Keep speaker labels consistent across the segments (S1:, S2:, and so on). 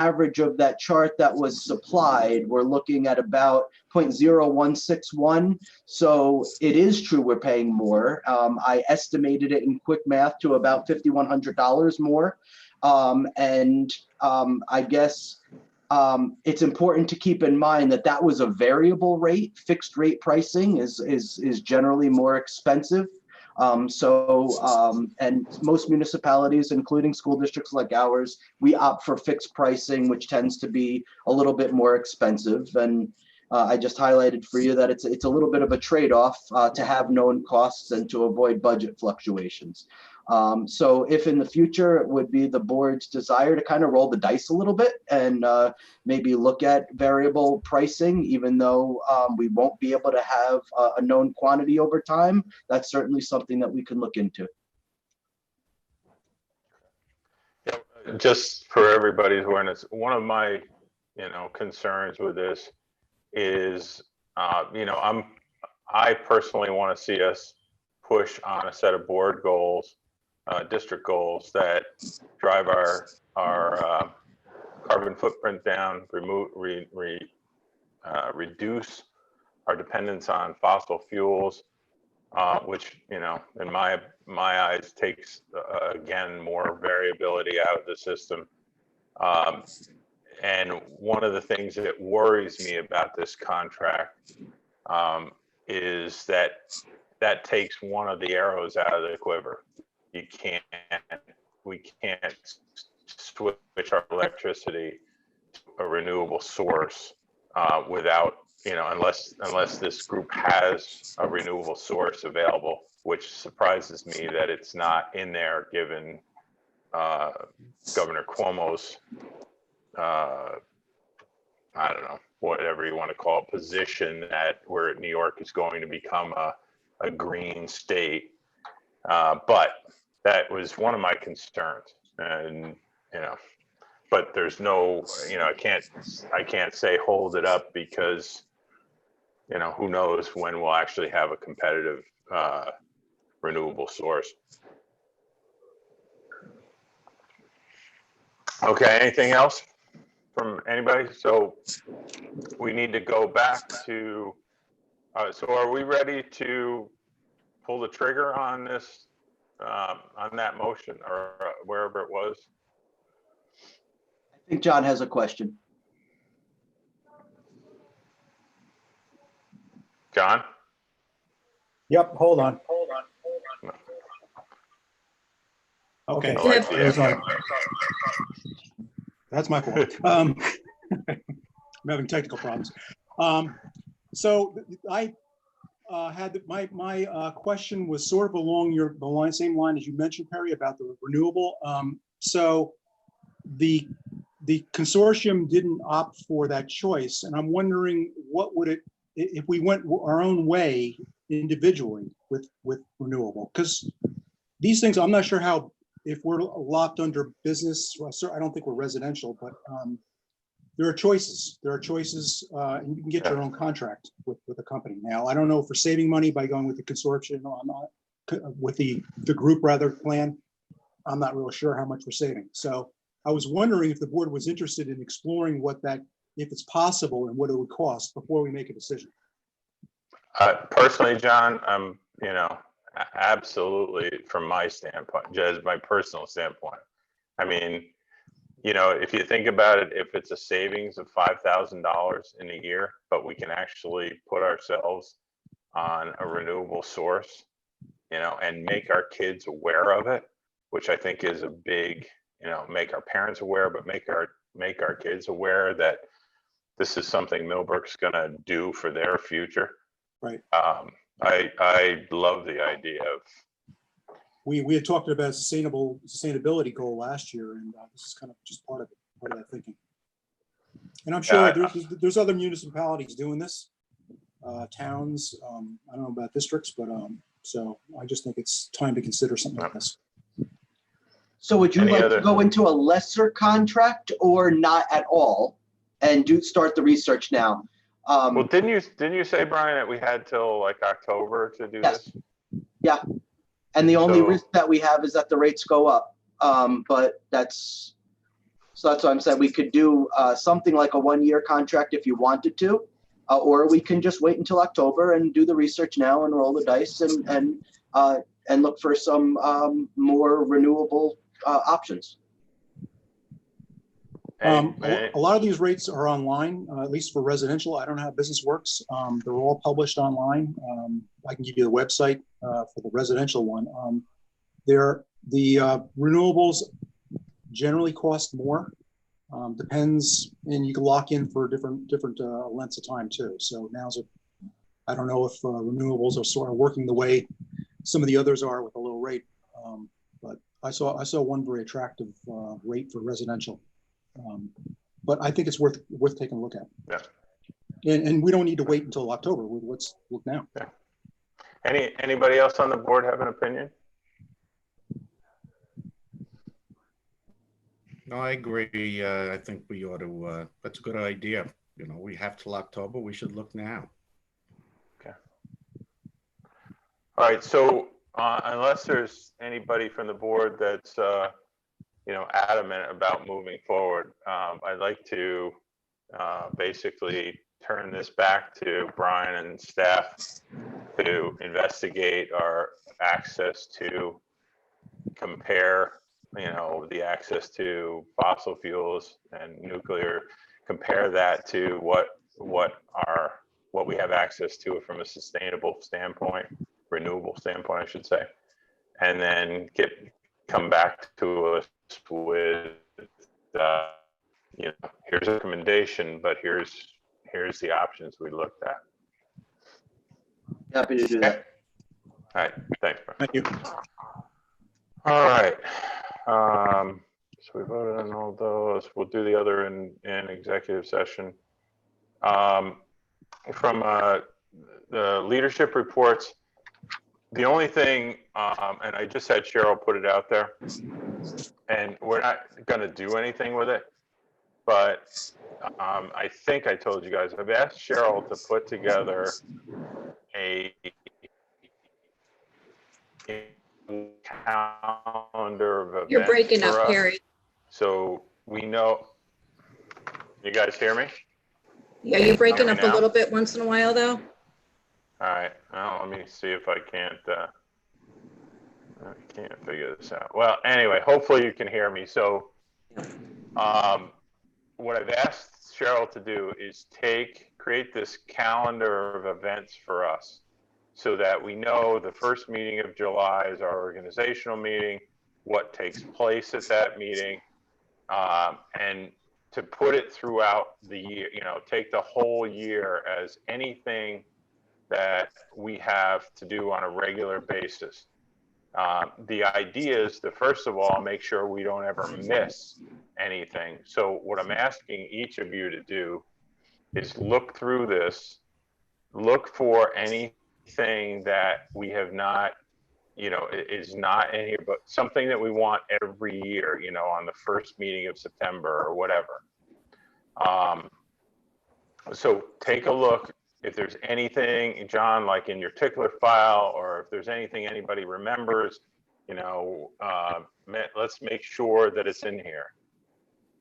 S1: average of that chart that was supplied, we're looking at about 0.0161. So it is true we're paying more. I estimated it in quick math to about $5,100 more. I guess it's important to keep in mind that that was a variable rate. Fixed rate pricing is generally more expensive. And most municipalities, including school districts like ours, we opt for fixed pricing, which tends to be a little bit more expensive. And I just highlighted for you that it's a little bit of a trade-off to have known costs and to avoid budget fluctuations. So if in the future it would be the board's desire to kind of roll the dice a little bit and maybe look at variable pricing, even though we won't be able to have a known quantity over time, that's certainly something that we can look into.
S2: Yeah, just for everybody's awareness, one of my concerns with this is I personally want to see us push on a set of board goals, district goals that drive our carbon footprint down, reduce our dependence on fossil fuels, which in my eyes takes again more variability out of the system. And one of the things that worries me about this contract is that takes one of the arrows out of the quiver. We can't switch our electricity to a renewable source without, unless this group has a renewable source available, which surprises me that it's not in there given Governor Cuomo's, I don't know, whatever you want to call it, position that New York is going to become a green state. But that was one of my concerns, and but there's no, I can't say hold it up because who knows when we'll actually have a competitive renewable source. Okay, anything else from anybody? So we need to go back to, so are we ready to pull the trigger on this, on that motion or wherever it was?
S1: I think John has a question.
S2: John?
S3: Yep, hold on. Okay. That's my fault. I'm having technical problems. So I had my question was sort of along the same line as you mentioned, Perry, about the renewable. So the consortium didn't opt for that choice, and I'm wondering what would it if we went our own way individually with renewable, because these things I'm not sure how. If we're locked under business, I don't think we're residential, but there are choices. There are choices, and you can get your own contract with a company. Now, I don't know if we're saving money by going with the consortium, with the group rather plan. I'm not really sure how much we're saving. So I was wondering if the board was interested in exploring if it's possible and what it would cost before we make a decision.
S2: Personally, John, absolutely, from my standpoint, just my personal standpoint. I mean, if you think about it, if it's a savings of $5,000 in a year, but we can actually put ourselves on a renewable source, and make our kids aware of it, which I think is a big, make our parents aware, but make our kids aware that this is something Millbrook's going to do for their future.
S3: Right.
S2: I love the idea of.
S3: We had talked about a sustainability goal last year, and this is kind of just part of that thinking. And I'm sure there's other municipalities doing this, towns. I don't know about districts, but so I just think it's time to consider something like this.
S1: So would you like to go into a lesser contract or not at all, and start the research now?
S2: Well, didn't you say, Brian, that we had till like October to do this?
S1: Yeah, and the only risk that we have is that the rates go up. But that's So that's what I'm saying. We could do something like a 1-year contract if you wanted to, or we can just wait until October and do the research now and roll the dice and look for some more renewable options.
S3: A lot of these rates are online, at least for residential. I don't know how Business Works. They're all published online. I can give you the website for the residential one. The renewables generally cost more. Depends, and you can lock in for different lengths of time too. So I don't know if renewables are sort of working the way some of the others are with a low rate, but I saw one very attractive rate for residential. But I think it's worth taking a look at.
S2: Yeah.
S3: And we don't need to wait until October. Let's look now.
S2: Yeah. Anybody else on the board have an opinion?
S4: No, I agree. I think we ought to, that's a good idea. You know, we have till October. We should look now.
S2: Okay. All right. So unless there's anybody from the board that's, adamant about moving forward, I'd like to basically turn this back to Brian and staff to investigate our access to compare, the access to fossil fuels and nuclear, compare that to what we have access to from a sustainable standpoint, renewable standpoint, I should say, and then come back to us with, here's a recommendation, but here's the options we looked at.
S1: Happy to do that.
S2: All right, thanks, Brian.
S3: Thank you.
S2: All right. So we voted on all those. We'll do the other in executive session. From the leadership reports, the only thing, and I just had Cheryl put it out there, and we're not going to do anything with it, but I think I told you guys, I've asked Cheryl to put together a calendar of events.
S5: You're breaking up, Harry.
S2: So we know, you guys hear me?
S5: Yeah, you're breaking up a
S2: now?
S5: little bit once in a while, though.
S2: All right, well, let me see if I can't figure this out. Well, anyway, hopefully you can hear me. So what I've asked Cheryl to do is create this calendar of events for us so that we know the first meeting of July is our organizational meeting, what takes place at that meeting, and to put it throughout the year, take the whole year as anything that we have to do on a regular basis. The idea is to, first of all, make sure we don't ever miss anything. So what I'm asking each of you to do is look through this, look for anything that we have not, is not in here, but something that we want every year, on the first meeting of September or whatever. So take a look. If there's anything, John, like in your tickler file, or if there's anything anybody remembers, let's make sure that it's in here.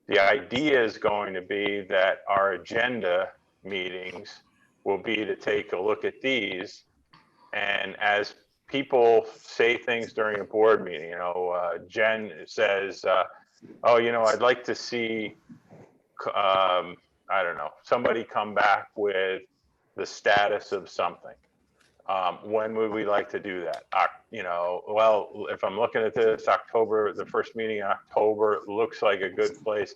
S2: The idea is going to be that our agenda meetings will be to take a look at these, and as people say things during a board meeting, Jen says, I'd like to see, I don't know, somebody come back with the status of something. When would we like to do that? Well, if I'm looking at this, October, the first meeting in October looks like a good place.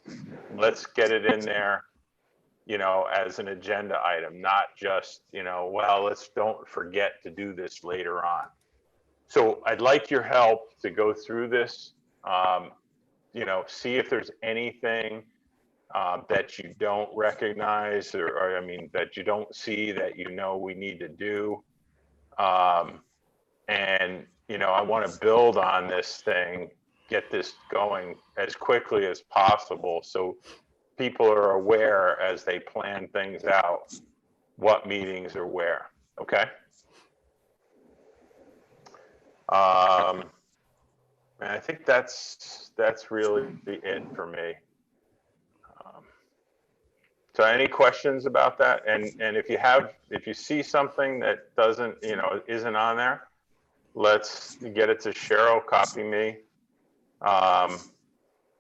S2: Let's get it in there, as an agenda item, not just, well, let's don't forget to do this later on. So I'd like your help to go through this, see if there's anything that you don't recognize or that you don't see that we need to do. And, I want to build on this thing, get this going as quickly as possible so people are aware as they plan things out what meetings are where, okay? And I think that's really it for me. So any questions about that? And if you see something that doesn't, isn't on there, let's get it to Cheryl, copy me.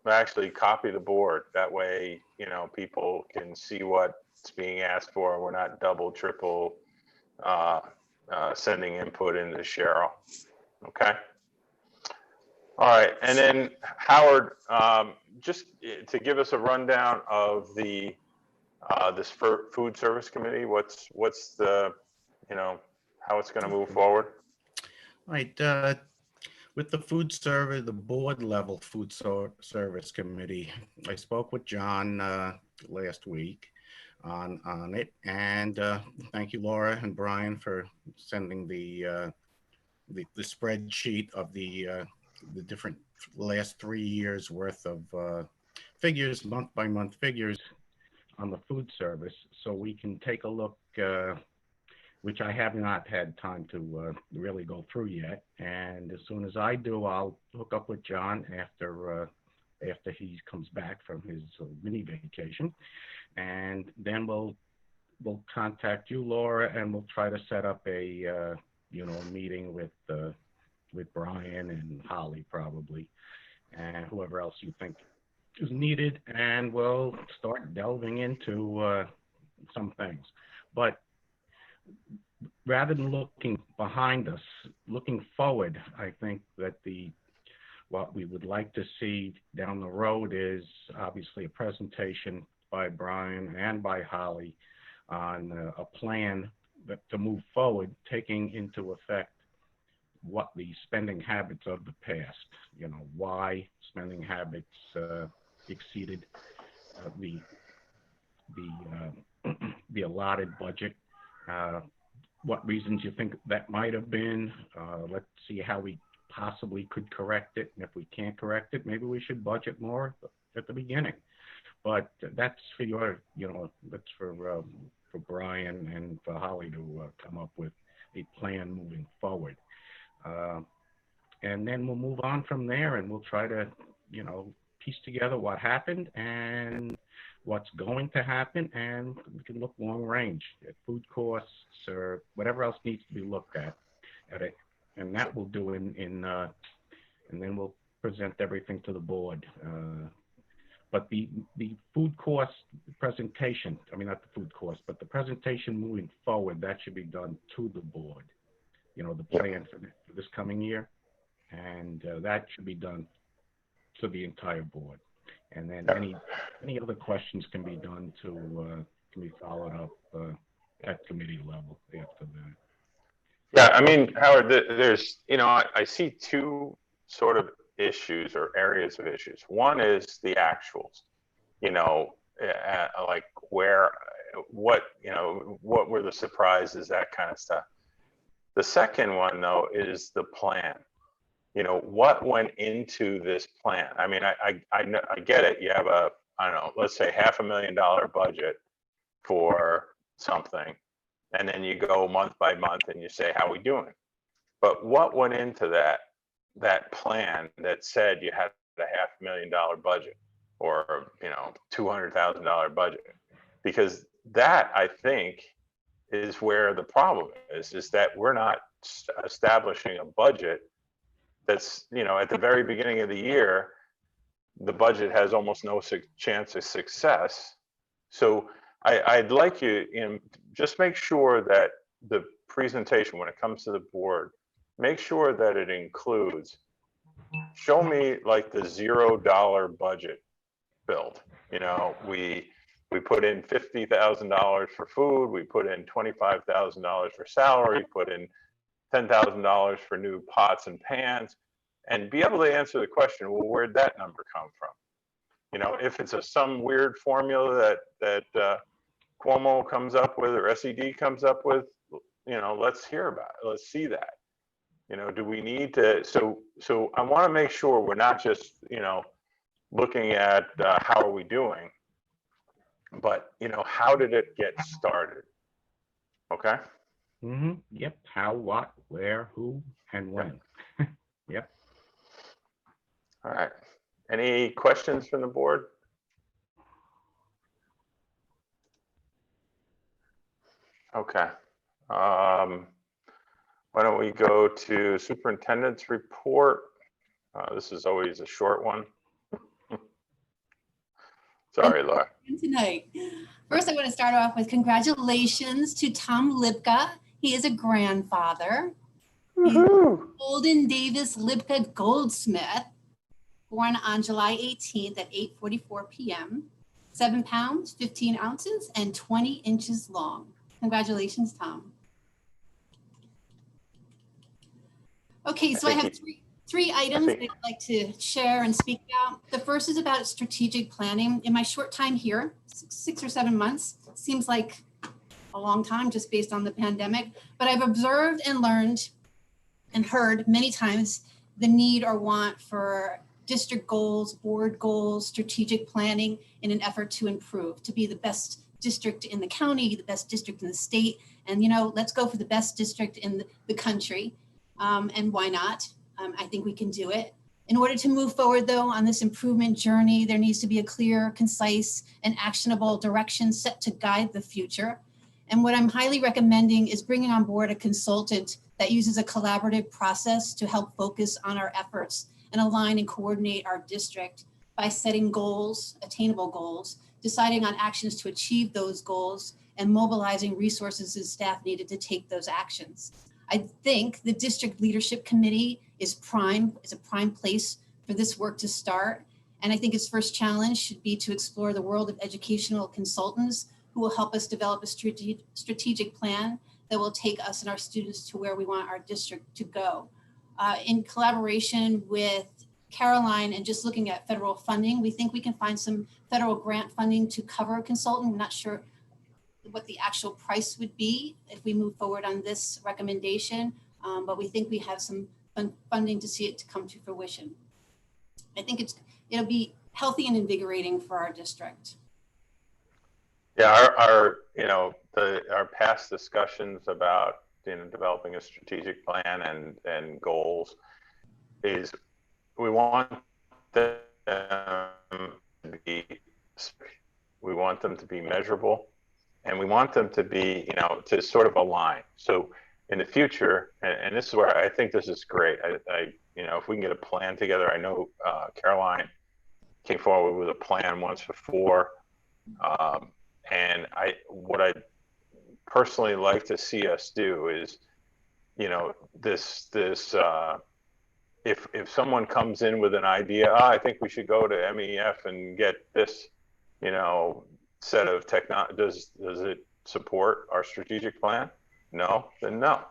S2: Actually copy the board. That way, people can see what's being asked for. We're not double, triple, sending input into Cheryl. Okay. All right. And then Howard, just to give us a rundown of the, this food service committee, what's the, how it's going to move forward?
S4: Right, with the food service, the board level service committee, I spoke with John last week on it, and thank you, Laura and Brian, for sending the spreadsheet of the different last 3 years worth of figures, month by month figures on the food service, so we can take a look. Which I have not had time to really go through yet. And as soon as I do, I'll hook up with John after he comes back from his mini vacation, and then we'll contact you, Laura, and we'll try to set up a meeting with Brian and Holly probably, and whoever else you think is needed, and we'll start delving into some things, but. Rather than looking behind us, looking forward, I think that what we would like to see down the road is obviously a presentation by Brian and by Holly on a plan to move forward, taking into effect what the spending habits of the past, why spending habits exceeded the allotted budget. What reasons you think that might have been. Let's see how we possibly could correct it. And if we can't correct it, maybe we should budget more at the beginning. But that's for that's for Brian and for Holly to come up with a plan moving forward. And then we'll move on from there, and we'll try to, piece together what happened and what's going to happen, and we can look long range at food costs or whatever else needs to be looked at it, and that we'll do and then we'll present everything to the board. But the food cost presentation, not the food cost, but the presentation moving forward, that should be done to the board. The plan for this coming year, and that should be done to the entire board. And then any other questions can be done can be followed up at committee level after that.
S2: Yeah, Howard, there's, I see two sort of issues or areas of issues. One is the actuals, like what were the surprises, that kind of stuff. The second one, though, is the plan. What went into this plan? I get it. You have let's say $500,000 budget for something, and then you go month by month and you say, how are we doing? But what went into that plan that said you had a $500,000 budget or, $200,000 budget? Because that, I think, is where the problem is that we're not establishing a budget that's, at the very beginning of the year, the budget has almost no chance of success. So I'd like you, just make sure that the presentation, when it comes to the board, make sure that it includes, show me like the $0 budget build. We put in $50,000 for food, we put in $25,000 for salary, put in $10,000 for new pots and pans, and be able to answer the question, well, where'd that number come from? If it's some weird formula that Cuomo comes up with or SED comes up with, let's hear about it. Let's see that. Do we need to, so I want to make sure we're not just, looking at how are we doing, but, how did it get started? Okay.
S4: Mm-hmm. Yep. How, what, where, who, and when. Yep.
S2: All right. Any questions from the board? Okay. Why don't we go to superintendent's report? This is always a short one. Sorry, Laura.
S6: Tonight. First, I want to start off with congratulations to Tom Lipka. He is a grandfather. He's Holden Davis Lipka Goldsmith, born on July 18th at 8:44 p.m., 7 pounds, 15 ounces, and 20 inches long. Congratulations, Tom. Okay, so I have three items that I'd like to share and speak about. The first is about strategic planning. In my short time here, 6 or 7 months, seems like a long time just based on the pandemic, but I've observed and learned and heard many times the need or want for district goals, board goals, strategic planning in an effort to improve, to be the best district in the county, the best district in the state, and let's go for the best district in the country. And why not? I think we can do it. In order to move forward, though, on this improvement journey, there needs to be a clear, concise, and actionable direction set to guide the future. And what I'm highly recommending is bringing on board a consultant that uses a collaborative process to help focus on our efforts and align and coordinate our district by setting goals, attainable goals, deciding on actions to achieve those goals, and mobilizing resources and staff needed to take those actions. I think the district leadership committee is a prime place for this work to start. And I think its first challenge should be to explore the world of educational consultants who will help us develop a strategic plan that will take us and our students to where we want our district to go. In collaboration with Caroline and just looking at federal funding, we think we can find some federal grant funding to cover a consultant. I'm not sure what the actual price would be if we move forward on this recommendation, but we think we have some funding to see it to come to fruition. I think it'll be healthy and invigorating for our district.
S2: Yeah, our past discussions about developing a strategic plan and goals is we want them to be measurable, and we want them to be to sort of align. So in the future, and this is where I think this is great. If we can get a plan together, I know Caroline came forward with a plan once before. And what I personally like to see us do is, if someone comes in with an idea, I think we should go to MEF and get this, set of technology. Does it support our strategic plan? No, then no.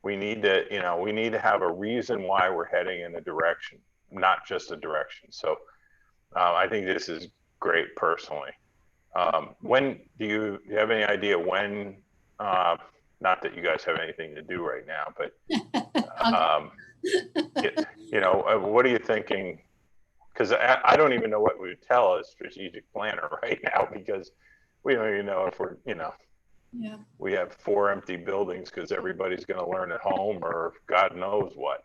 S2: We need to have a reason why we're heading in a direction, not just a direction. So I think this is great personally. When do you have any idea when, not that you guys have anything to do right now, but, what are you thinking? Because I don't even know what we would tell a strategic planner right now, because we don't even know if we're,
S6: Yeah.
S2: we have 4 empty buildings because everybody's going to learn at home, or God knows what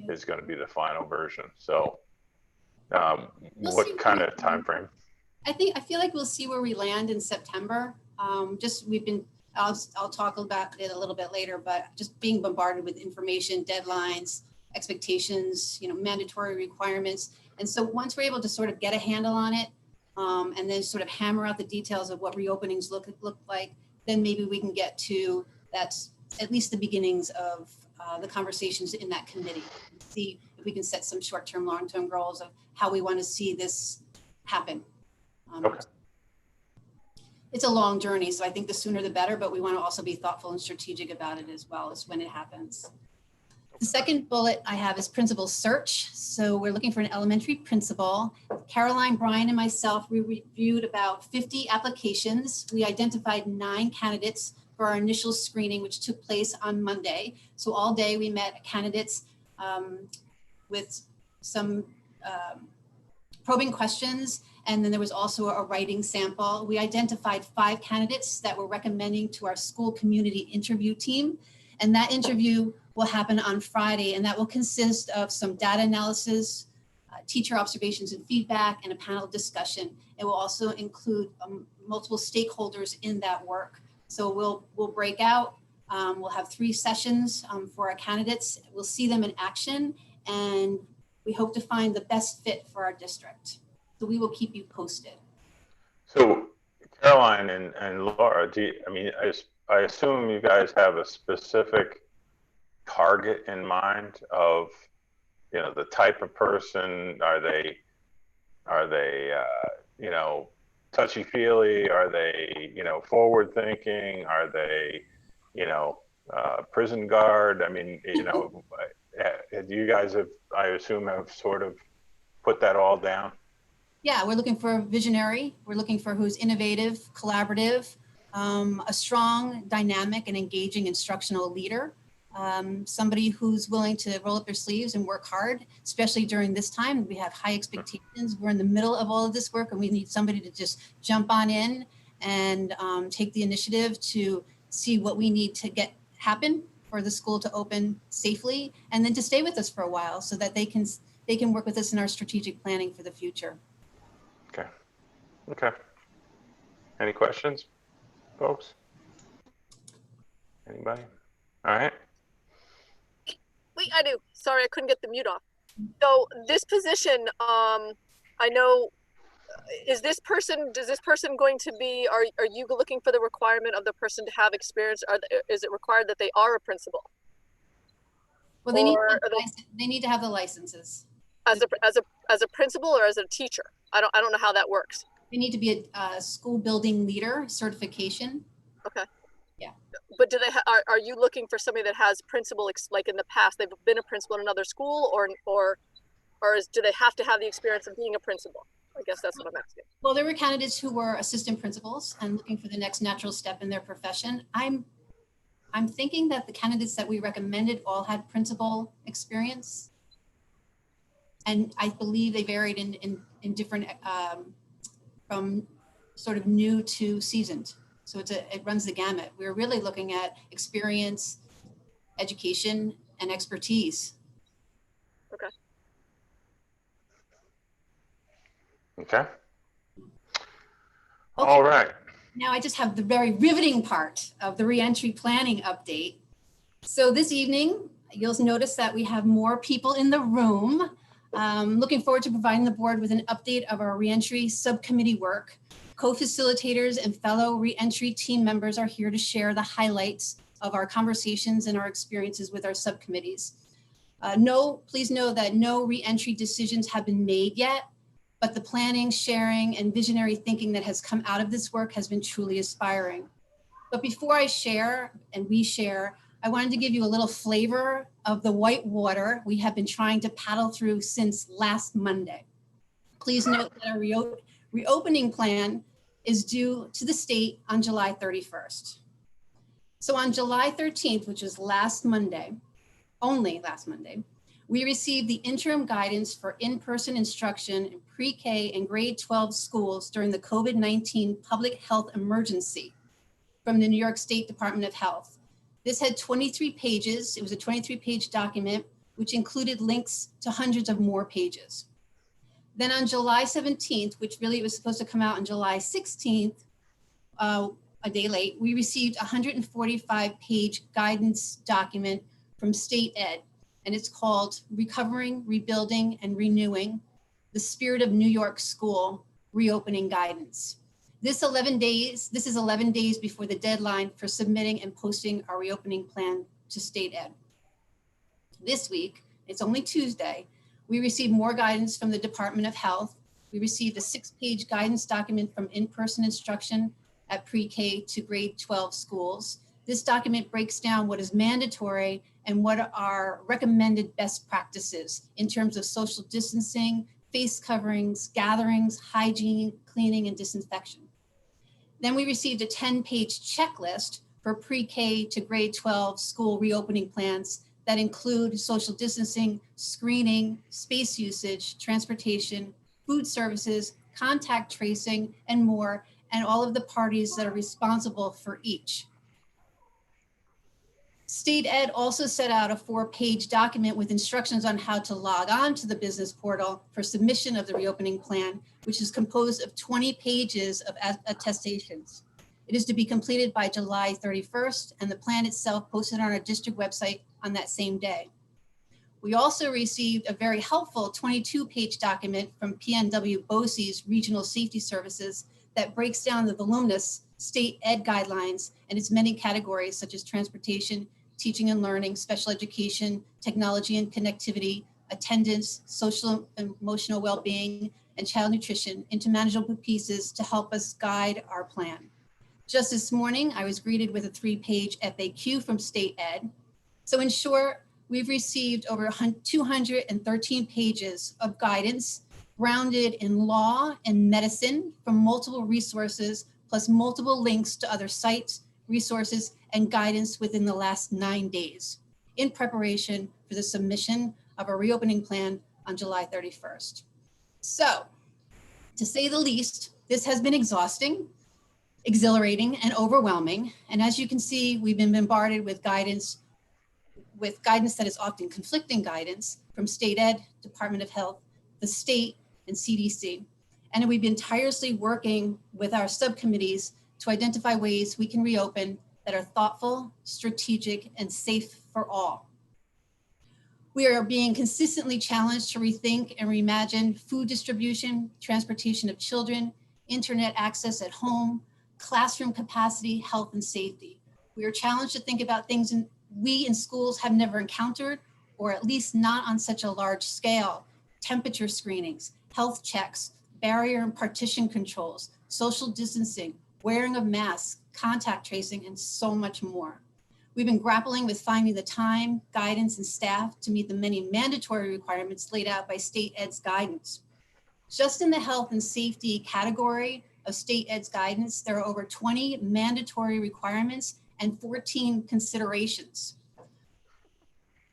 S2: is going to be the final version. So what kind of time frame?
S6: I feel like we'll see where we land in September. I'll talk about it a little bit later, but just being bombarded with information, deadlines, expectations, mandatory requirements. And so once we're able to sort of get a handle on it, and then sort of hammer out the details of what reopenings look like, then maybe we can get to that's at least the beginnings of the conversations in that committee. See if we can set some short-term, long-term goals of how we want to see this happen.
S2: Okay.
S6: It's a long journey, so I think the sooner the better, but we want to also be thoughtful and strategic about it as well as when it happens. The second bullet I have is principal search. So we're looking for an elementary principal. Caroline, Brian, and myself, we reviewed about 50 applications. We identified 9 candidates for our initial screening, which took place on Monday. So all day we met candidates with some probing questions. And then there was also a writing sample. We identified 5 candidates that we're recommending to our school community interview team. And that interview will happen on Friday, and that will consist of some data analysis, teacher observations and feedback, and a panel discussion. It will also include multiple stakeholders in that work. So we'll break out. We'll have 3 sessions for our candidates. We'll see them in action, and we hope to find the best fit for our district. So we will keep you posted.
S2: So Caroline and Laura, I assume you guys have a specific target in mind of, the type of person. Are they touchy-feely? Are they, forward thinking? Are they, prison guard? I mean, you guys have, I assume, have sort of put that all down?
S6: Yeah, we're looking for a visionary. We're looking for who's innovative, collaborative, a strong, dynamic, and engaging instructional leader. Somebody who's willing to roll up their sleeves and work hard, especially during this time. We have high expectations. We're in the middle of all of this work, and we need somebody to just jump on in and take the initiative to see what we need to get happen for the school to open safely, and then to stay with us for a while so that they can work with us in our strategic planning for the future.
S2: Okay. Any questions, folks? Anybody? All right.
S7: Wait, I do. Sorry, I couldn't get the mute off. So this position, I know, does this person going to be, are you looking for the requirement of the person to have experience? Is it required that they are a principal?
S6: Well, they need to have the licenses.
S7: As a principal or as a teacher? I don't know how that works.
S6: They need to be a school building leader certification.
S7: Okay.
S6: Yeah.
S7: But do they are you looking for somebody that has principal, like in the past, they've been a principal in another school, or do they have to have the experience of being a principal? I guess that's what I'm asking.
S6: Well, there were candidates who were assistant principals and looking for the next natural step in their profession. I'm thinking that the candidates that we recommended all had principal experience. And I believe they varied in different, from sort of new to seasoned. So it runs the gamut. We're really looking at experience, education, and expertise.
S2: Okay.
S6: Okay.
S2: All right.
S6: Now I just have the very riveting part of the reentry planning update. So this evening, you'll notice that we have more people in the room. Looking forward to providing the board with an update of our reentry subcommittee work. Co-facilitators and fellow reentry team members are here to share the highlights of our conversations and our experiences with our subcommittees. Please know that no reentry decisions have been made yet, but the planning, sharing, and visionary thinking that has come out of this work has been truly inspiring. But before I share and we share, I wanted to give you a little flavor of the white water we have been trying to paddle through since last Monday. Please note that our reopening plan is due to the state on July 31st. So on July 13th, which is last Monday, only last Monday, we received the interim guidance for in-person instruction in pre-K and grade 12 schools during the COVID-19 public health emergency from the New York State Department of Health. This had 23 pages. It was a 23-page document, which included links to hundreds of more pages. Then on July 17th, which really was supposed to come out on July 16th, a day late, we received a 145-page guidance document from State Ed, and it's called Recovering, Rebuilding, and Renewing: The Spirit of New York School Reopening Guidance. This is 11 days before the deadline for submitting and posting our reopening plan to State Ed. This week, it's only Tuesday, we received more guidance from the Department of Health. We received a 6-page guidance document from in-person instruction at pre-K to grade 12 schools. This document breaks down what is mandatory and what are recommended best practices in terms of social distancing, face coverings, gatherings, hygiene, cleaning, and disinfection. Then we received a 10-page checklist for pre-K to grade 12 school reopening plans that include social distancing, screening, space usage, transportation, food services, contact tracing, and more, and all of the parties that are responsible for each. State Ed also set out a 4-page document with instructions on how to log on to the business portal for submission of the reopening plan, which is composed of 20 pages of attestations. It is to be completed by July 31st, and the plan itself posted on our district website on that same day. We also received a very helpful 22-page document from PNW BOCES Regional Safety Services that breaks down the voluminous state ed guidelines and its many categories such as transportation, teaching and learning, special education, technology and connectivity, attendance, social and emotional well-being, and child nutrition into manageable pieces to help us guide our plan. Just this morning, I was greeted with a 3-page FAQ from State Ed. So in short, we've received over 213 pages of guidance grounded in law and medicine from multiple resources, plus multiple links to other sites, resources, and guidance within the last 9 days in preparation for the submission of a reopening plan on July 31st. So, to say the least, this has been exhausting, exhilarating, and overwhelming. And as you can see, we've been bombarded with guidance that is often conflicting guidance from State Ed, Department of Health, the state, and CDC. And we've been tirelessly working with our subcommittees to identify ways we can reopen that are thoughtful, strategic, and safe for all. We are being consistently challenged to rethink and reimagine food distribution, transportation of children, internet access at home, classroom capacity, health, and safety. We are challenged to think about things we in schools have never encountered, or at least not on such a large scale: temperature screenings, health checks, barrier and partition controls, social distancing, wearing of masks, contact tracing, and so much more. We've been grappling with finding the time, guidance, and staff to meet the many mandatory requirements laid out by State Ed's guidance. Just in the health and safety category of State Ed's guidance, there are over 20 mandatory requirements and 14 considerations.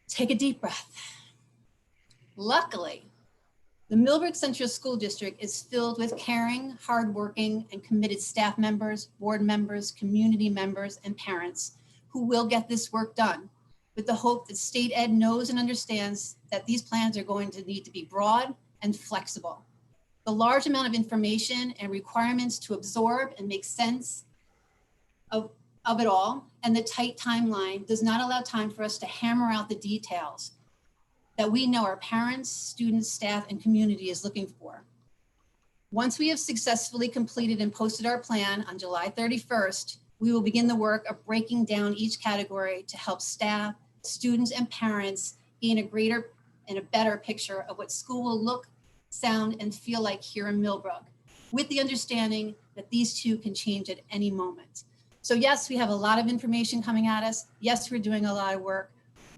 S6: Take a deep breath. Luckily, the Millbrook Central School District is filled with caring, hardworking, and committed staff members, board members, community members, and parents who will get this work done, with the hope that State Ed knows and understands that these plans are going to need to be broad and flexible. The large amount of information and requirements to absorb and make sense of it all, and the tight timeline does not allow time for us to hammer out the details that we know our parents, students, staff, and community is looking for. Once we have successfully completed and posted our plan on July 31st, we will begin the work of breaking down each category to help staff, students, and parents gain a greater and a better picture of what school will look, sound, and feel like here in Millbrook, with the understanding that these two can change at any moment. So yes, we have a lot of information coming at us. Yes, we're doing a lot of work.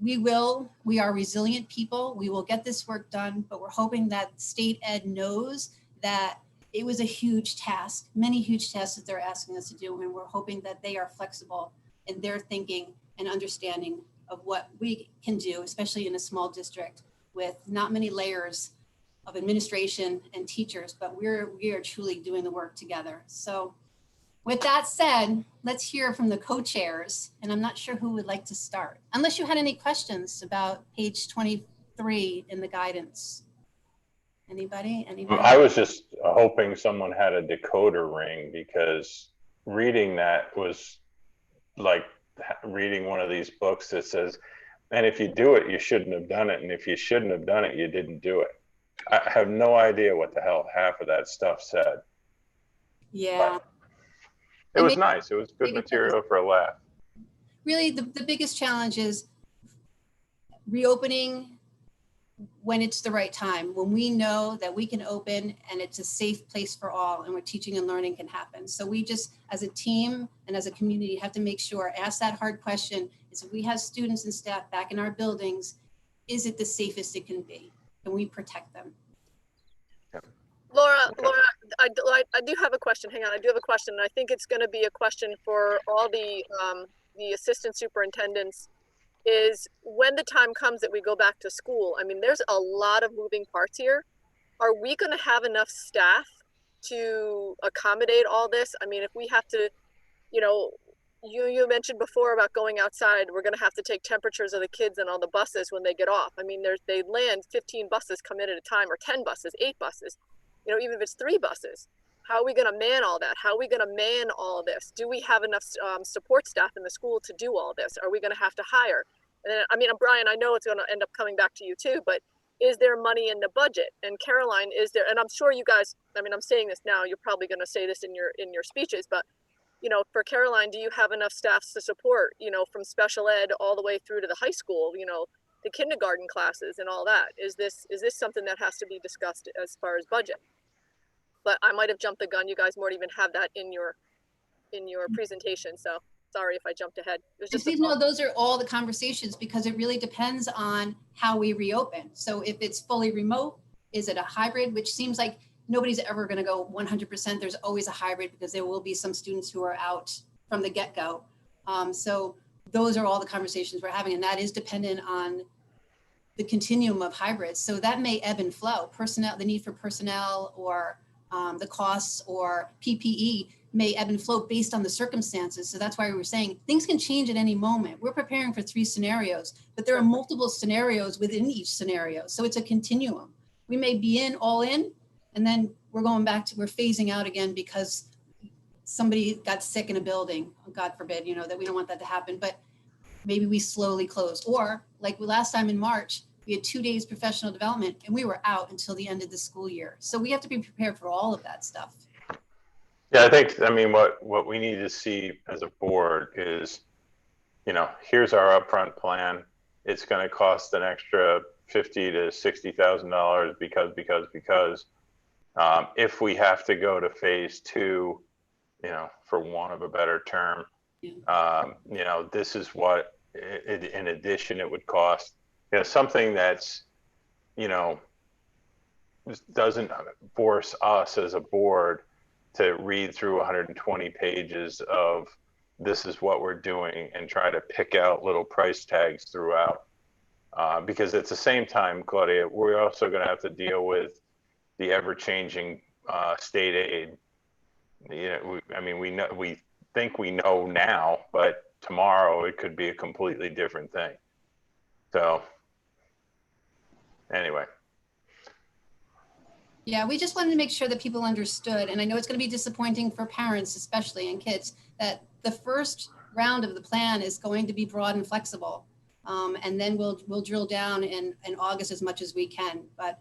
S6: We are resilient people. We will get this work done, but we're hoping that State Ed knows that it was a huge task, many huge tasks that they're asking us to do. And we're hoping that they are flexible in their thinking and understanding of what we can do, especially in a small district with not many layers of administration and teachers, but we are truly doing the work together. So with that said, let's hear from the co-chairs, and I'm not sure who would like to start, unless you had any questions about page 23 in the guidance. Anybody?
S2: I was just hoping someone had a decoder ring, because reading that was like reading one of these books that says, and if you do it, you shouldn't have done it. And if you shouldn't have done it, you didn't do it. I have no idea what the hell half of that stuff said.
S6: Yeah.
S2: But it was nice. It was good material for a laugh.
S6: Really, the biggest challenge is reopening when it's the right time, when we know that we can open and it's a safe place for all and where teaching and learning can happen. So we just, as a team and as a community, have to make sure, ask that hard question, is if we have students and staff back in our buildings, is it the safest it can be? Can we protect them?
S7: Laura, I do have a question. Hang on, I do have a question. And I think it's going to be a question for all the assistant superintendents, is when the time comes that we go back to school. I mean, there's a lot of moving parts here. Are we going to have enough staff to accommodate all this? I mean, if we have to, you know, you mentioned before about going outside, we're going to have to take temperatures of the kids and all the buses when they get off. I mean, they land 15 buses come in at a time, or 10 buses, 8 buses, you know, even if it's 3 buses. How are we going to man all that? How are we going to man all this? Do we have enough support staff in the school to do all this? Are we going to have to hire? And then, I mean, Brian, I know it's going to end up coming back to you too, but is there money in the budget? And Caroline, is there, and I'm sure you guys, I mean, I'm saying this now, you're probably going to say this in your speeches, but you know, for Caroline, do you have enough staffs to support, you know, from special ed all the way through to the high school, you know, the kindergarten classes and all that? Is this something that has to be discussed as far as budget? But I might have jumped the gun. You guys might even have that in your presentation. So sorry if I jumped ahead. It was just
S6: Please know those are all the conversations because it really depends on how we reopen. So if it's fully remote, is it a hybrid, which seems like nobody's ever going to go 100%. There's always a hybrid because there will be some students who are out from the get-go. So those are all the conversations we're having, and that is dependent on the continuum of hybrids. So that may ebb and flow. Personnel, the need for personnel or the costs or PPE may ebb and flow based on the circumstances. So that's why we were saying things can change at any moment. We're preparing for 3 scenarios, but there are multiple scenarios within each scenario. So it's a continuum. We may be all in, and then we're going back to, we're phasing out again because somebody got sick in a building, God forbid, you know, that we don't want that to happen, but maybe we slowly close. Or like last time in March, we had 2 days professional development and we were out until the end of the school year. So we have to be prepared for all of that stuff.
S2: Yeah, I mean, what we need to see as a board is, you know, here's our upfront plan. It's going to cost an extra $50,000 to $60,000 because if we have to go to phase 2, you know, for want of a better term, you know, this is what in addition it would cost. You know, something that's, you know, doesn't force us as a board to read through 120 pages of this is what we're doing and try to pick out little price tags throughout. Because at the same time, Claudia, we're also going to have to deal with the ever-changing state aid. You know, we think we know now, but tomorrow it could be a completely different thing. So anyway.
S6: Yeah, we just wanted to make sure that people understood, and I know it's going to be disappointing for parents, especially and kids, that the first round of the plan is going to be broad and flexible, and then we'll drill down in August as much as we can. But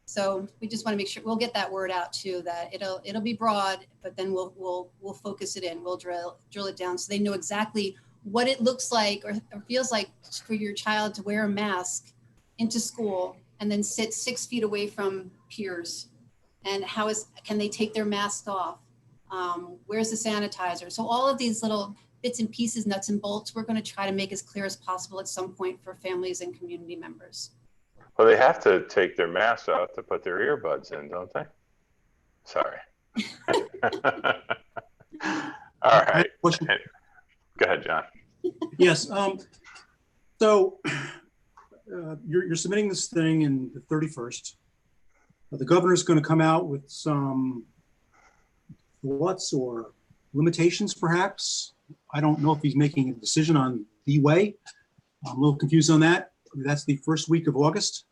S6: so we just want to make sure we'll get that word out too, that it'll be broad, but then we'll focus it in, we'll drill it down so they know exactly what it looks like or feels like for your child to wear a mask into school and then sit 6 feet away from peers. And can they take their mask off? Where's the sanitizer? So all of these little bits and pieces, nuts and bolts, we're going to try to make as clear as possible at some point for families and community members.
S2: Well, they have to take their masks off to put their earbuds in, don't they? Sorry. All right.
S3: Question.
S2: Go ahead, John.
S3: Yes. So you're submitting this thing in the 31st. The governor's going to come out with some thoughts or limitations, perhaps. I don't know if he's making a decision on the way. I'm a little confused on that. That's the first week of August.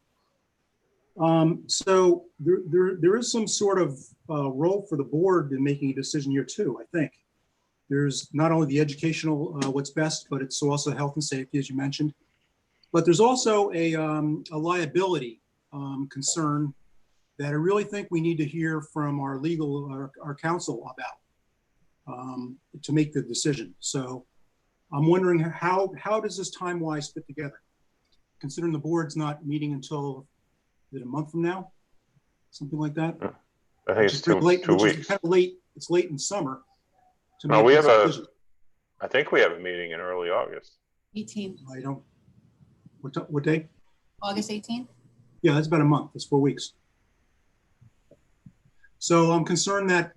S3: So there is some sort of role for the board in making a decision here too, I think. There's not only the educational, what's best, but it's also health and safety, as you mentioned. But there's also a liability concern that I really think we need to hear from our legal, our counsel about to make the decision. So I'm wondering how does this time-wise fit together? Considering the board's not meeting until a month from now, something like that.
S2: I think it's two weeks.
S3: Kind of late. It's late in summer.
S2: No, we have I think we have a meeting in early August.
S6: 18.
S3: I don't. What day?
S6: August 18th.
S3: Yeah, that's about a month. That's 4 weeks. So I'm concerned that,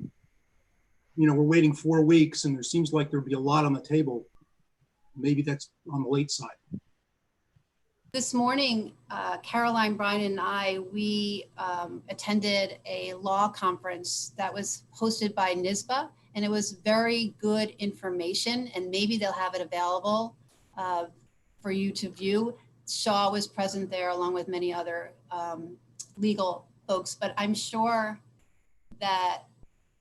S3: you know, we're waiting 4 weeks and there seems like there'll be a lot on the table. Maybe that's on the late side.
S6: This morning, Caroline, Brian, and I, we attended a law conference that was hosted by NYSBA, and it was very good information, and maybe they'll have it available for you to view. Shaw was present there along with many other legal folks, but I'm sure that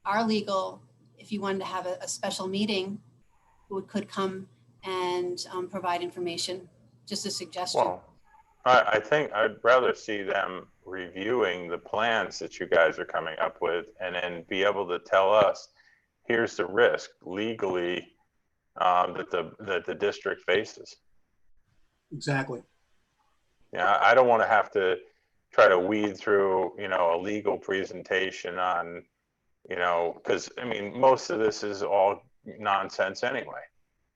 S6: our legal, if you wanted to have a special meeting, who could come and provide information, just a suggestion.
S2: Well, I think I'd rather see them reviewing the plans that you guys are coming up with and then be able to tell us, here's the risk legally that the district faces.
S3: Exactly.
S2: Yeah, I don't want to have to try to weed through, a legal presentation on, because I mean, most of this is all nonsense anyway.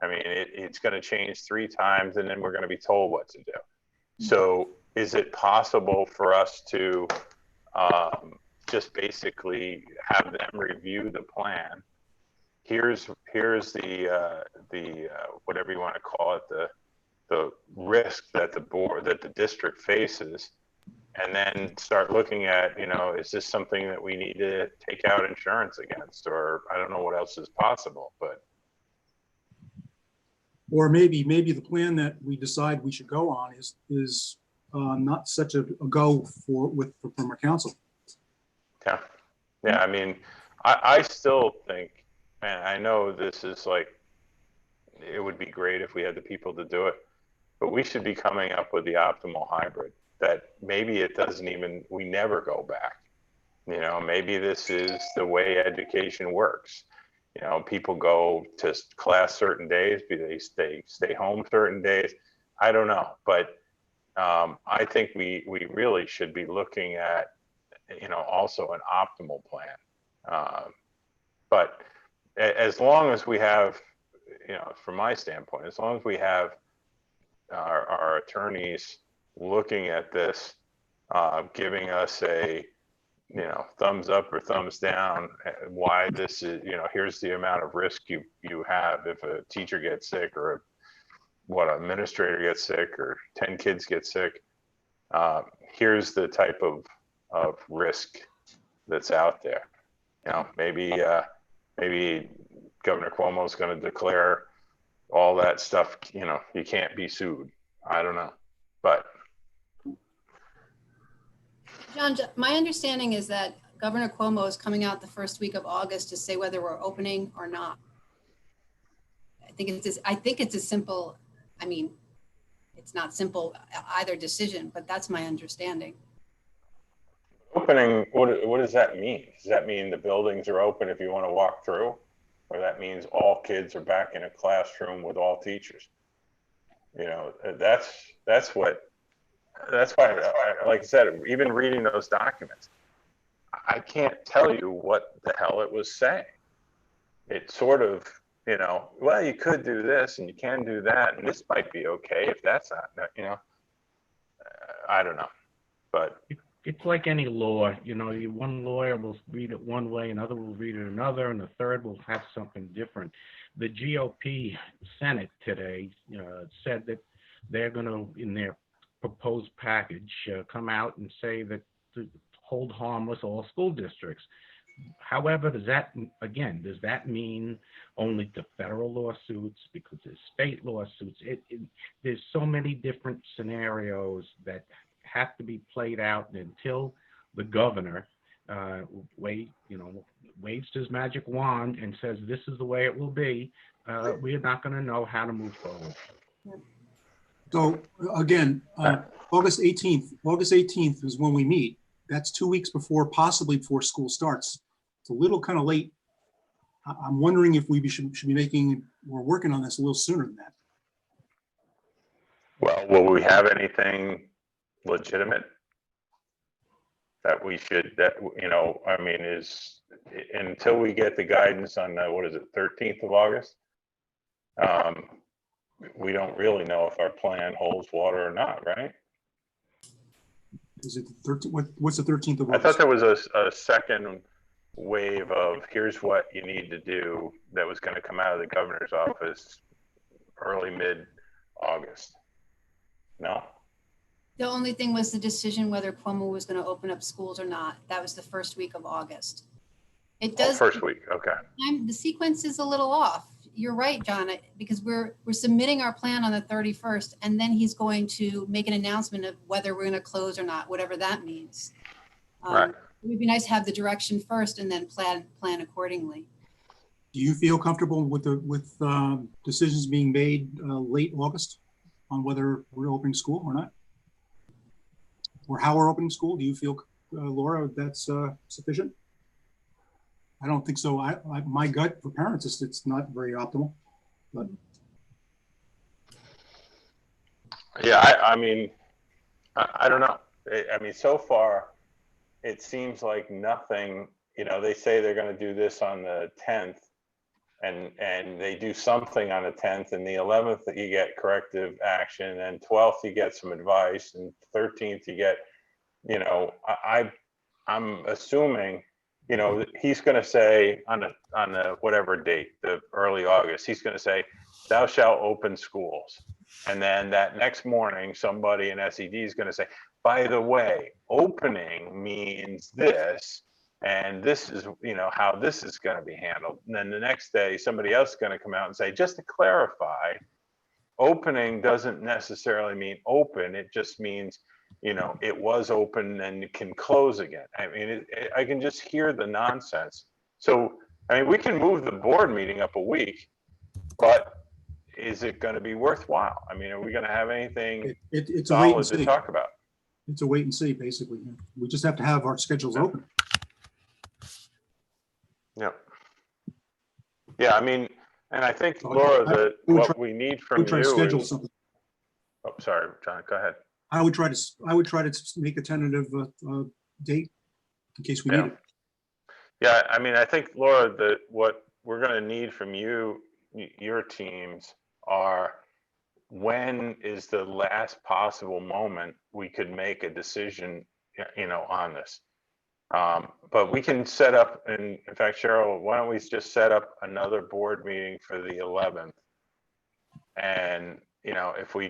S2: I mean, it's going to change 3 times and then we're going to be told what to do. So is it possible for us to just basically have them review the plan? Here's the whatever you want to call it, the risk that the district faces, and then start looking at, is this something that we need to take out insurance against, or I don't know what else is possible, but.
S3: Or maybe the plan that we decide we should go on is not such a go from our council.
S2: Yeah. Yeah. I mean, I still think, and I know this is like, it would be great if we had the people to do it, but we should be coming up with the optimal hybrid that maybe it doesn't even, we never go back. Maybe this is the way education works. People go to class certain days, they stay home certain days. I don't know, but I think we really should be looking at, also an optimal plan. But as long as we have, from my standpoint, as long as we have our attorneys looking at this, giving us a, thumbs up or thumbs down, why this is, here's the amount of risk you have if a teacher gets sick, or an administrator gets sick, or 10 kids get sick. Here's the type of risk that's out there. Maybe Governor Cuomo is going to declare all that stuff, you can't be sued. I don't know, but.
S6: John, my understanding is that Governor Cuomo is coming out the first week of August to say whether we're opening or not. I think it's as simple. I mean, it's not simple either decision, but that's my understanding.
S2: Opening, what does that mean? Does that mean the buildings are open if you want to walk through? Or that means all kids are back in a classroom with all teachers? That's why, like I said, even reading those documents, I can't tell you what the hell it was saying. It sort of, well, you could do this and you can do that, and this might be okay if that's not, I don't know, but.
S4: It's like any law, one lawyer will read it one way, another will read it another, and the third will have something different. The GOP Senate today said that they're going to, in their proposed package, come out and say that to hold harmless all school districts. However, does that mean only the federal lawsuits? Because there's state lawsuits. There's so many different scenarios that have to be played out until the governor waves his magic wand and says this is the way it will be. We are not going to know how to move forward.
S3: So again, August 18th is when we meet. That's 2 weeks possibly before school starts. It's a little kind of late. I'm wondering if we should be working on this a little sooner than that.
S2: Well, will we have anything legitimate that we should, is until we get the guidance on 13th of August, we don't really know if our plan holds water or not, right?
S3: Is it the 13th? What's the 13th of August?
S2: I thought there was a second wave of here's what you need to do that was going to come out of the governor's office early mid-August. No?
S6: The only thing was the decision whether Cuomo was going to open up schools or not. That was the first week of August. It does.
S2: First week, okay.
S6: The sequence is a little off. You're right, John, because we're submitting our plan on the 31st, and then he's going to make an announcement of whether we're going to close or not, whatever that means.
S2: Right.
S6: would be nice to have the direction first and then plan accordingly.
S3: Do you feel comfortable with decisions being made late August on whether we're opening school or not? Or how we're opening school? Do you feel, Laura, that's sufficient? I don't think so. My gut for parents is it's not very optimal, but.
S2: Yeah, I mean, I don't know. I mean, so far, it seems like nothing, you know, they say they're going to do this on the 10th and they do something on the 10th, and the 11th that you get corrective action, and 12th you get some advice, and 13th you get, you know, I'm assuming, you know, he's going to say on the whatever date, the early August, he's going to say, thou shalt open schools. And then that next morning, somebody in SED is going to say, by the way, opening means this, and this is, you know, how this is going to be handled. And then the next day, somebody else is going to come out and say, just to clarify, opening doesn't necessarily mean open. It just means, you know, it was open and it can close again. I mean, I can just hear the nonsense. So, I mean, we can move the board meeting up a week, but is it going to be worthwhile? I mean, are we going to have anything
S3: It's a wait and
S2: solid to
S3: see.
S2: talk about?
S3: It's a wait and see, basically. We just have to have our schedules open.
S2: Yeah. Yeah, I mean, and I think,
S3: Okay.
S2: Laura, that
S3: I would
S2: what we need from
S3: Try to
S2: you
S3: schedule
S2: is,
S3: something.
S2: oh, sorry, John, go ahead.
S3: I would try to make a tentative date in case we
S2: Yeah.
S3: need it.
S2: Yeah, I mean, I think, Laura, that what we're going to need from you, your teams, are when is the last possible moment we could make a decision, you know, on this. But we can set up, and in fact, Cheryl, why don't we just set up another board meeting for the 11th? And, you know, if we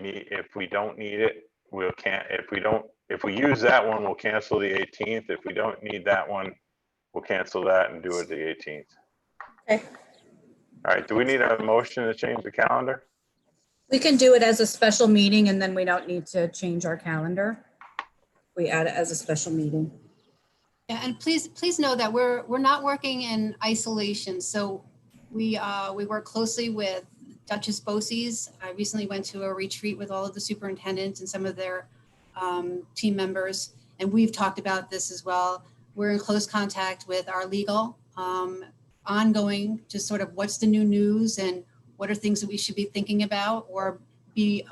S2: don't need it, if we use that one, we'll cancel the 18th. If we don't need that one, we'll cancel that and do it the 18th.
S5: Okay.
S2: All right, do we need a motion to change the calendar?
S5: We can do it as a special meeting and then we don't need to change our calendar. We add it as a special meeting.
S6: Yeah, and please know that we're not working in isolation. So we work closely with Duchess Bosse's. I recently went to a retreat with all of the superintendents and some of their team members, and we've talked about this as well. We're in close contact with our legal, ongoing, just sort of what's the new news and what are things that we should be thinking about or be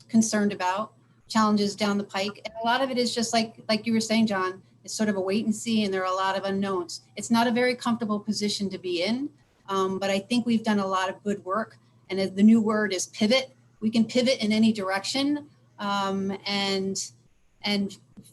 S6: concerned about, challenges down the pike. And a lot of it is just like you were saying, John, it's sort of a wait and see, and there are a lot of unknowns. It's not a very comfortable position to be in, but I think we've done a lot of good work. And the new word is pivot. We can pivot in any direction and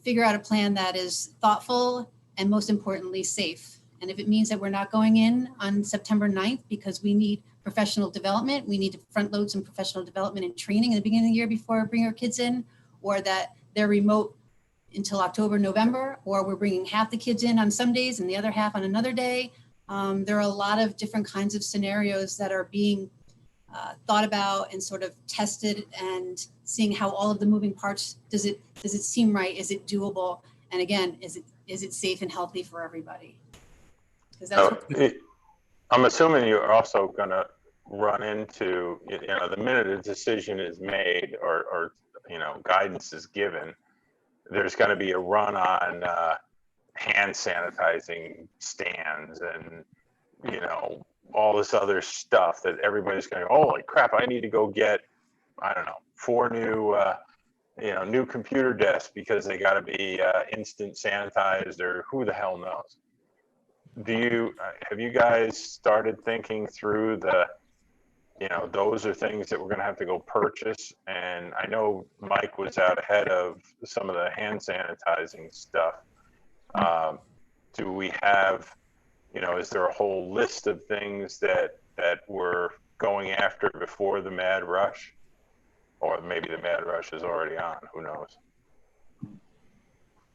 S6: figure out a plan that is thoughtful and most importantly, safe. And if it means that we're not going in on September 9th because we need professional development, we need to front load some professional development and training in the beginning of the year before we bring our kids in, or that they're remote until October, November, or we're bringing half the kids in on some days and the other half on another day. There are a lot of different kinds of scenarios that are being thought about and sort of tested, and seeing how all of the moving parts, does it seem right? Is it doable? And again, is it safe and healthy for everybody? Because that's
S2: I'm assuming you're also going to run into, you know, the minute a decision is made or you know, guidance is given, there's going to be a run on hand sanitizing stands and, you know, all this other stuff that everybody's going, holy crap, I need to go get, I don't know, 4 new, you know, new computer desks because they got to be instant sanitized, or who the hell knows. Have you guys started thinking through you know, those are things that we're going to have to go purchase? And I know Mike was out ahead of some of the hand sanitizing stuff. Do we have, you know, is there a whole list of things that we're going after before the mad rush? Or maybe the mad rush is already on, who knows?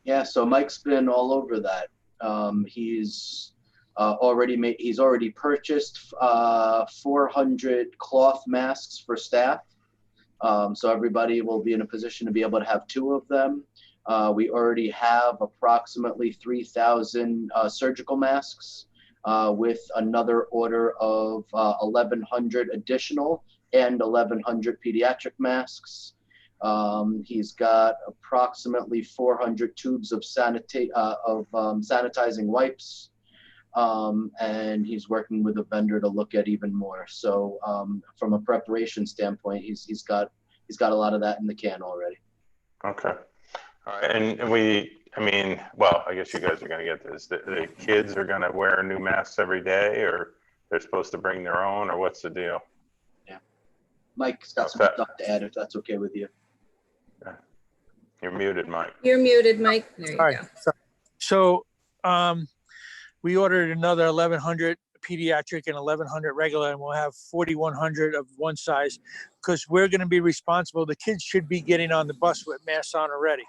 S1: Yeah, so Mike's been all over that. He's already purchased 400 cloth masks for staff. So everybody will be in a position to be able to have 2 of them. We already have approximately 3,000 surgical masks with another order of 1,100 additional and 1,100 pediatric masks. He's got approximately 400 tubes of sanitizing wipes. And he's working with a vendor to look at even more. So from a preparation standpoint, he's got a lot of that in the can already.
S2: Okay. All right. And I mean, well, I guess you guys are going to get this. The kids are going to wear new masks every day, or they're supposed to bring their own, or what's the deal?
S1: Yeah. Mike's got some stuff to add if that's okay with you.
S2: Yeah. You're muted, Mike.
S5: You're muted, Mike. There you
S8: Sorry.
S5: go.
S8: So we ordered another 1,100 pediatric and 1,100 regular, and we'll have 4,100 of one size because we're going to be responsible. The kids should be getting on the bus with masks on already.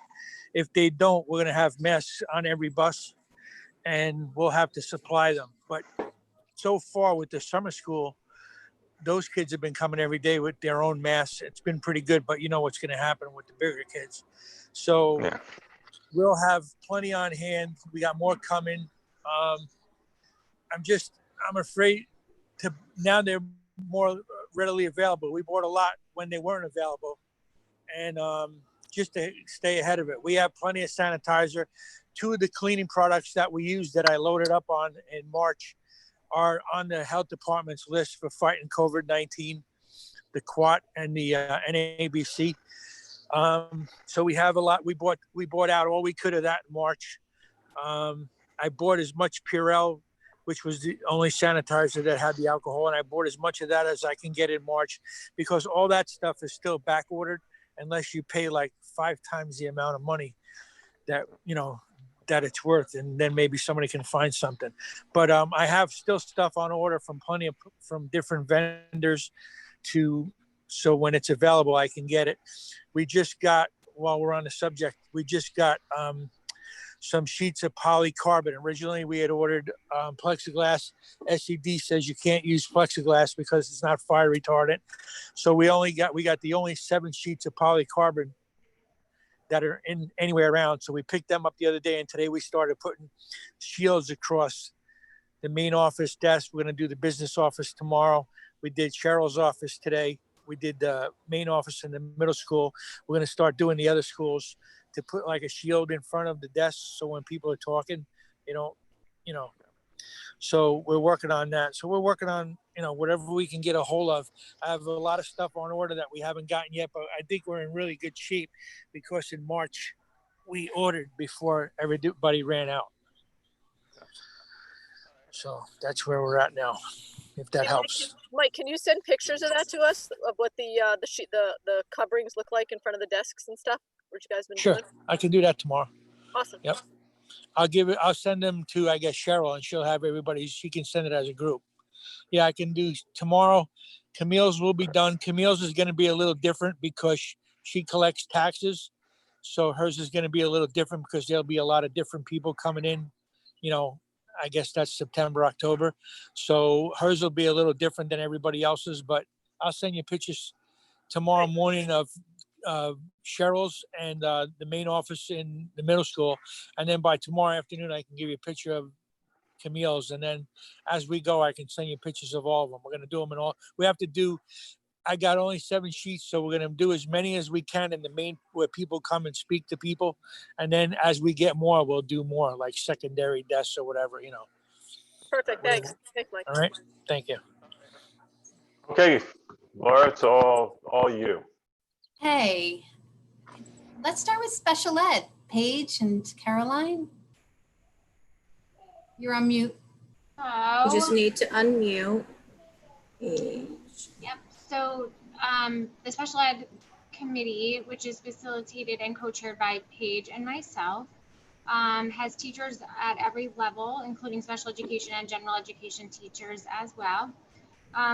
S8: If they don't, we're going to have masks on every bus and we'll have to supply them. But so far with the summer school, those kids have been coming every day with their own masks. It's been pretty good, but you know what's going to happen with the bigger kids. So
S2: Yeah.
S8: we'll have plenty on hand. We got more coming. I'm afraid now they're more readily available. We bought a lot when they weren't available, and just to stay ahead of it. We have plenty of sanitizer. 2 of the cleaning products that we use that I loaded up on in March are on the health department's list for fighting COVID-19, the Quat and the NABC. So we have a lot. We bought out all we could of that in March. I bought as much Purell, which was the only sanitizer that had the alcohol, and I bought as much of that as I can get in March because all that stuff is still back ordered unless you pay like 5 times the amount of money that, you know, that it's worth, and then maybe somebody can find something. But I have still stuff on order from from different vendors so when it's available, I can get it. We just got, while we're on the subject, we just got some sheets of polycarbonate. Originally, we had ordered plexiglass. SED says you can't use plexiglass because it's not fire retardant. So we got the only 7 sheets of polycarbonate that are in anywhere around. So we picked them up the other day, and today we started putting shields across the main office desk. We're going to do the business office tomorrow. We did Cheryl's office today. We did the main office in the middle school. We're going to start doing the other schools to put like a shield in front of the desk. So when people are talking, so we're working on that. So we're working on, whatever we can get a hold of. I have a lot of stuff on order that we haven't gotten yet, but I think we're in really good shape because in March we ordered before everybody ran out. So that's where we're at now, if that helps.
S7: Mike, can you send pictures of that to us of what the coverings look like in front of the desks and stuff? What you guys been
S8: Sure,
S7: doing?
S8: I can do that tomorrow.
S7: Awesome.
S8: Yep. I'll send them to, I guess, Cheryl, and she'll have everybody. She can send it as a group. Yeah, I can do tomorrow. Camille's will be done. Camille's is going to be a little different because she collects taxes. So hers is going to be a little different because there'll be a lot of different people coming in, I guess that's September, October. So hers will be a little different than everybody else's, but I'll send you pictures tomorrow morning of Cheryl's and the main office in the middle school. And then by tomorrow afternoon, I can give you a picture of Camille's. And then as we go, I can send you pictures of all of them. We're going to do them in all. We have to do, I got only 7 sheets, so we're going to do as many as we can in the main where people come and speak to people. And then as we get more, we'll do more like secondary desks or whatever,
S7: Perfect. Thanks. Thanks, Mike.
S8: All right. Thank you.
S2: Okay, Laura, it's all you.
S6: Hey, let's start with special ed. Paige and Caroline. You're on mute.
S5: You just need to unmute.
S9: Yep. So the special ed committee, which is facilitated and co-chaired by Paige and myself, has teachers at every level, including special education and general education teachers as well.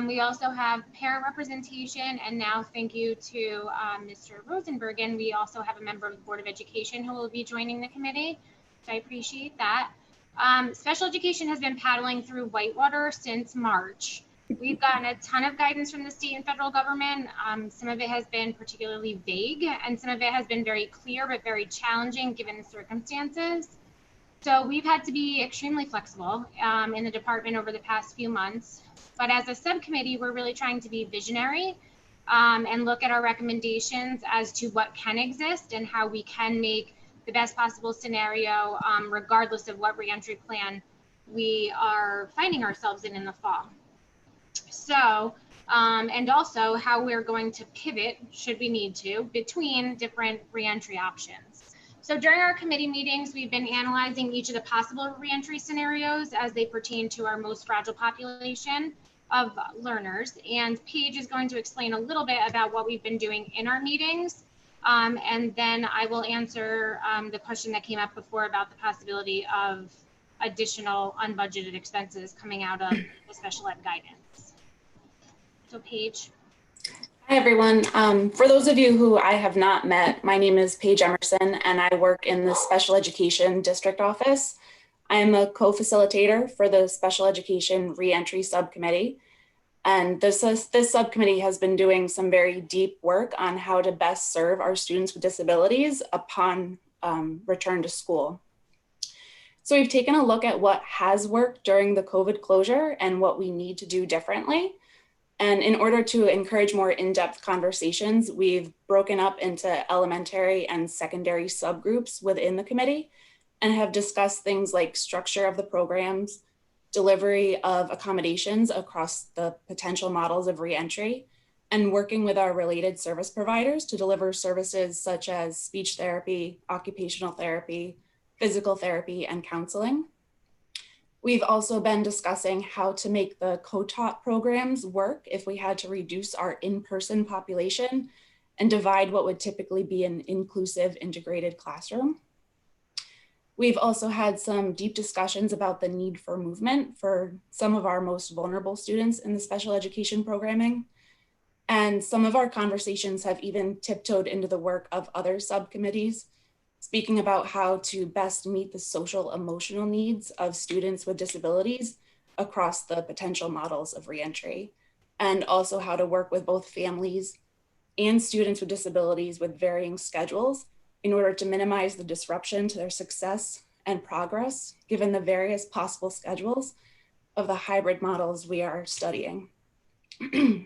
S9: We also have parent representation, and now thank you to Mr. Rosenbergen, we also have a member of the Board of Education who will be joining the committee. So I appreciate that. Special education has been paddling through Whitewater since March. We've gotten a ton of guidance from the state and federal government. Some of it has been particularly vague, and some of it has been very clear but very challenging given the circumstances. So we've had to be extremely flexible in the department over the past few months. But as a subcommittee, we're really trying to be visionary and look at our recommendations as to what can exist and how we can make the best possible scenario, regardless of what reentry plan we are finding ourselves in the fall. So, and also how we're going to pivot, should we need to, between different reentry options. So during our committee meetings, we've been analyzing each of the possible reentry scenarios as they pertain to our most fragile population of learners. And Paige is going to explain a little bit about what we've been doing in our meetings. And then I will answer the question that came up before about the possibility of additional unbudgeted expenses coming out of the special ed guidance. So Paige.
S10: Hi, everyone. For those of you who I have not met, my name is Paige Emerson, and I work in the Special Education District Office. I am a co-facilitator for the Special Education Reentry Subcommittee. And this subcommittee has been doing some very deep work on how to best serve our students with disabilities upon return to school. So we've taken a look at what has worked during the COVID closure and what we need to do differently. And in order to encourage more in-depth conversations, we've broken up into elementary and secondary subgroups within the committee and have discussed things like structure of the programs, delivery of accommodations across the potential models of reentry, and working with our related service providers to deliver services such as speech therapy, occupational therapy, physical therapy, and counseling. We've also been discussing how to make the co-taught programs work if we had to reduce our in-person population and divide what would typically be an inclusive integrated classroom. We've also had some deep discussions about the need for movement for some of our most vulnerable students in the special education programming. And some of our conversations have even tiptoed into the work of other subcommittees, speaking about how to best meet the social emotional needs of students with disabilities across the potential models of reentry, and also how to work with both families and students with disabilities with varying schedules in order to minimize the disruption to their success and progress, given the various possible schedules of the hybrid models we are studying. And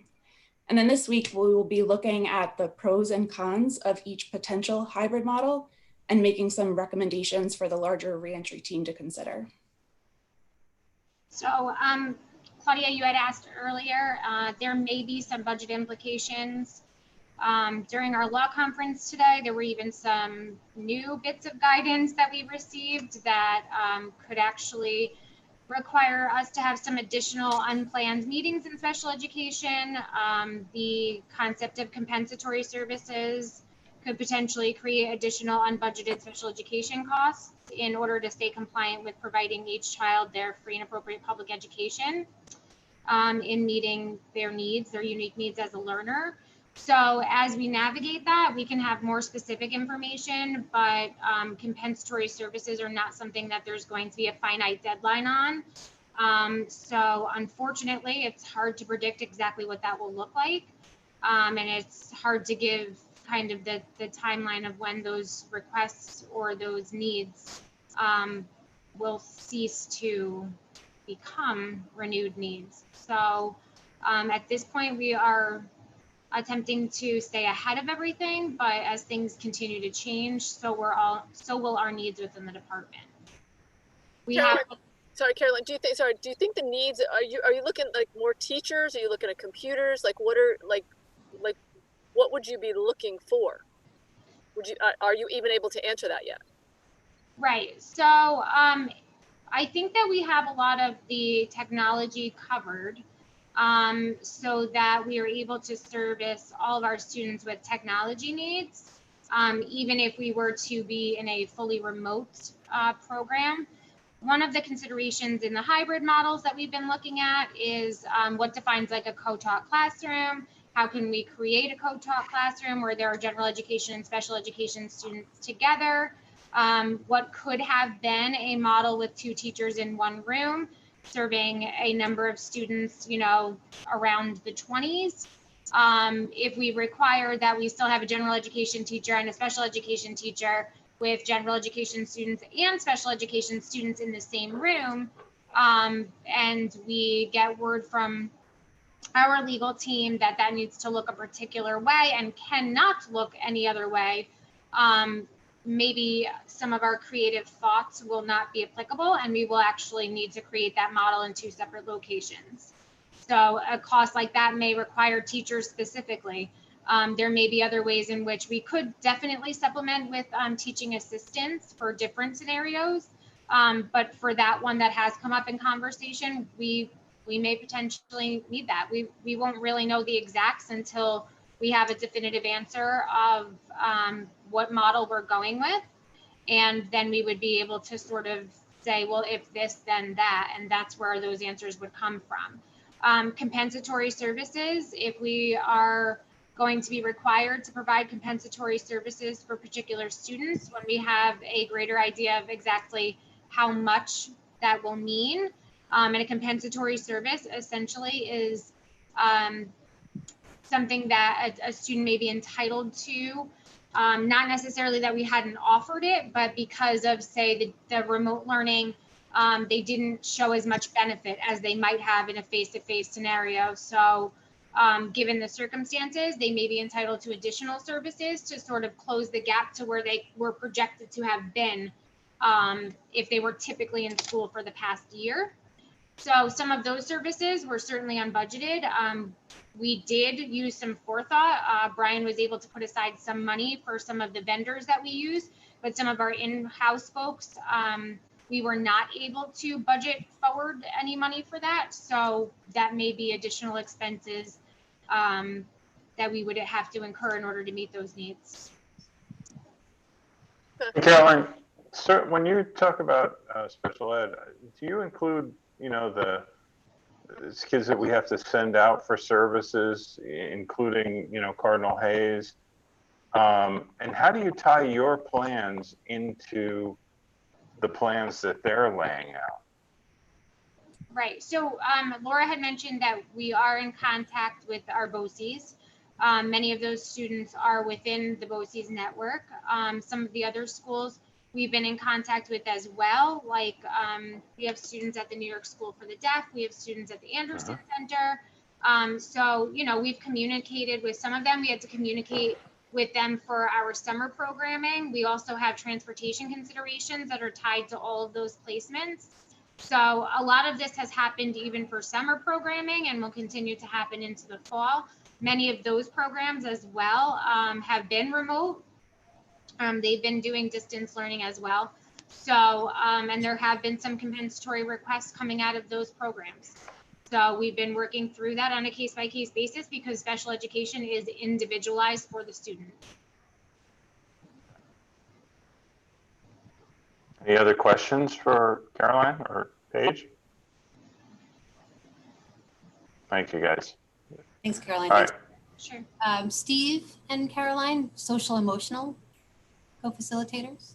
S10: then this week, we will be looking at the pros and cons of each potential hybrid model and making some recommendations for the larger reentry team to consider.
S9: So Claudia, you had asked earlier, there may be some budget implications. During our law conference today, there were even some new bits of guidance that we received that could actually require us to have some additional unplanned meetings in special education. The concept of compensatory services could potentially create additional unbudgeted special education costs in order to stay compliant with providing each child their free and appropriate public education in meeting their needs, their unique needs as a learner. So as we navigate that, we can have more specific information, but compensatory services are not something that there's going to be a finite deadline on. So unfortunately, it's hard to predict exactly what that will look like. And it's hard to give kind of the timeline of when those requests or those needs will cease to become renewed needs. So at this point, we are attempting to stay ahead of everything, but as things continue to change, so will our needs within the department.
S7: Caroline, do you think the needs, are you looking like more teachers? Are you looking at computers? Like what would you be looking for? Are you even able to answer that yet?
S9: Right. So I think that we have a lot of the technology covered so that we are able to service all of our students with technology needs, even if we were to be in a fully remote program. One of the considerations in the hybrid models that we've been looking at is what defines like a co-taught classroom. How can we create a co-taught classroom where there are general education and special education students together? What could have been a model with 2 teachers in one room serving a number of students, around the 20s. If we require that we still have a general education teacher and a special education teacher with general education students and special education students in the same room, and we get word from our legal team that that needs to look a particular way and cannot look any other way, maybe some of our creative thoughts will not be applicable, and we will actually need to create that model in 2 separate locations. So a cost like that may require teachers specifically. There may be other ways in which we could definitely supplement with teaching assistants for different scenarios. But for that one that has come up in conversation, we may potentially need that. We won't really know the exacts until we have a definitive answer of what model we're going with. And then we would be able to sort of say, well, if this, then that, and that's where those answers would come from. Compensatory services, if we are going to be required to provide compensatory services for particular students, when we have a greater idea of exactly how much that will mean. And a compensatory service essentially is something that a student may be entitled to, not necessarily that we hadn't offered it, but because of, say, the remote learning, they didn't show as much benefit as they might have in a face-to-face scenario. So given the circumstances, they may be entitled to additional services to sort of close the gap to where they were projected to have been if they were typically in school for the past year. So some of those services were certainly unbudgeted. We did use some forethought. Brian was able to put aside some money for some of the vendors that we use, but some of our in-house folks, we were not able to budget forward any money for that. So that may be additional expenses that we would have to incur in order to meet those needs.
S2: Caroline, sir, when you talk about special ed, do you include, the kids that we have to send out for services, including, Cardinal Hayes? And how do you tie your plans into the plans that they're laying out?
S9: Right. So Laura had mentioned that we are in contact with our BOCES. Many of those students are within the BOCES network. Some of the other schools we've been in contact with as well. Like we have students at the New York School for the Deaf. We have students at the Anderson Center. So, we've communicated with some of them. We had to communicate with them for our summer programming. We also have transportation considerations that are tied to all of those placements. So a lot of this has happened even for summer programming and will continue to happen into the fall. Many of those programs as well have been remote. They've been doing distance learning as well. So, and there have been some compensatory requests coming out of those programs. So we've been working through that on a case-by-case basis because special education is individualized for the student.
S2: Any other questions for Caroline or Paige? Thank you, guys.
S6: Thanks, Caroline.
S2: All right.
S9: Sure.
S6: Steve and Caroline, social emotional co-facilitators.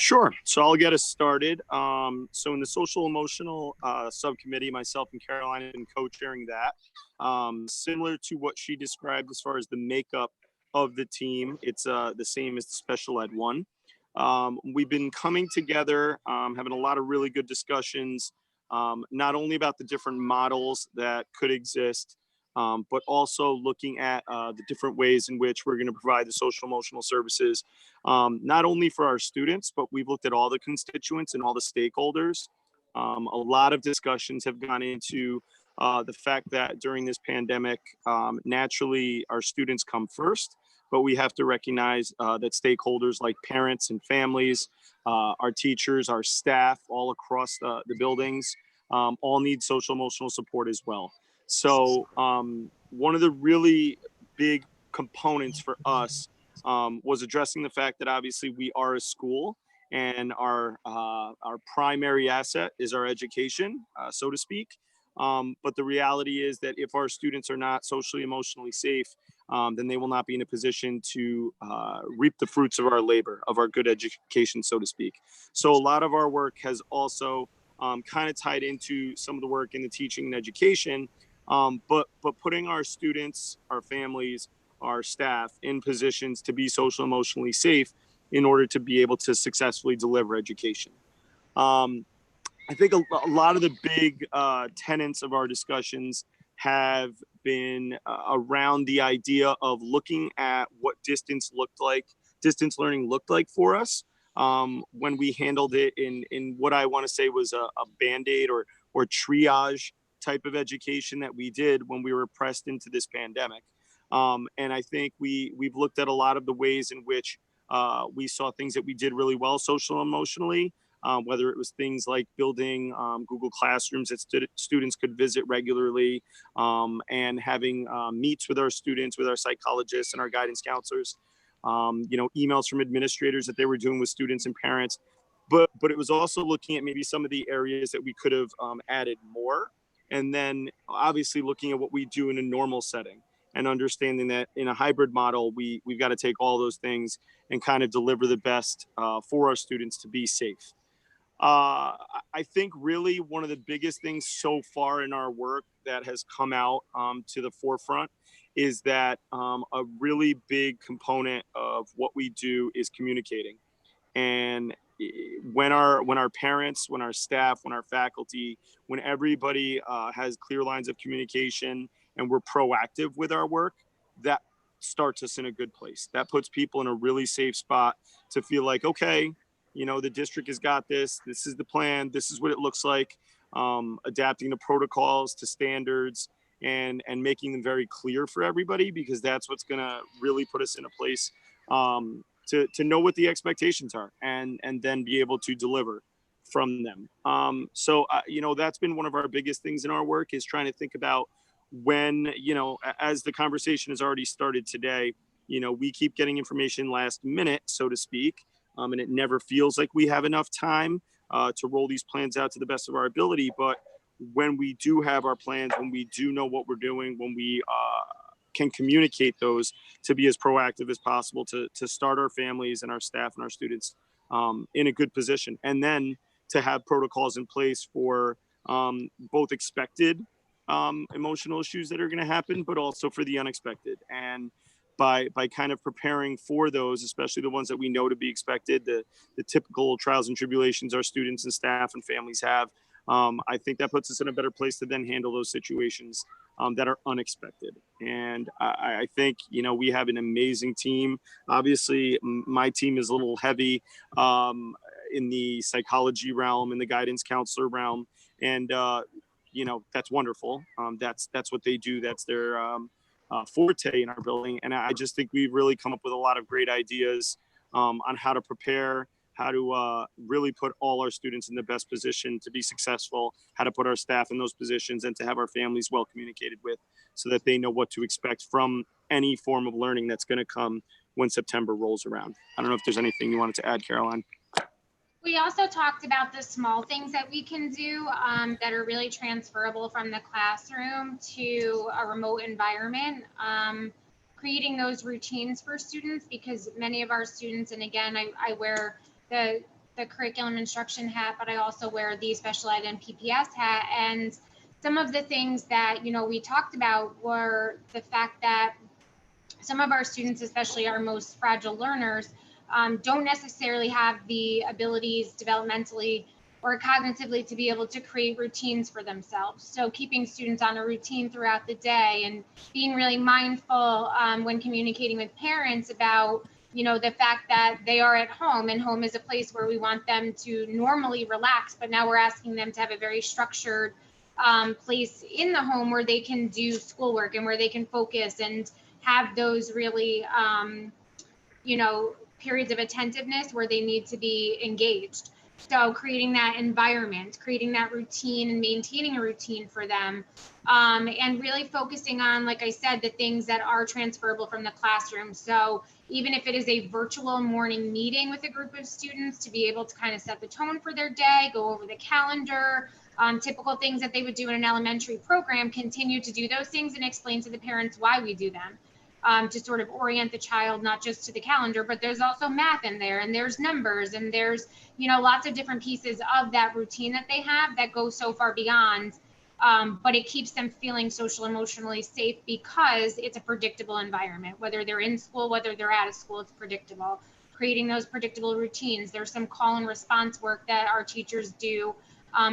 S11: Sure. So I'll get us started. So in the social emotional subcommittee, myself and Caroline have been co-chairing that. Similar to what she described as far as the makeup of the team, it's the same as the special ed one. We've been coming together, having a lot of really good discussions, not only about the different models that could exist, but also looking at the different ways in which we're going to provide the social emotional services, not only for our students, but we've looked at all the constituents and all the stakeholders. A lot of discussions have gone into the fact that during this pandemic, naturally our students come first, but we have to recognize that stakeholders like parents and families, our teachers, our staff all across the buildings, all need social emotional support as well. So one of the really big components for us was addressing the fact that obviously we are a school and our primary asset is our education, so to speak. But the reality is that if our students are not socially, emotionally safe, then they will not be in a position to reap the fruits of our labor, of our good education, so to speak. So a lot of our work has also kind of tied into some of the work in the teaching and education, but putting our students, our families, our staff in positions to be social emotionally safe in order to be able to successfully deliver education. I think a lot of the big tenets of our discussions have been around the idea of looking at what distance learning looked like for us when we handled it in what I want to say was a Band-Aid or triage type of education that we did when we were pressed into this pandemic. And I think we've looked at a lot of the ways in which we saw things that we did really well social emotionally, whether it was things like building Google Classrooms that students could visit regularly, and having meets with our students, with our psychologists and our guidance counselors, emails from administrators that they were doing with students and parents. But it was also looking at maybe some of the areas that we could have added more. And then obviously looking at what we do in a normal setting and understanding that in a hybrid model, we've got to take all those things and kind of deliver the best for our students to be safe. I think really one of the biggest things so far in our work that has come out to the forefront is that a really big component of what we do is communicating. And when our parents, when our staff, when our faculty, when everybody has clear lines of communication and we're proactive with our work, that starts us in a good place. That puts people in a really safe spot to feel like, okay, the district has got this. This is the plan. This is what it looks like. Adapting the protocols to standards and making them very clear for everybody, because that's what's going to really put us in a place to know what the expectations are and then be able to deliver from them. So that's been one of our biggest things in our work, is trying to think about when, as the conversation has already started today, we keep getting information last minute, so to speak. And it never feels like we have enough time to roll these plans out to the best of our ability. But when we do have our plans, when we do know what we're doing, when we can communicate those, to be as proactive as possible to start our families and our staff and our students in a good position. And then to have protocols in place for both expected emotional issues that are going to happen, but also for the unexpected. And by kind of preparing for those, especially the ones that we know to be expected, the typical trials and tribulations our students and staff and families have, I think that puts us in a better place to then handle those situations that are unexpected. And I think, we have an amazing team. Obviously, my team is a little heavy in the psychology realm, in the guidance counselor realm. And, that's wonderful. That's what they do. That's their forte in our building. And I just think we've really come up with a lot of great ideas on how to prepare, how to really put all our students in the best position to be successful, how to put our staff in those positions, and to have our families well communicated with so that they know what to expect from any form of learning that's going to come when September rolls around. I don't know if there's anything you wanted to add, Caroline.
S9: We also talked about the small things that we can do that are really transferable from the classroom to a remote environment. Creating those routines for students, because many of our students, and again, I wear the curriculum instruction hat, but I also wear the special ed and PPS hat. And some of the things that, we talked about were the fact that some of our students, especially our most fragile learners, don't necessarily have the abilities developmentally or cognitively to be able to create routines for themselves. So keeping students on a routine throughout the day and being really mindful when communicating with parents about, the fact that they are at home, and home is a place where we want them to normally relax, but now we're asking them to have a very structured place in the home where they can do schoolwork and where they can focus and have those really, periods of attentiveness where they need to be engaged. So creating that environment, creating that routine and maintaining a routine for them, and really focusing on, like I said, the things that are transferable from the classroom. So even if it is a virtual morning meeting with a group of students, to be able to kind of set the tone for their day, go over the calendar, typical things that they would do in an elementary program, continue to do those things and explain to the parents why we do them. to sort of orient the child, not just to the calendar, but there's also math in there, and there's numbers, and there's, you know, lots of different pieces of that routine that they have that go so far beyond. But it keeps them feeling social emotionally safe because it's a predictable environment, whether they're in school, whether they're out of school, it's predictable. Creating those predictable routines. There's some call and response work that our teachers do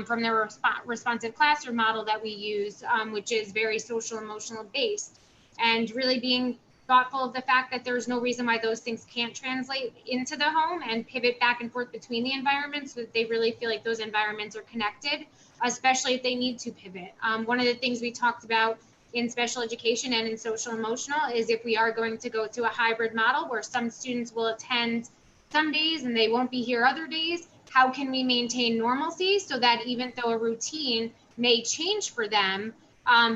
S9: from the responsive classroom model that we use, which is very social emotional based, and really being thoughtful of the fact that there's no reason why those things can't translate into the home and pivot back and forth between the environments, so that they really feel like those environments are connected, especially if they need to pivot. One of the things we talked about in special education and in social emotional is if we are going to go to a hybrid model where some students will attend some days and they won't be here other days, how can we maintain normalcy so that even though a routine may change for them,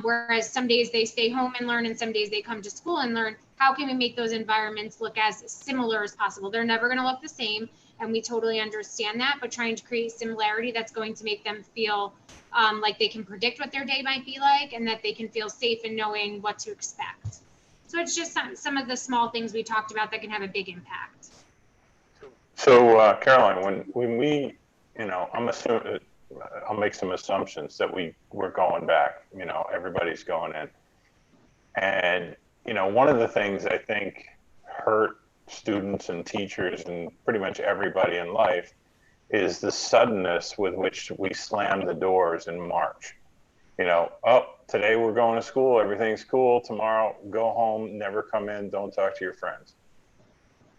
S9: whereas some days they stay home and learn and some days they come to school and learn, how can we make those environments look as similar as possible? They're never going to look the same, and we totally understand that, but trying to create similarity that's going to make them feel like they can predict what their day might be like, and that they can feel safe in knowing what to expect. So it's just some of the small things we talked about that can have a big impact.
S2: So Caroline, when we, you know, I'm assuming, I'll make some assumptions that we're going back, you know, everybody's going in. And, you know, one of the things I think hurt students and teachers and pretty much everybody in life is the suddenness with which we slammed the doors in March. You know, oh, today we're going to school, everything's cool, tomorrow go home, never come in, don't talk to your friends.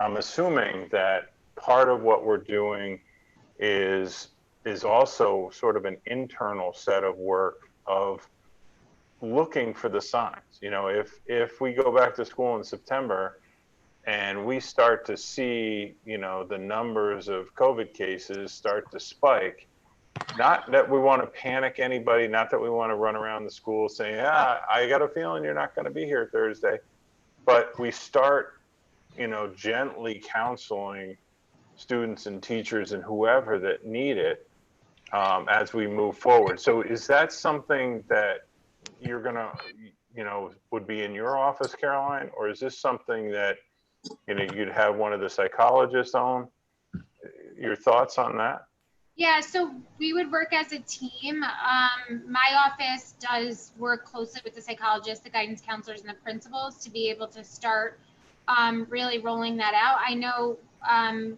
S2: I'm assuming that part of what we're doing is also sort of an internal set of work of looking for the signs. You know, if we go back to school in September and we start to see, you know, the numbers of COVID cases start to spike, not that we want to panic anybody, not that we want to run around the school saying, I got a feeling you're not going to be here Thursday, but we start, you know, gently counseling students and teachers and whoever that need it as we move forward. So is that something that you're gonna, you know, would be in your office, Caroline, or is this something that, you know, you'd have one of the psychologists on? Your thoughts on that?
S9: Yeah, so we would work as a team. My office does work closely with the psychologists, the guidance counselors, and the principals to be able to start really rolling that out. I know a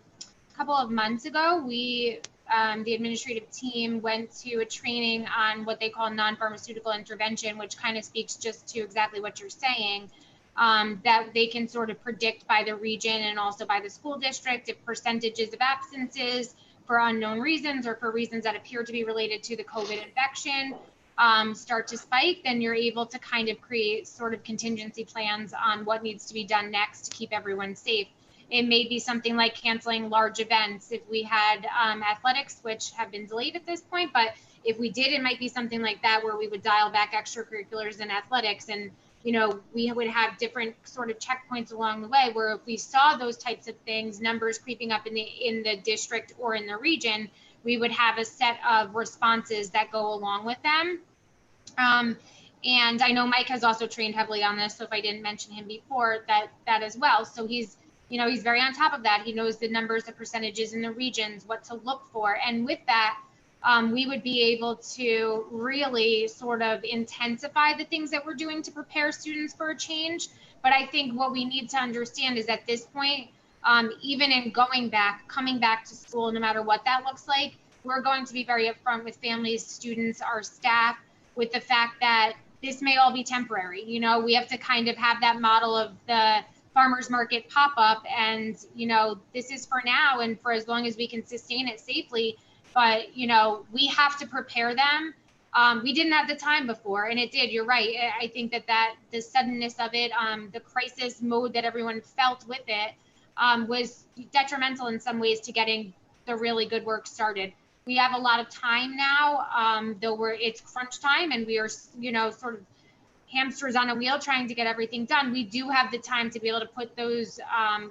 S9: couple of months ago, we, the administrative team, went to a training on what they call non-pharmaceutical intervention, which kind of speaks just to exactly what you're saying, that they can sort of predict by the region and also by the school district if percentages of absences for unknown reasons or for reasons that appear to be related to the COVID infection start to spike, then you're able to kind of create sort of contingency plans on what needs to be done next to keep everyone safe. It may be something like canceling large events. If we had athletics, which have been delayed at this point, but if we did, it might be something like that where we would dial back extracurriculars and athletics, and you know, we would have different sort of checkpoints along the way where if we saw those types of things, numbers creeping up in the district or in the region, we would have a set of responses that go along with them. And I know Mike has also trained heavily on this, so if I didn't mention him before, that as well. So he's, you know, he's very on top of that. He knows the numbers, the percentages in the regions, what to look for. And with that, we would be able to really sort of intensify the things that we're doing to prepare students for a change. But I think what we need to understand is at this point, even in coming back to school, no matter what that looks like, we're going to be very upfront with families, students, our staff, with the fact that this may all be temporary. You know, we have to kind of have that model of the farmers market pop up, and you know, this is for now and for as long as we can sustain it safely. But you know, we have to prepare them. We didn't have the time before, and it did. You're right. I think that the suddenness of it, the crisis mode that everyone felt with it, was detrimental in some ways to getting the really good work started. We have a lot of time now, though it's crunch time, and we are, you know, sort of hamsters on a wheel trying to get everything done. We do have the time to be able to put those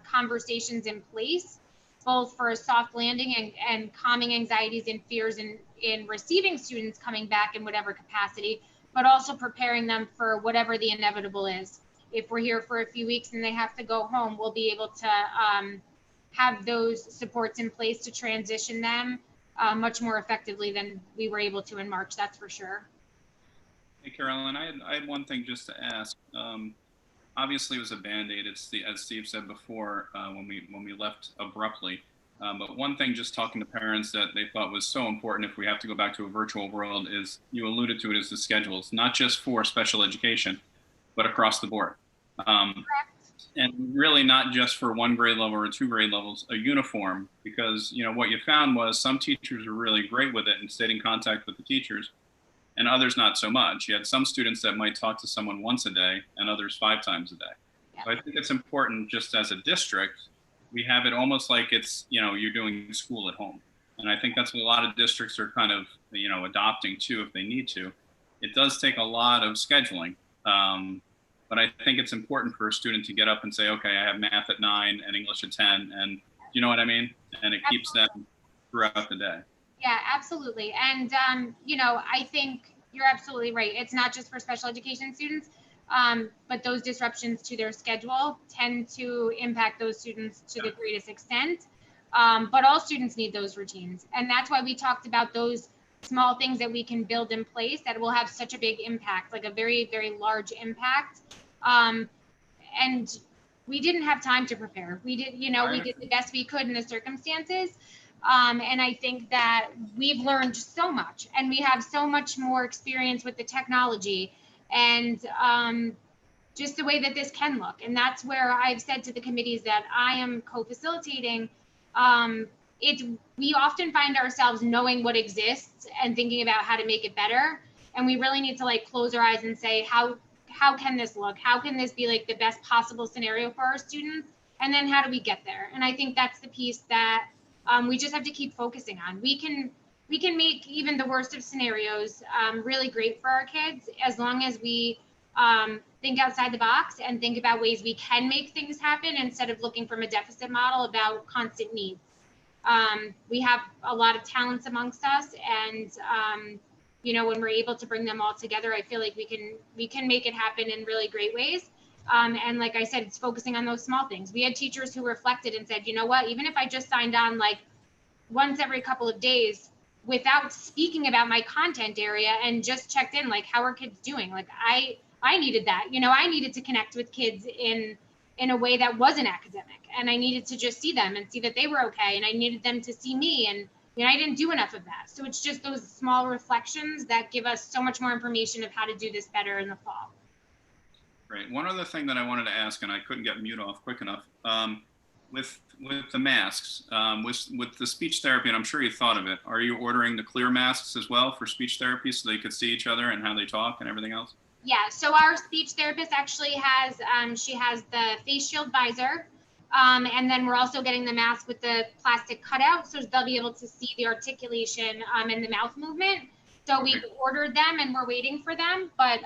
S9: conversations in place, both for a soft landing and calming anxieties and fears in receiving students coming back in whatever capacity, but also preparing them for whatever the inevitable is. if we're here for a few weeks and they have to go home, we'll be able to have those supports in place to transition them much more effectively than we were able to in March, that's for sure.
S12: Hey, Carolyn, I had one thing just to ask. Obviously, it was a Band-Aid, as Steve said before, when we left abruptly. But one thing, just talking to parents that they thought was so important if we have to go back to a virtual world is, you alluded to it, is the schedules, not just for special education, but across the board. And really not just for one grade level or two grade levels, a uniform, because, you know, what you found was some teachers were really great with it and stayed in contact with the teachers, and others not so much. You had some students that might talk to someone once a day and others 5 times a day.
S9: Yeah.
S12: So I think it's important, just as a district, we have it almost like it's, you know, you're doing school at home. And I think that's what a lot of districts are kind of, you know, adopting too, if they need to. It does take a lot of scheduling. But I think it's important for a student to get up and say, okay, I have math at 9 and English at 10. And you know what I mean? And it keeps them throughout the day.
S9: Yeah, absolutely. And, you know, I think you're absolutely right. It's not just for special education students, but those disruptions to their schedule tend to impact those students to the greatest extent. But all students need those routines. And that's why we talked about those small things that we can build in place that will have such a big impact, like a very, very large impact. And we didn't have time to prepare. We did, you know, we did the best we could in the circumstances. And I think that we've learned so much, and we have so much more experience with the technology and just the way that this can look. And that's where I've said to the committees that I am co-facilitating. We often find ourselves knowing what exists and thinking about how to make it better. And we really need to like close our eyes and say, how can this look? How can this be like the best possible scenario for our students? And then how do we get there? And I think that's the piece that we just have to keep focusing on. We can make even the worst of scenarios really great for our kids, as long as we think outside the box and think about ways we can make things happen instead of looking from a deficit model about constant needs. We have a lot of talents amongst us, and you know, when we're able to bring them all together, I feel like we can make it happen in really great ways. And like I said, it's focusing on those small things. We had teachers who reflected and said, you know what, even if I just signed on like once every couple of days without speaking about my content area and just checked in, like, how are kids doing? Like I needed that, you know, I needed to connect with kids in a way that wasn't academic, and I needed to just see them and see that they were okay. And I needed them to see me, and you know, I didn't do enough of that. So it's just those small reflections that give us so much more information of how to do this better in the fall.
S12: Great. One other thing that I wanted to ask, and I couldn't get mute off quick enough, with the masks, with the speech therapy, and I'm sure you thought of it, are you ordering the clear masks as well for speech therapy so they could see each other and how they talk and everything else?
S9: Yeah, so our speech therapist actually has, she has the face shield visor, and then we're also getting the mask with the plastic cutout, so they'll be able to see the articulation and the mouth movement. So we've ordered them and we're waiting for them, but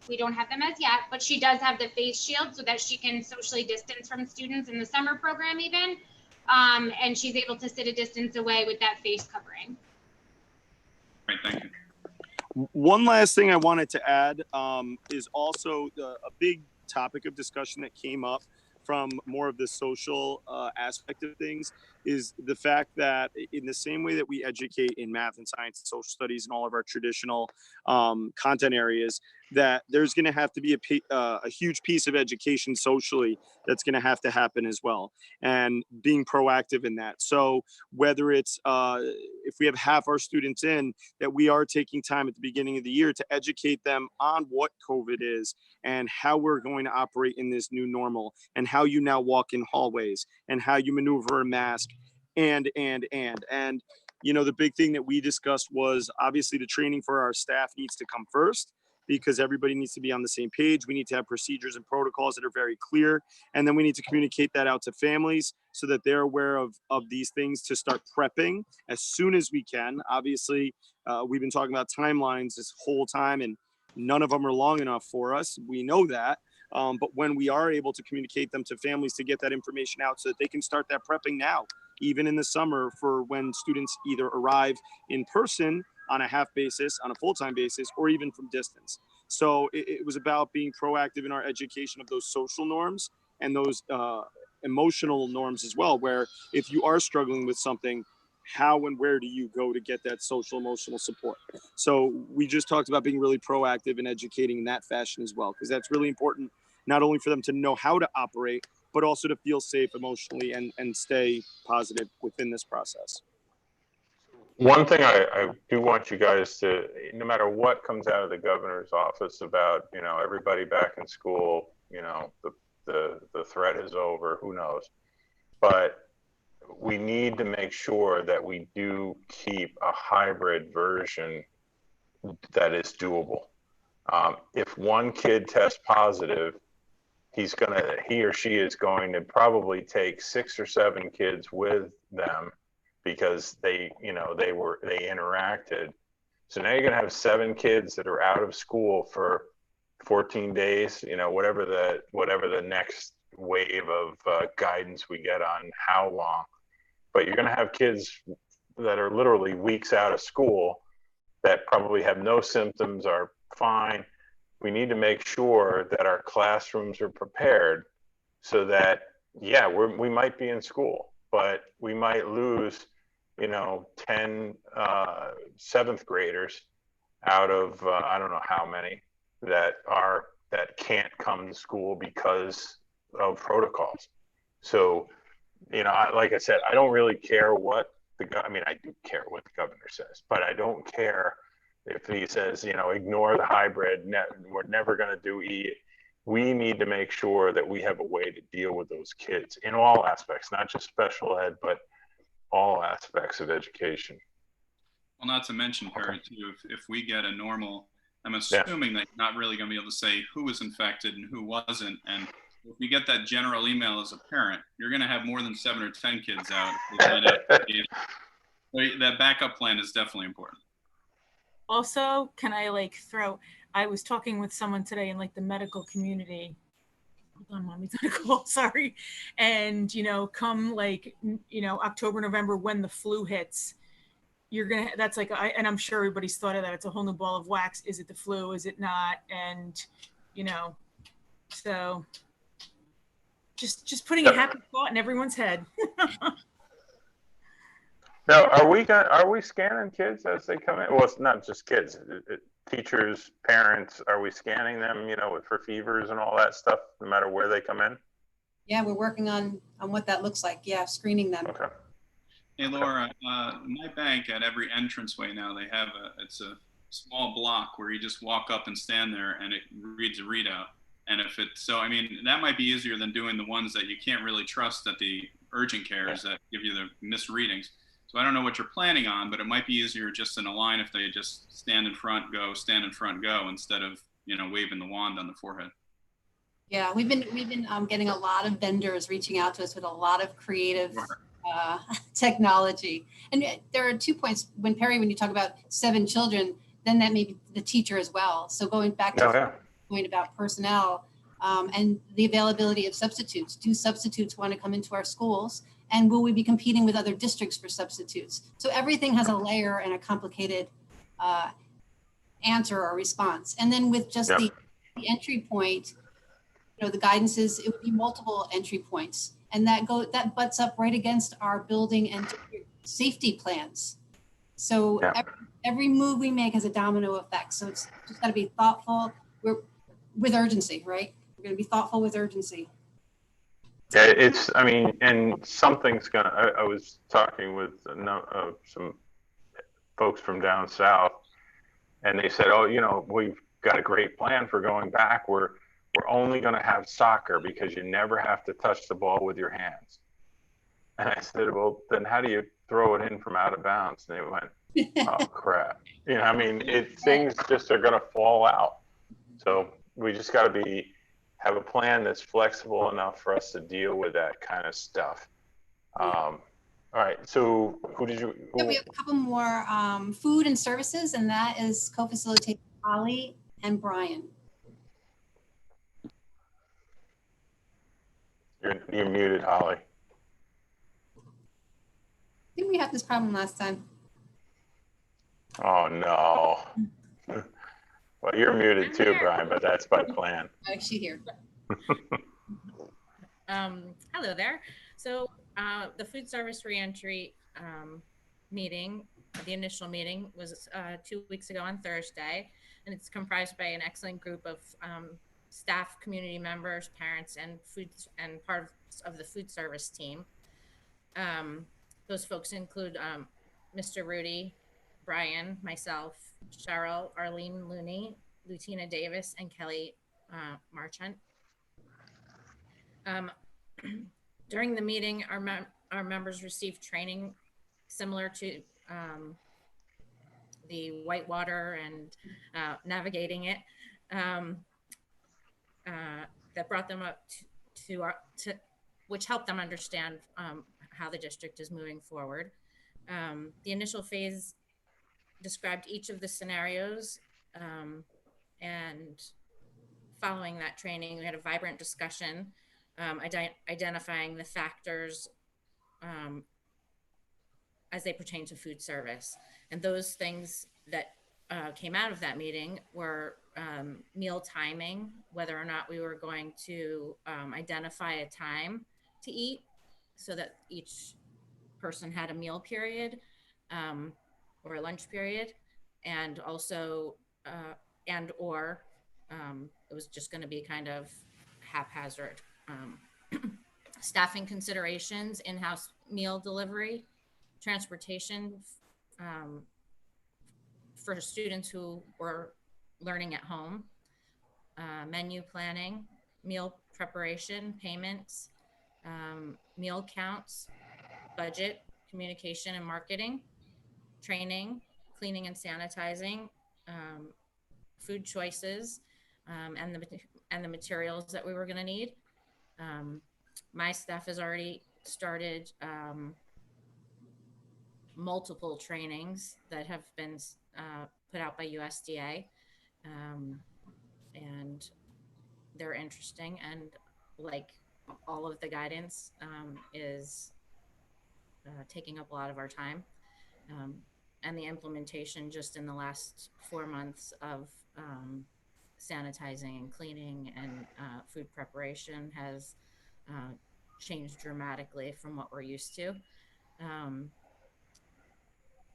S9: we don't have them as yet. But she does have the face shield so that she can socially distance from students in the summer program even, and she's able to sit a distance away with that face covering.
S12: Great, thank you.
S11: One last thing I wanted to add is also a big topic of discussion that came up from more of the social aspect of things is the fact that in the same way that we educate in math and science and social studies and all of our traditional content areas, that there's going to have to be a huge piece of education socially that's going to have to happen as well, and being proactive in that. So whether it's if we have half our students in, that we are taking time at the beginning of the year to educate them on what COVID is and how we're going to operate in this new normal, and how you now walk in hallways and how you maneuver a mask, and you know, the big thing that we discussed was obviously the training for our staff needs to come first, because everybody needs to be on the same page. We need to have procedures and protocols that are very clear. And then we need to communicate that out to families so that they're aware of these things to start prepping as soon as we can. Obviously, we've been talking about timelines this whole time, and none of them are long enough for us. We know that. But when we are able to communicate them to families to get that information out so that they can start that prepping now, even in the summer, for when students either arrive in person on a half basis, on a full-time basis, or even from distance. So it was about being proactive in our education of those social norms and those emotional norms as well, where if you are struggling with something, how and where do you go to get that social emotional support? So we just talked about being really proactive and educating in that fashion as well, because that's really important, not only for them to know how to operate, but also to feel safe emotionally and stay positive within this process.
S2: One thing I do want you guys to, no matter what comes out of the governor's office about, you know, everybody back in school, you know, the threat is over, who knows? But we need to make sure that we do keep a hybrid version that is doable. If one kid tests positive, he or she is going to probably take 6 or 7 kids with them because they interacted. So now you're going to have 7 kids that are out of school for 14 days, you know, whatever the next wave of guidance we get on how long. But you're going to have kids that are literally weeks out of school that probably have no symptoms, are fine. We need to make sure that our classrooms are prepared so that, yeah, we might be in school, but we might lose, you know, 10 7th graders out of I don't know how many that can't come to school because of protocols. So, you know, like I said, I don't really care what I do care what the governor says, but I don't care if he says, you know, ignore the hybrid, we're never going to do E. We need to make sure that we have a way to deal with those kids in all aspects, not just special ed, but all aspects of education.
S12: Well, not to mention, Perry, too, if we get a normal, I'm assuming that you're not really going to be able to say who was infected and who wasn't. And if you get that general email as a parent, you're going to have more than 7 or 10 kids out. That backup plan is definitely important.
S13: Also, can I I was talking with someone today in the medical community. Hold on, mommy's on a call, sorry. And, you know, come October, November, when the flu hits, and I'm sure everybody's thought of that. It's a whole new ball of wax. Is it the flu? Is it not? And, you know, so just putting a happy thought in everyone's head.
S2: Now, are we scanning kids as they come in? Well, it's not just kids, teachers, parents. Are we scanning them, you know, for fevers and all that stuff, no matter where they come in?
S6: Yeah, we're working on what that looks like. Yeah, screening them.
S2: Okay.
S12: Hey, Laura, my bank at every entranceway now, they have it's a small block where you just walk up and stand there and it reads a readout. And I mean, that might be easier than doing the ones that you can't really trust at the urgent cares that give you the misreadings. So I don't know what you're planning on, but it might be easier just in a line if they just stand in front, go, instead of, you know, waving the wand on the forehead.
S6: Yeah, we've been getting a lot of vendors reaching out to us with a lot of creative technology. And there are 2 points. When you talk about 7 children, then that may be the teacher as well. So going back to the point about personnel and the availability of substitutes. Do substitutes want to come into our schools? And will we be competing with other districts for substitutes? So everything has a layer and a complicated answer or response. And then with just the entry point, you know, the guidance is it would be multiple entry points. And that butts up right against our building and safety plans. So every move we make has a domino effect. So it's just got to be thoughtful. We're with urgency, right? We're going to be thoughtful with urgency.
S2: Yeah, and something's gonna. I was talking with some folks from down south, and they said, "Oh, you know, we've got a great plan for going back. We're only going to have soccer because you never have to touch the ball with your hands." And I said, "Well, then how do you throw it in from out of bounds?" And they went, "Oh crap!" You know, I mean, things just are going to fall out. So we just got to have a plan that's flexible enough for us to deal with that kind of stuff. All right, so
S6: We have a couple more food and services, and that is co-facilitated Holly and Brian.
S2: You're muted, Holly.
S6: I think we had this problem last time.
S2: Oh, no. Well, you're muted too, Brian, but that's by plan.
S6: Actually here.
S14: Hello there. So the food service reentry meeting, the initial meeting was 2 weeks ago on Thursday, and it's comprised by an excellent group of staff, community members, parents, and part of the food service team. Those folks include Mr. Rudy, Brian, myself, Cheryl, Arlene Looney, Lutina Davis, and Kelly Marchant. During the meeting, our members received training similar to the Whitewater and navigating it, that brought them up to which helped them understand how the district is moving forward. The initial phase described each of the scenarios, and following that training, we had a vibrant discussion identifying the factors as they pertain to food service. And those things that came out of that meeting were meal timing, whether or not we were going to identify a time to eat so that each person had a meal period or a lunch period, and also it was just going to be kind of haphazard. Staffing considerations, in-house meal delivery, transportation for students who were learning at home, menu planning, meal preparation, payments, meal counts, budget, communication and marketing, training, cleaning and sanitizing, food choices, and the materials that we were going to need. My staff has already started multiple trainings that have been put out by USDA, and they're interesting, and like all of the guidance is taking up a lot of our time, and the implementation just in the last 4 months of sanitizing and cleaning and food preparation has changed dramatically from what we're used to.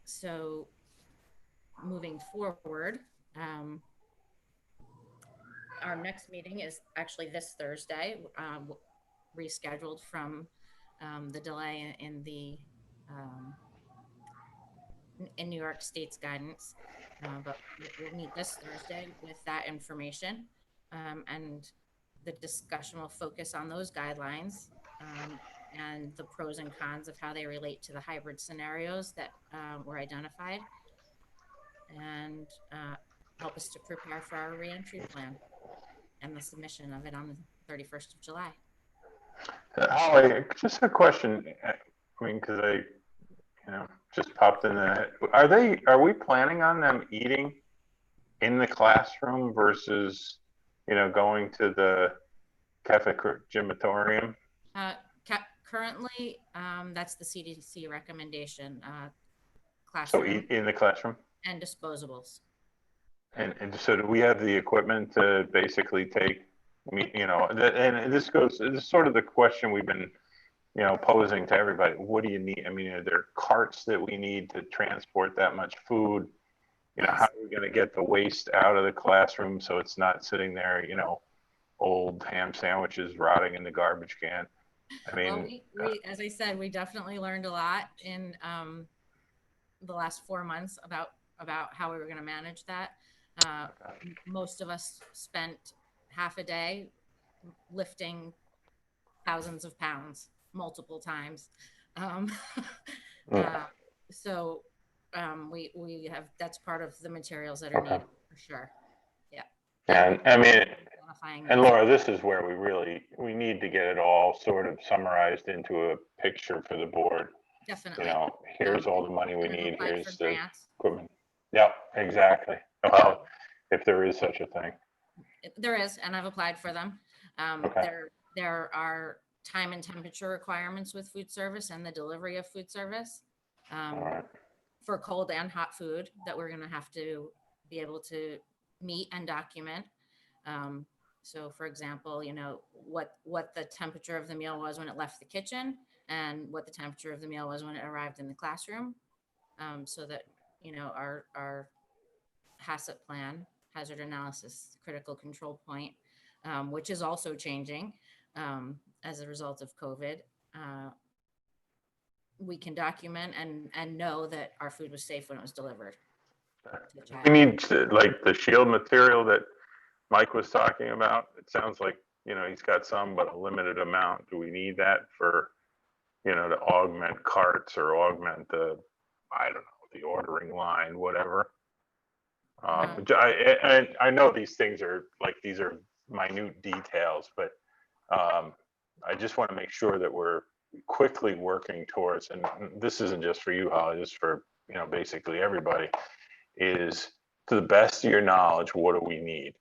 S14: So moving forward, our next meeting is actually this Thursday, rescheduled from the delay in the in New York State's guidance, but we'll meet this Thursday with that information, and the discussion will focus on those guidelines and the pros and cons of how they relate to the hybrid scenarios that were identified, and help us to prepare for our reentry plan and the submission of it on the 31st of July.
S2: Holly, just a question. I mean, because I, just popped in the head. Are we planning on them eating in the classroom versus, going to the cafeterium?
S14: Currently, that's the CDC recommendation.
S2: So
S14: Classroom
S2: eat in the classroom?
S14: and disposables.
S2: And so do we have the equipment to basically take, and this is sort of the question we've been, posing to everybody. What do you need? I mean, are there carts that we need to transport that much food? How are we going to get the waste out of the classroom so it's not sitting there, old ham sandwiches rotting in the garbage can? I mean,
S14: well, we, as I said, we definitely learned a lot in the last 4 months about how we were going to manage that. Most of us spent half a day lifting thousands of pounds multiple times. So we have, that's part of the materials that are needed for sure. Yeah.
S2: And I mean, and Laura, this is where we need to get it all sort of summarized into a picture for the board.
S14: Definitely.
S2: Here's all the money we need. Here's the
S14: grants.
S2: equipment. Yeah, exactly. Well, if there is such a thing.
S14: There is, and I've applied for them. There are time and temperature requirements with food service and the delivery of food service. for cold and hot food that we're gonna have to be able to meet and document. So for example, you know, what the temperature of the meal was when it left the kitchen and what the temperature of the meal was when it arrived in the classroom. So that, you know, our HACCP plan, hazard analysis critical control point, which is also changing as a result of COVID. We can document and know that our food was safe when it was delivered.
S2: We need to, like the shield material that Mike was talking about. It sounds like, you know, he's got some, but a limited amount. Do we need that for, you know, to augment carts or augment the, I don't know, the ordering line, whatever? I know these things are like, these are minute details, but I just want to make sure that we're quickly working towards, and this isn't just for you, Holly, this is for, you know, basically everybody, is to the best of your knowledge, what do we need?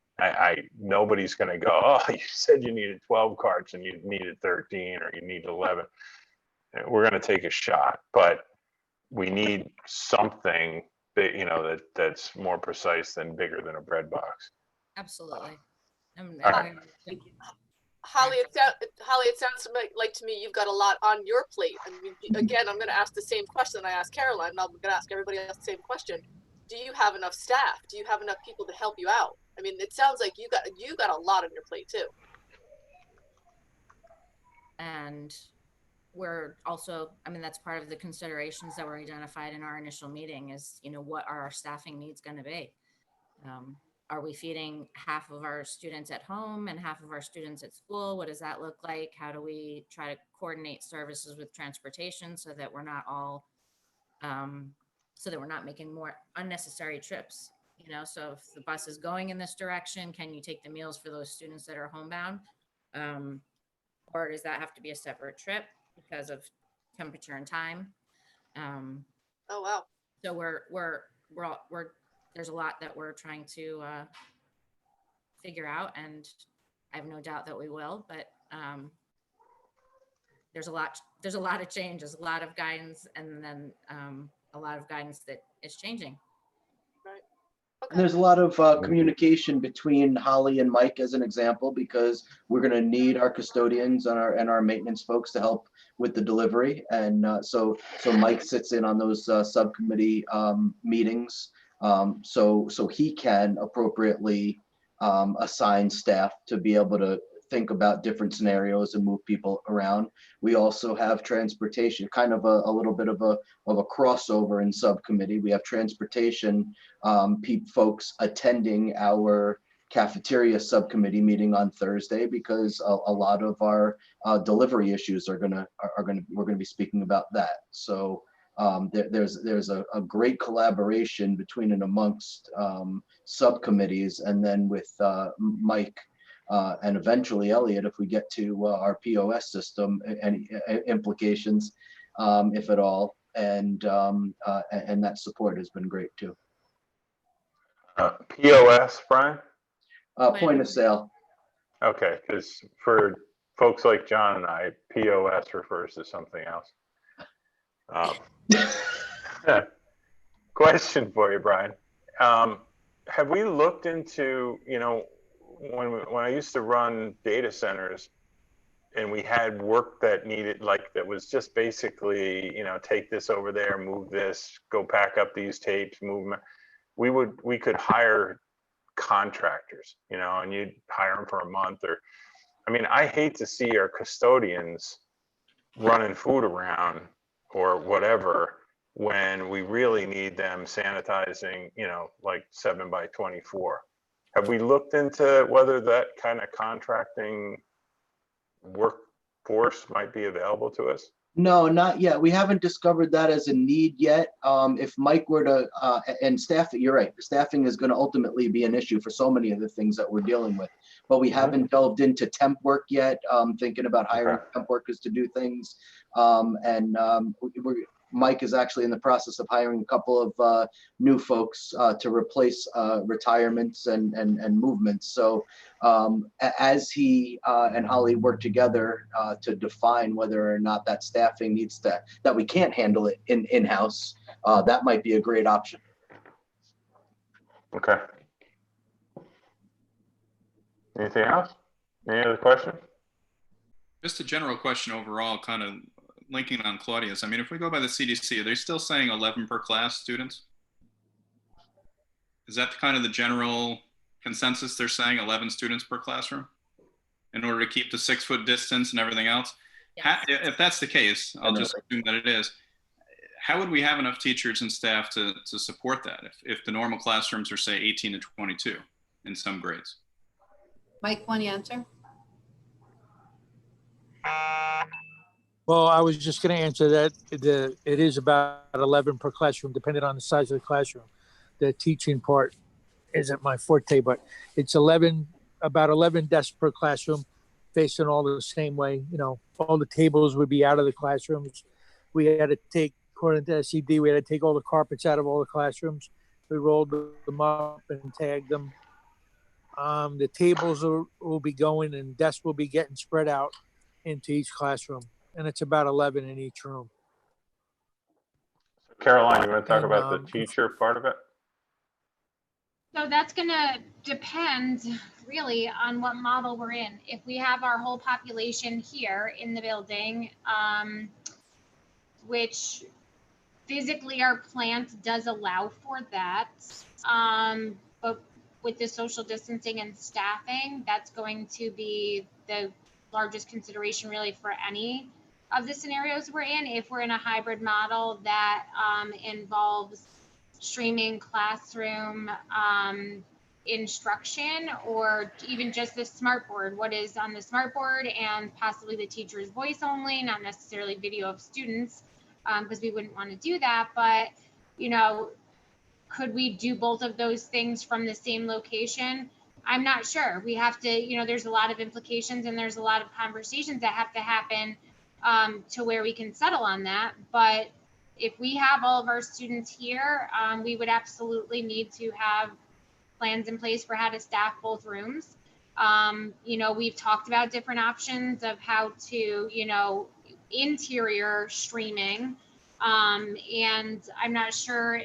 S2: Nobody's going to go, oh, you said you needed 12 carts and you needed 13 or you need 11. We're going to take a shot, but we need something that, you know, that's more precise than bigger than a bread box.
S14: Absolutely.
S7: Holly, it sounds like to me you've got a lot on your plate. I mean, again, I'm going to ask the same question I asked Caroline, and I'm going to ask everybody else the same question. Do you have enough staff? Do you have enough people to help you out? I mean, it sounds like you got a lot on your plate too.
S14: And we're also, I mean, that's part of the considerations that were identified in our initial meeting is, you know, what are our staffing needs going to be? Are we feeding half of our students at home and half of our students at school? What does that look like? How do we try to coordinate services with transportation so that we're not all, so that we're not making more unnecessary trips? You know, so if the bus is going in this direction, can you take the meals for those students that are homebound? Or does that have to be a separate trip because of temperature and time?
S7: Oh, wow.
S14: So we're there's a lot that we're trying to figure out, and I have no doubt that we will, but there's a lot of change, there's a lot of guidance, and then a lot of guidance that is changing.
S7: Right. Okay.
S1: And there's a lot of communication between Holly and Mike as an example, because we're going to need our custodians and our maintenance folks to help with the delivery. And so Mike sits in on those subcommittee meetings. So he can appropriately assign staff to be able to think about different scenarios and move people around. We also have transportation, kind of a little bit of a crossover in subcommittee. We have transportation folks attending our cafeteria subcommittee meeting on Thursday, because a lot of our delivery issues we're gonna be speaking about that. So there's a great collaboration between and amongst subcommittees, and then with Mike and eventually Elliot, if we get to our POS system, any implications, if at all, and that support has been great too.
S2: POS, Brian?
S1: Point of sale.
S2: Okay, because for folks like John and I, POS refers to something else. Question for you, Brian. Have we looked into, you know, when I used to run data centers and we had work that needed, like, that was just basically, you know, take this over there, move this, go pack up these tapes, move them. We could hire contractors, you know, and you'd hire them for a month, or, I mean, I hate to see our custodians running food around or whatever when we really need them sanitizing, you know, like 7x24. Have we looked into whether that kind of contracting workforce might be available to us?
S1: No, not yet. We haven't discovered that as a need yet. If Mike were to, and staff, you're right, staffing is going to ultimately be an issue for so many of the things that we're dealing with, but we haven't delved into temp work yet, thinking about hiring temp workers to do things. Mike is actually in the process of hiring a couple of new folks to replace retirements and movements. So as he and Holly work together to define whether or not that staffing needs that we can't handle it in-house, that might be a great option.
S2: Okay. Anything else? Any other question?
S12: Just a general question overall, kind of linking on Claudia's. I mean, if we go by the CDC, are they still saying 11 per class students? Is that kind of the general consensus? They're saying 11 students per classroom in order to keep the 6-foot distance and everything else?
S14: Yes.
S12: If that's the case, I'll just assume that it is. How would we have enough teachers and staff to support that if the normal classrooms are, say, 18 to 22 in some grades?
S6: Mike, want to answer?
S8: Well, I was just going to answer that. It is about 11 per classroom, depending on the size of the classroom. The teaching part isn't my forte, but it's about 11 desks per classroom, facing all the same way. You know, all the tables would be out of the classrooms. We had to take, according to SED, we had to take all the carpets out of all the classrooms. We rolled them up and tagged them. The tables will be going and desks will be getting spread out into each classroom. And it's about 11 in each room.
S2: Caroline, you want to talk about the teacher part of it?
S9: So that's going to depend really on what model we're in. If we have our whole population here in the building, which physically our plant does allow for that, but with the social distancing and staffing, that's going to be the largest consideration really for any of the scenarios we're in. If we're in a hybrid model that involves streaming classroom instruction, or even just the smartboard, what is on the smartboard, and possibly the teacher's voice only, not necessarily video of students, because we wouldn't want to do that. But, you know, could we do both of those things from the same location? I'm not sure. We have to, you know, there's a lot of implications and there's a lot of conversations that have to happen to where we can settle on that. But if we have all of our students here, we would absolutely need to have plans in place for how to staff both rooms. You know, we've talked about different options of how to, you know, interior streaming. And I'm not sure,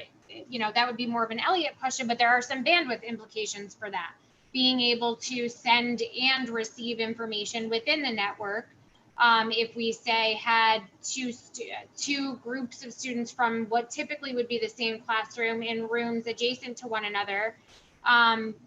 S9: you know, that would be more of an Elliott question, but there are some bandwidth implications for that. Being able to send and receive information within the network. If we say had two groups of students from what typically would be the same classroom in rooms adjacent to one another,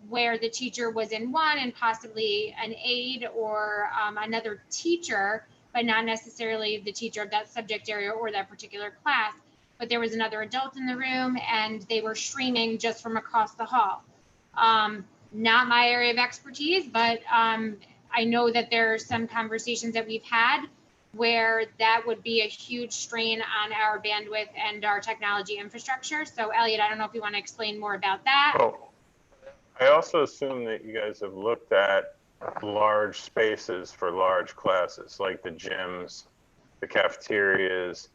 S9: where the teacher was in one and possibly an aide or another teacher, but not necessarily the teacher of that subject area or that particular class, but there was another adult in the room and they were streaming just from across the hall. Not my area of expertise, but I know that there are some conversations that we've had where that would be a huge strain on our bandwidth and our technology infrastructure. So Elliot, I don't know if you want to explain more about that.
S2: Oh, I also assume that you guys have looked at large spaces for large classes, like the gyms, the cafeterias,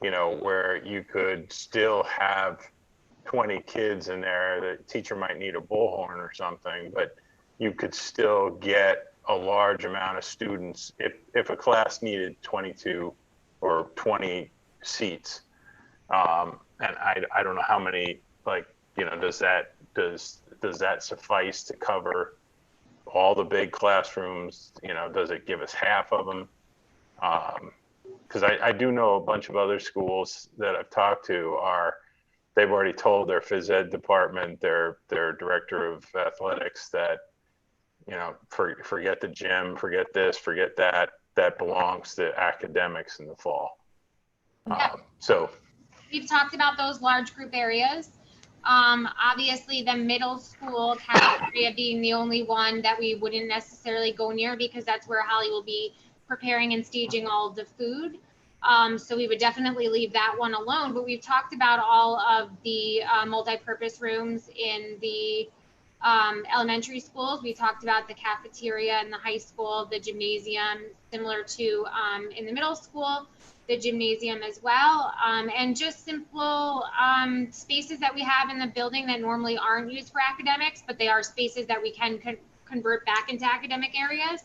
S2: you know, where you could still have 20 kids in there. The teacher might need a bullhorn or something, but you could still get a large amount of students if a class needed 22 or 20 seats. And I don't know how many, like, you know, does that suffice to cover all the big classrooms? You know, does it give us half of them? Because I do know a bunch of other schools that I've talked to they've already told their phys ed department, their director of athletics, that, you know, forget the gym, forget this, forget that. That belongs to academics in the fall.
S9: Yeah.
S2: So
S9: we've talked about those large group areas. Obviously, the middle school cafeteria being the only one that we wouldn't necessarily go near, because that's where Holly will be preparing and staging all of the food. So we would definitely leave that one alone. But we've talked about all of the multi-purpose rooms in the Elementary schools, we talked about the cafeteria in the high school, the gymnasium, similar to in the middle school, the gymnasium as well, and just simple spaces that we have in the building that normally aren't used for academics, but they are spaces that we can convert back into academic areas,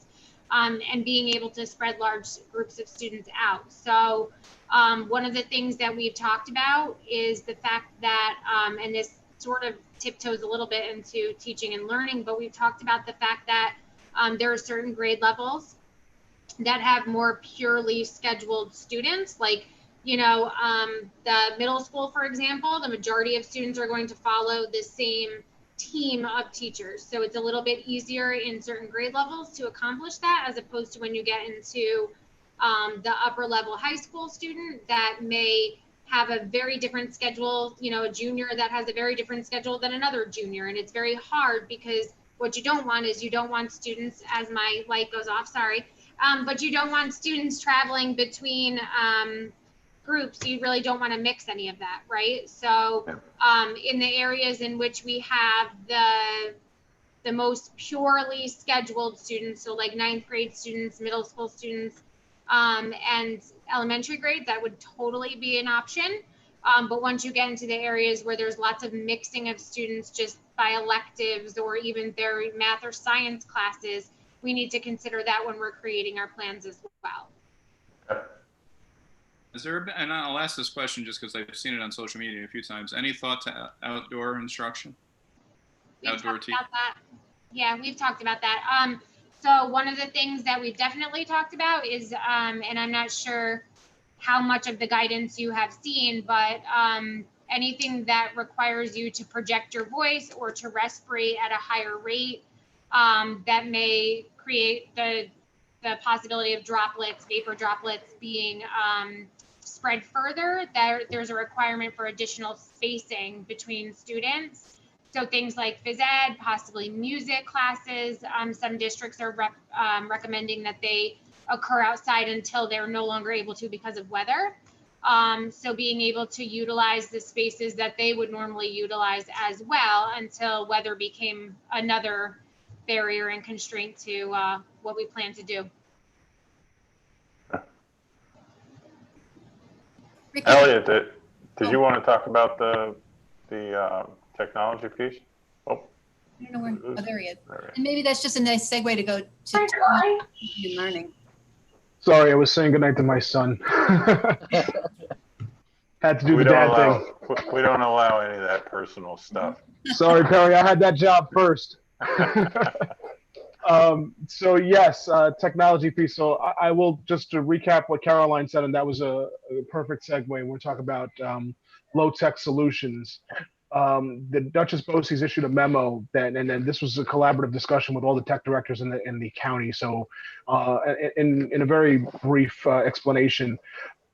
S9: and being able to spread large groups of students out. So one of the things that we've talked about is the fact that, and this sort of tiptoes a little bit into teaching and learning, but we've talked about the fact that there are certain grade levels that have more purely scheduled students, like, you know, the middle school, for example, the majority of students are going to follow the same team of teachers. So it's a little bit easier in certain grade levels to accomplish that, as opposed to when you get into the upper level high school student that may have a very different schedule, you know, a junior that has a very different schedule than another junior. And it's very hard, because what you don't want is, you don't want students, as my light goes off, sorry, but you don't want students traveling between groups. You really don't want to mix any of that, right? So in the areas in which we have the most purely scheduled students, so like 9th grade students, middle school students, and elementary grade, that would totally be an option. But once you get into the areas where there's lots of mixing of students just by electives, or even their math or science classes, we need to consider that when we're creating our plans as well.
S12: Has there been, and I'll ask this question just because I've seen it on social media a few times, any thought to outdoor instruction? Outdoor teaching?
S9: Yeah, we've talked about that. So one of the things that we've definitely talked about is, and I'm not sure how much of the guidance you have seen, but anything that requires you to project your voice or to respirate at a higher rate, that may create the possibility of droplets, vapor droplets being spread further, there's a requirement for additional spacing between students. So things like phys ed, possibly music classes, some districts are recommending that they occur outside until they're no longer able to because of weather. So being able to utilize the spaces that they would normally utilize as well until weather became another barrier and constraint to what we plan to do.
S2: Elliot, did you want to talk about the technology piece? Oh,
S6: I don't know where. Oh, there he is. And maybe that's just a nice segue to go to teaching and learning.
S15: Sorry, I was saying goodnight to my son. Had to do the dad thing.
S2: We don't allow any of that personal stuff.
S15: Sorry, Perry, I had that job first. So yes, technology piece. So I will just to recap what Caroline said, and that was a perfect segue. We're talking about low-tech solutions. The Duchess BOCES issued a memo that, and then this was a collaborative discussion with all the tech directors in the county. So in a very brief explanation,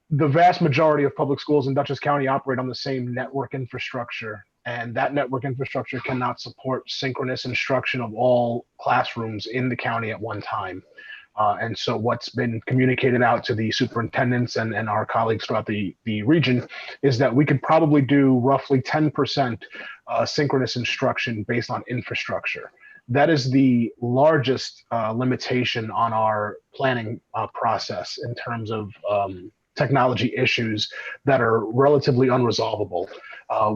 S15: the vast majority of public schools in Dutchess County operate on the same network infrastructure. And that network infrastructure cannot support synchronous instruction of all classrooms in the county at one time. And so what's been communicated out to the superintendents and our colleagues throughout the region is that we could probably do roughly 10% synchronous instruction based on infrastructure. That is the largest limitation on our planning process in terms of technology issues that are relatively unresolvable.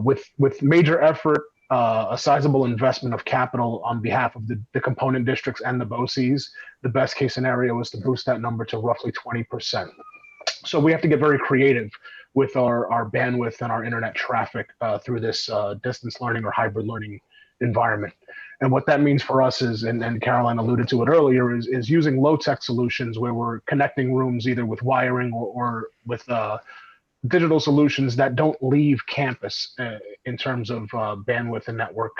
S15: With major effort, a sizable investment of capital on behalf of the component districts and the BOCES, the best case scenario is to boost that number to roughly 20%. So we have to get very creative with our bandwidth and our internet traffic through this distance learning or hybrid learning environment. And what that means for us is, and Caroline alluded to it earlier, is using low-tech solutions where we're connecting rooms either with wiring or with digital solutions that don't leave campus in terms of bandwidth and network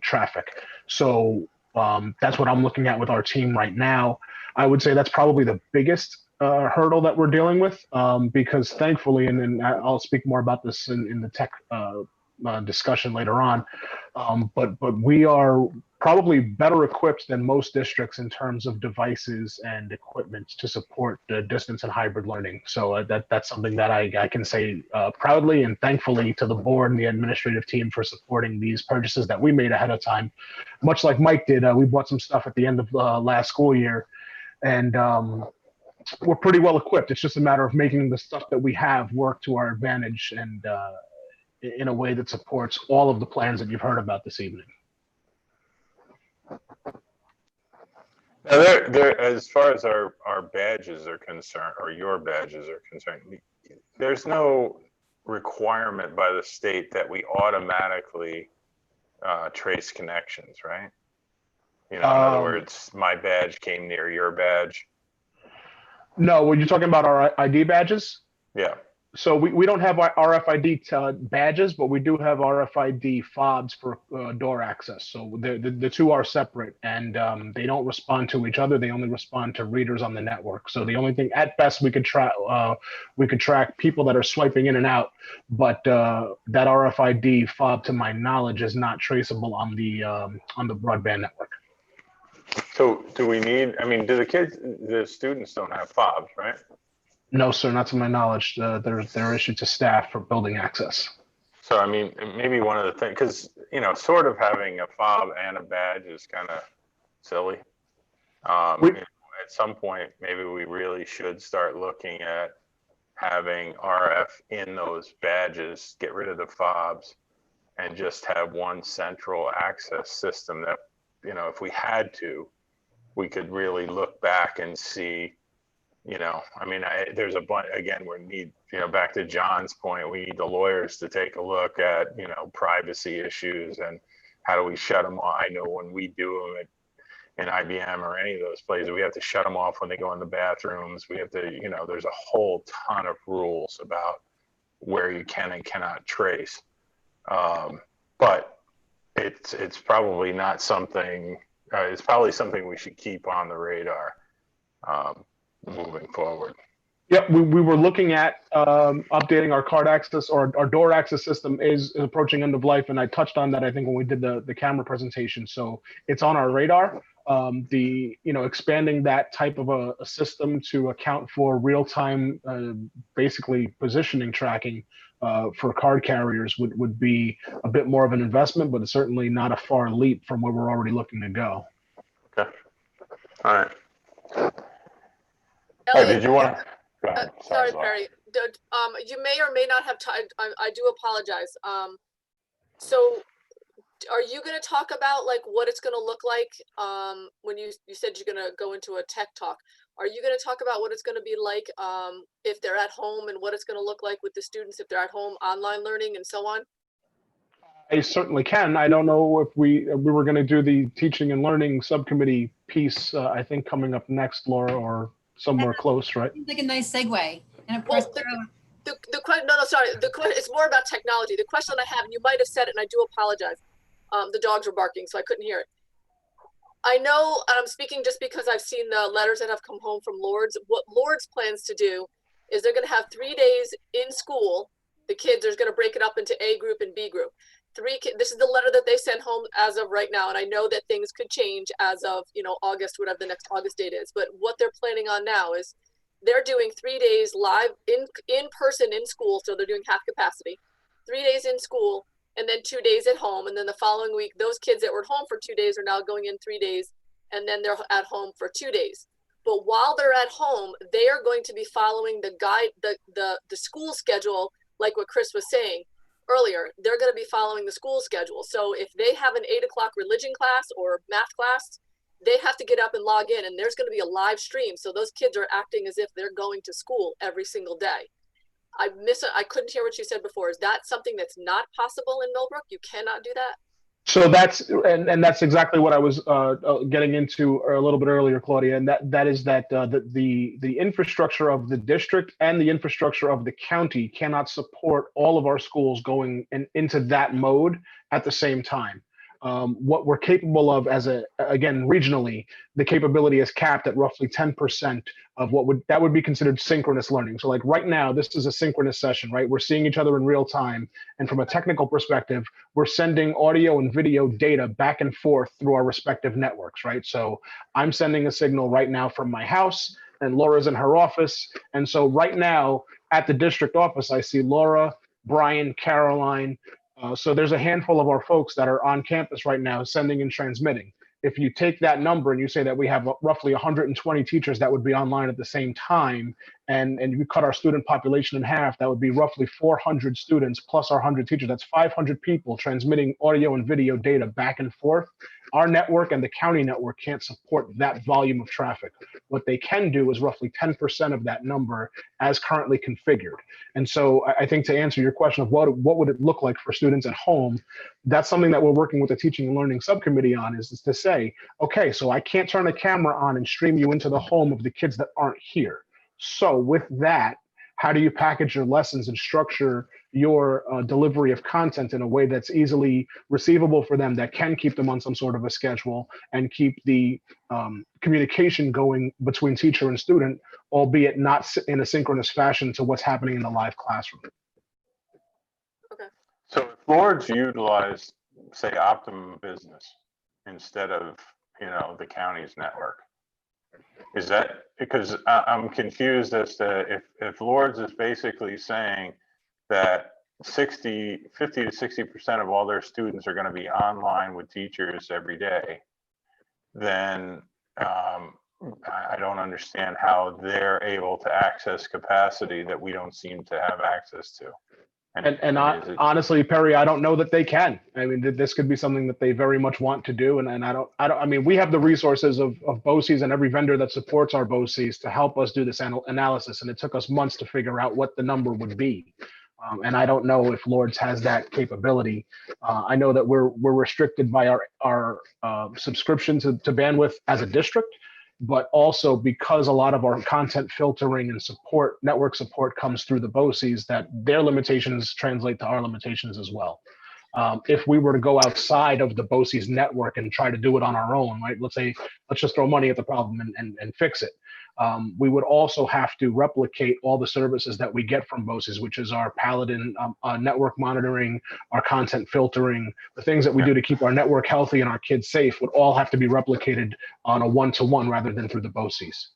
S15: traffic. So that's what I'm looking at with our team right now. I would say that's probably the biggest hurdle that we're dealing with because thankfully, and I'll speak more about this in the tech discussion later on, but we are probably better equipped than most districts in terms of devices and equipment to support the distance and hybrid learning. So that's something that I can say proudly and thankfully to the board and the administrative team for supporting these purchases that we made ahead of time. Much like Mike did, we bought some stuff at the end of last school year, and we're pretty well equipped. It's just a matter of making the stuff that we have work to our advantage and in a way that supports all of the plans that you've heard about this evening.
S2: Now, as far as our badges are concerned, or your badges are concerned, there's no requirement by the state that we automatically trace connections, right? You know, in other words, my badge came near your badge.
S15: No, were you talking about our ID badges?
S2: Yeah.
S15: So we don't have our RFID badges, but we do have RFID fobs for door access. So the two are separate, and they don't respond to each other. They only respond to readers on the network. So the only thing, at best, we could track people that are swiping in and out, but that RFID fob, to my knowledge, is not traceable on the broadband network.
S2: So do we need? I mean, the students don't have fobs, right?
S15: No, sir, not to my knowledge. They're issued to staff for building access.
S2: So, I mean, maybe one of the things, because, you know, sort of having a fob and a badge is kind of silly. You know, at some point, maybe we really should start looking at having RF in those badges, get rid of the fobs, and just have one central access system that, you know, if we had to, we could really look back and see. You know, I mean, there's a bunch, again, we need, you know, back to John's point, we need the lawyers to take a look at, you know, privacy issues and how do we shut them off. I know when we do them in IBM or any of those places, we have to shut them off when they go in the bathrooms. We have to, you know, there's a whole ton of rules about where you can and cannot trace. But it's probably not something, it's probably something we should keep on the radar. Moving forward.
S15: Yep, we were looking at updating our card access, or our door access system is approaching end of life, and I touched on that, I think, when we did the camera presentation. So it's on our radar. Expanding that type of a system to account for real-time, basically positioning tracking for card carriers would be a bit more of an investment, but it's certainly not a far leap from where we're already looking to go.
S2: Okay. All right.
S7: Elliot,
S2: did you want to?
S7: Sorry, Perry. You may or may not have time. I do apologize. So are you going to talk about like what it's going to look like when you said you're going to go into a tech talk? Are you going to talk about what it's going to be like if they're at home, and what it's going to look like with the students if they're at home, online learning and so on?
S15: I certainly can. I don't know if we were going to do the teaching and learning subcommittee piece, I think coming up next, Laura, or somewhere close, right?
S6: Seems like a nice segue. And of course,
S7: the question, no, sorry. The question, it's more about technology. The question I have, and you might have said it, and I do apologize. The dogs were barking, so I couldn't hear it. I know, and I'm speaking just because I've seen the letters that have come home from Lourdes. What Lourdes plans to do is they're going to have 3 days in school. The kids are going to break it up into A group and B group. This is the letter that they sent home as of right now, and I know that things could change as of, you know, August, whatever the next August date is. But what they're planning on now is they're doing 3 days live in person in school, so they're doing half capacity. 3 days in school, and then 2 days at home, and then the following week, those kids that were at home for 2 days are now going in 3 days, and then they're at home for 2 days. But while they're at home, they are going to be following the guide, the school schedule, like what Chris was saying earlier. They're going to be following the school schedule. So if they have an 8 o'clock religion class or math class, they have to get up and log in, and there's going to be a live stream. So those kids are acting as if they're going to school every single day. I couldn't hear what you said before. Is that something that's not possible in Millbrook? You cannot do that?
S15: So that's exactly what I was getting into a little bit earlier, Claudia, and that is that the infrastructure of the district and the infrastructure of the county cannot support all of our schools going into that mode at the same time. what we're capable of again, regionally, the capability is capped at roughly 10% of that would be considered synchronous learning. So like right now, this is a synchronous session, right? We're seeing each other in real time. And from a technical perspective, we're sending audio and video data back and forth through our respective networks, right? So I'm sending a signal right now from my house, and Laura's in her office. And so right now at the district office, I see Laura, Brian, Caroline. So there's a handful of our folks that are on campus right now sending and transmitting. If you take that number and you say that we have roughly 120 teachers that would be online at the same time, and you cut our student population in half, that would be roughly 400 students plus our 100 teachers. That's 500 people transmitting audio and video data back and forth. Our network and the county network can't support that volume of traffic. What they can do is roughly 10% of that number as currently configured. And so I think to answer your question of what would it look like for students at home, that's something that we're working with the teaching and learning subcommittee on, is to say, okay, so I can't turn a camera on and stream you into the home of the kids that aren't here. So with that, how do you package your lessons and structure your delivery of content in a way that's easily receivable for them, that can keep them on some sort of a schedule and keep the communication going between teacher and student, albeit not in a synchronous fashion to what's happening in the live classroom?
S2: So if Lord's utilized, say, Optimum Business instead of, the county's network, is that because I'm confused as to if Lord's is basically saying that 50 to 60% of all their students are going to be online with teachers every day, then I don't understand how they're able to access capacity that we don't seem to have access to.
S15: Honestly, Perry, I don't know that they can. I mean, this could be something that they very much want to do. And I mean, we have the resources of BOCES and every vendor that supports our BOCES to help us do this analysis. And it took us months to figure out what the number would be. And I don't know if Lord's has that capability. I know that we're restricted by our subscription to bandwidth as a district, but also because a lot of our content filtering and support, network support, comes through the BOCES, that their limitations translate to our limitations as well. If we were to go outside of the BOCES network and try to do it on our own, right? Let's just throw money at the problem and fix it. We would also have to replicate all the services that we get from BOCES, which is our Paladin network monitoring, our content filtering, the things that we do to keep our network healthy and our kids safe would all have to be replicated on a one-to-one rather than through the BOCES.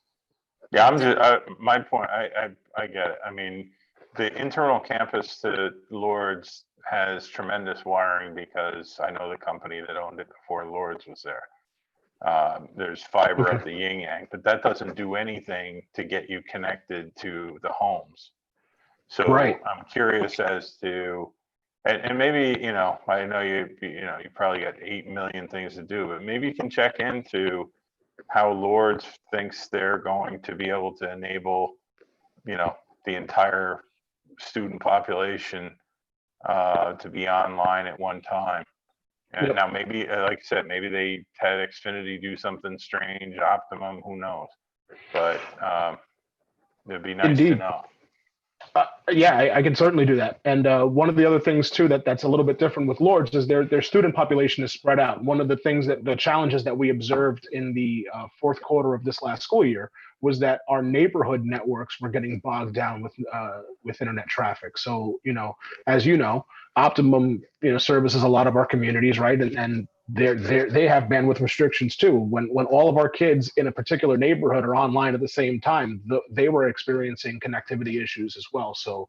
S2: Yeah, my point, I get it. I mean, the internal campus to Lord's has tremendous wiring because I know the company that owned it before Lord's was there. There's fiber at the yin yang, but that doesn't do anything to get you connected to the homes. So
S15: right.
S2: I'm curious as to, and maybe, I know you probably got 8 million things to do, but maybe you can check into how Lord's thinks they're going to be able to enable, the entire student population to be online at one time. And now maybe, like I said, maybe they had Xfinity do something strange, Optimum, who knows? But it'd be nice to know.
S15: Yeah, I can certainly do that. And one of the other things too that's a little bit different with Lord's is their student population is spread out. One of the things the challenges that we observed in the fourth quarter of this last school year was that our neighborhood networks were getting bogged down with internet traffic. So, as you know, Optimum, services a lot of our communities, right? And they have bandwidth restrictions too. When all of our kids in a particular neighborhood are online at the same time, they were experiencing connectivity issues as well. So,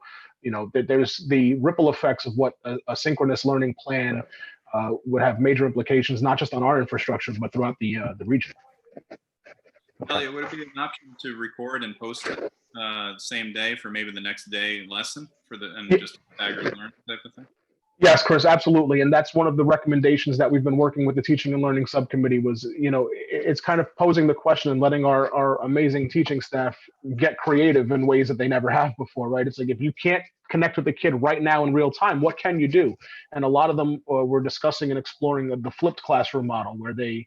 S15: there's the ripple effects of what a synchronous learning plan would have major implications, not just on our infrastructure, but throughout the region.
S12: Elliot, would it be an option to record and post it same day for maybe the next day lesson just staggered learning type of thing?
S15: Yes, Chris, absolutely. And that's one of the recommendations that we've been working with the teaching and learning subcommittee was, it's kind of posing the question and letting our amazing teaching staff get creative in ways that they never have before, right? It's like, if you can't connect with the kid right now in real time, what can you do? And a lot of them were discussing and exploring the flipped classroom model where they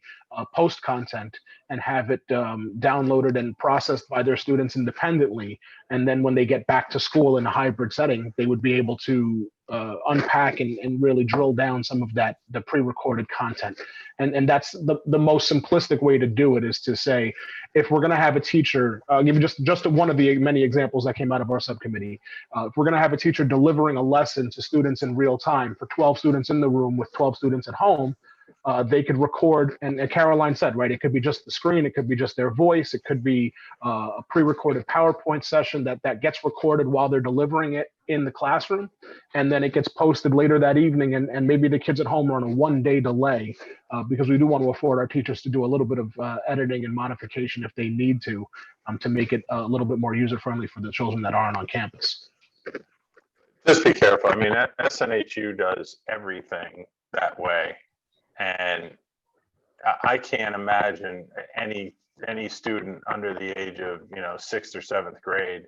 S15: post content and have it downloaded and processed by their students independently. And then when they get back to school in a hybrid setting, they would be able to unpack and really drill down some of the pre-recorded content. And that's the most simplistic way to do it, is to say, if we're going to have a teacher, I'll give you just one of the many examples that came out of our subcommittee. If we're going to have a teacher delivering a lesson to students in real time for 12 students in the room with 12 students at home, they could record, and Caroline said, right, it could be just the screen, it could be just their voice, it could be a pre-recorded PowerPoint session that gets recorded while they're delivering it in the classroom, and then it gets posted later that evening, and maybe the kids at home are on a one-day delay, because we do want to afford our teachers to do a little bit of editing and modification if they need to make it a little bit more user-friendly for the children that aren't on campus.
S2: Just be careful. I mean, SNHU does everything that way. And I can't imagine any student under the age of, 6th or 7th grade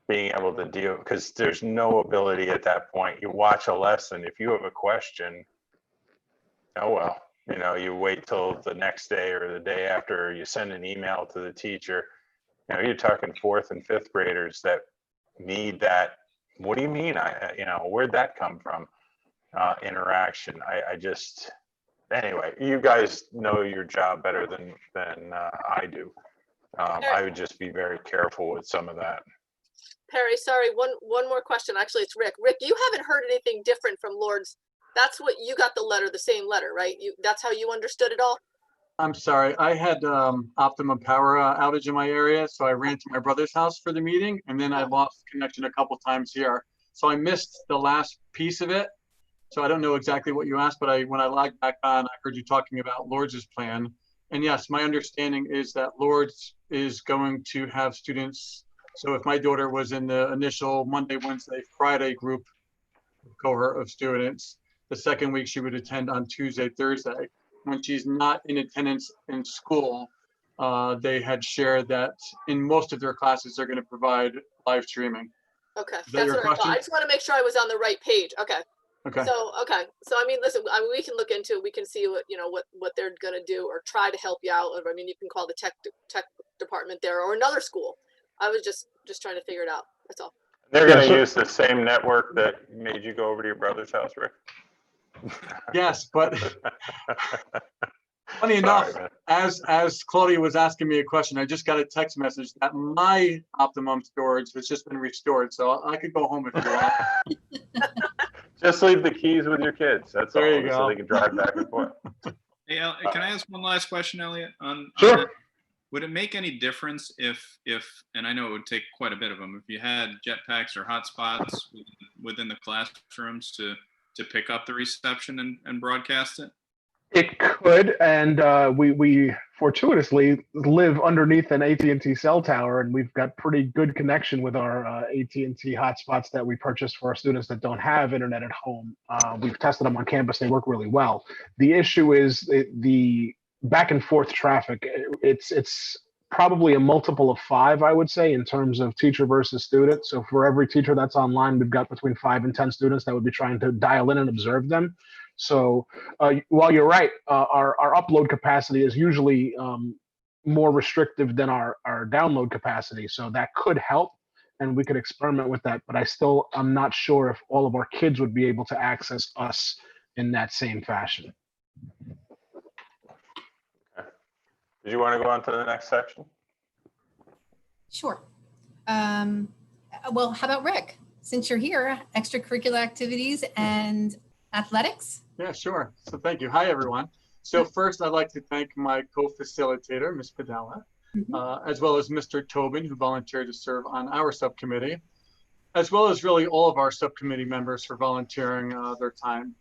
S2: being able to deal, because there's no ability at that point. You watch a lesson. If you have a question, oh well, you wait till the next day or the day after, you send an email to the teacher. You're talking 4th and 5th graders that need that. What do you mean? Where'd that come from? Interaction. I just. Anyway, you guys know your job better than I do. I would just be very careful with some of that.
S7: Perry, sorry, one more question. Actually, it's Rick. Rick, you haven't heard anything different from Lourdes. That's what you got the same letter, right? That's how you understood it all?
S16: I'm sorry. I had optimum power outage in my area, so I ran to my brother's house for the meeting, and then I lost connection a couple times here. So I missed the last piece of it. So I don't know exactly what you asked, but when I logged back on, I heard you talking about Lourdes' plan. And yes, my understanding is that Lourdes is going to have students. So if my daughter was in the initial Monday, Wednesday, Friday group cohort of students, the second week she would attend on Tuesday, Thursday. When she's not in attendance in school, they had shared that in most of their classes, they're going to provide live streaming.
S7: Okay,
S16: Is that
S7: that's
S16: your
S7: what I thought.
S16: question?
S7: I just want to make sure I was on the right page. Okay.
S16: Okay.
S7: So, So, I mean, listen, we can look into it. We can see what they're going to do or try to help you out. I mean, you can call the tech department there or another school. I was just trying to figure it out. That's all.
S2: They're going to use the same network that made you go over to your brother's house, Rick?
S16: Yes, but funny enough, as Claudia was asking me a question, I just got a text message that my optimum storage has just been restored. So I could go home if you want.
S2: Just leave the keys with your kids. That's
S16: There
S2: all,
S16: you
S2: so
S16: go.
S2: they can drive back and forth.
S12: Hey, can I ask one last question, Elliot?
S15: Sure.
S12: That? Would it make any difference if, and I know it would take quite a bit of them, if you had jetpacks or hotspots within the classrooms to pick up the reception and broadcast it?
S15: It could, and we fortuitously live underneath an AT&T cell tower, and we've got pretty good connection with our AT&T hotspots that we purchased for our students that don't have internet at home. We've tested them on campus; they work really well. The issue is the back and forth traffic. It's probably a multiple of 5, I would say, in terms of teacher versus student. So for every teacher that's online, we've got between 5 and 10 students that would be trying to dial in and observe them. So while you're right, our upload capacity is usually more restrictive than our download capacity. So that could help, and we could experiment with that. But I'm not sure if all of our kids would be able to access us in that same fashion.
S2: Did you want to go on to the next section?
S6: Sure. Well, how about Rick? Since you're here, extracurricular activities and athletics?
S16: Yeah, sure. So thank you. Hi, everyone. So first, I'd like to thank my co-facilitator, Ms. Padella, as well as Mr. Tobin, who volunteered to serve on our subcommittee, as well as really all of our subcommittee members for volunteering their time.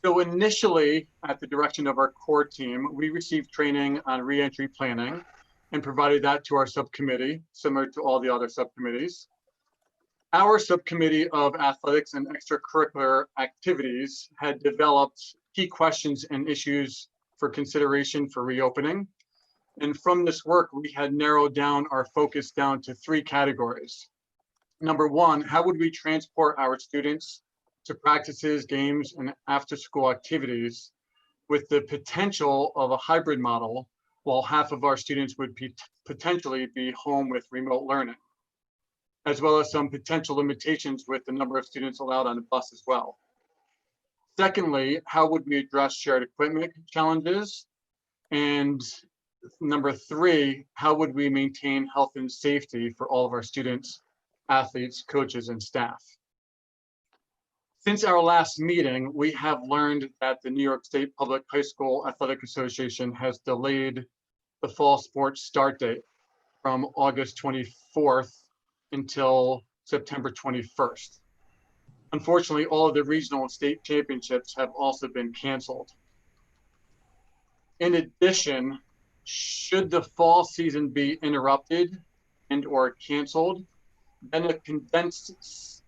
S16: So initially, at the direction of our core team, we received training on reentry planning and provided that to our subcommittee, similar to all the other subcommittees. Our subcommittee of athletics and extracurricular activities had developed key questions and issues for consideration for reopening. And from this work, we had narrowed down our focus down to 3 categories. Number 1, how would we transport our students to practices, games, and after-school activities with the potential of a hybrid model, while half of our students would potentially be home with remote learning? as well as some potential limitations with the number of students allowed on the bus as well. Secondly, how would we address shared equipment challenges? And number three, how would we maintain health and safety for all of our students, athletes, coaches, and staff? Since our last meeting, we have learned that the New York State Public High School Athletic Association has delayed the fall sports start date from August 24th until September 21st. Unfortunately, all of the regional and state championships have also been canceled. In addition, should the fall season be interrupted and or canceled, then a condensed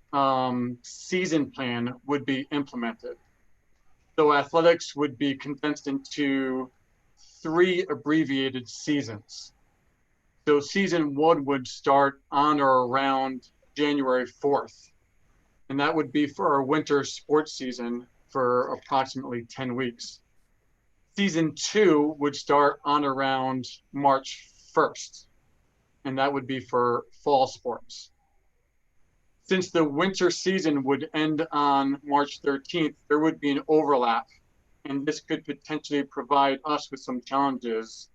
S16: season plan would be implemented. So athletics would be condensed into 3 abbreviated seasons. So season 1 would start on or around January 4th. And that would be for our winter sports season for approximately 10 weeks. Season 2 would start on around March 1st. And that would be for fall sports. Since the winter season would end on March 13th, there would be an overlap, and this could potentially provide us with some challenges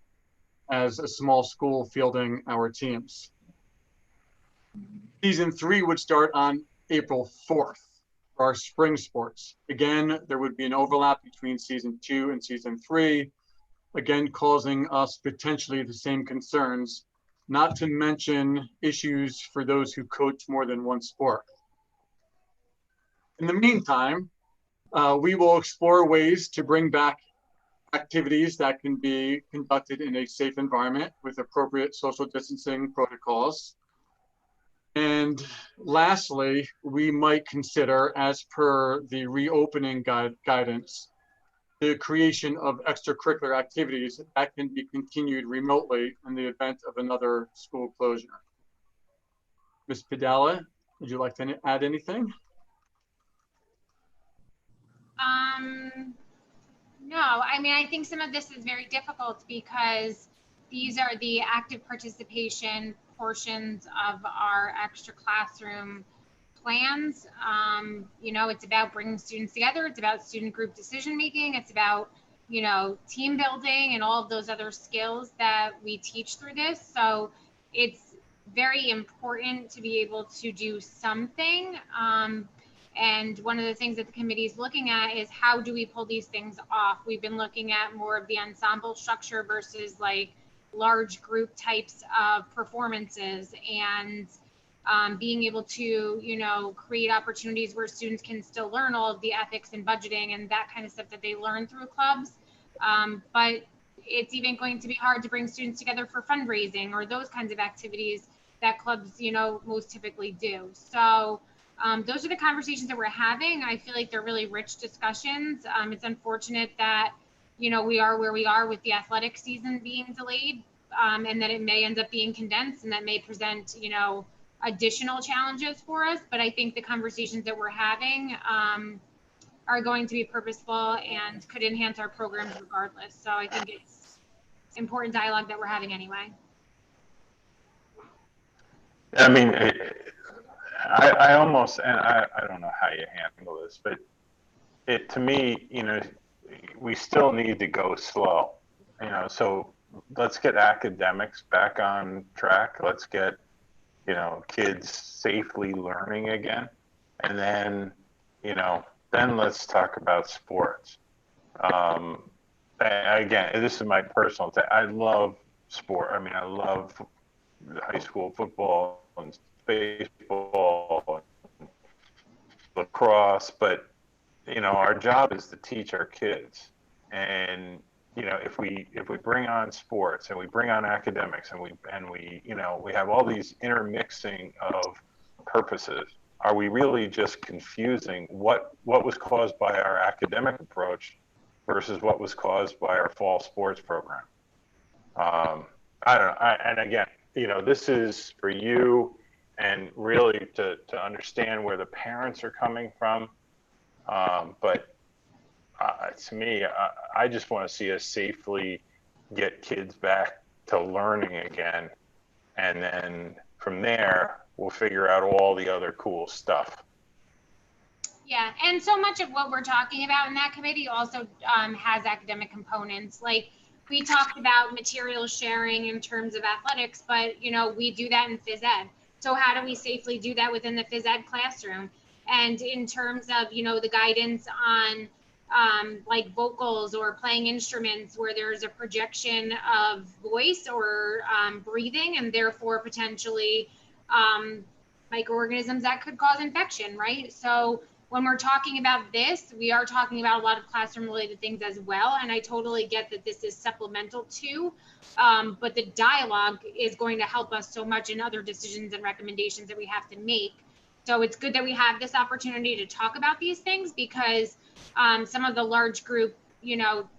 S16: as a small school fielding our teams. Season 3 would start on April 4th for our spring sports. Again, there would be an overlap between season 2 and season 3, again, causing us potentially the same concerns, not to mention issues for those who coach more than one sport. In the meantime, we will explore ways to bring back activities that can be conducted in a safe environment with appropriate social distancing protocols. And lastly, we might consider, as per the reopening guidance, the creation of extracurricular activities that can be continued remotely in the event of another school closure. Ms. Padala, would you like to add anything?
S9: No, I mean, I think some of this is very difficult because these are the active participation portions of our extra classroom plans. You know, it's about bringing students together. It's about student group decision making. It's about, you know, team building and all of those other skills that we teach through this. So it's very important to be able to do something. And one of the things that the committee is looking at is how do we pull these things off? We've been looking at more of the ensemble structure versus like large group types of performances, and being able to, you know, create opportunities where students can still learn all of the ethics and budgeting and that kind of stuff that they learn through clubs. But it's even going to be hard to bring students together for fundraising or those kinds of activities that clubs, you know, most typically do. So those are the conversations that we're having. I feel like they're really rich discussions. It's unfortunate that, you know, we are where we are with the athletic season being delayed, and that it may end up being condensed, and that may present, you know, additional challenges for us. But I think the conversations that we're having are going to be purposeful and could enhance our programs regardless. So I think it's important dialogue that we're having anyway.
S2: I mean, I almost, and I don't know how you handle this, but it, to me, you know, we still need to go slow, you know, so let's get academics back on track. Let's get, you know, kids safely learning again. And then, you know, then let's talk about sports. Again, this is my personal thing. I love sport. I mean, I love high school football and baseball and lacrosse, but you know, our job is to teach our kids. And you know, if we bring on sports and we bring on academics and we you know, we have all these intermixing of purposes, are we really just confusing what was caused by our academic approach versus what was caused by our fall sports program? I don't know. And again, you know, this is for you and really to understand where the parents are coming from. But to me, I just want to see us safely get kids back to learning again. And then from there, we'll figure out all the other cool stuff.
S9: Yeah, and so much of what we're talking about in that committee also has academic components. Like we talked about material sharing in terms of athletics, but you know, we do that in phys ed. So how do we safely do that within the phys ed classroom? And in terms of, you know, the guidance on like vocals or playing instruments where there's a projection of voice or breathing and therefore potentially microorganisms that could cause infection, right? So when we're talking about this, we are talking about a lot of classroom related things as well. And I totally get that this is supplemental to, but the dialogue is going to help us so much in other decisions and recommendations that we have to make. So it's good that we have this opportunity to talk about these things because some of the large group, you know,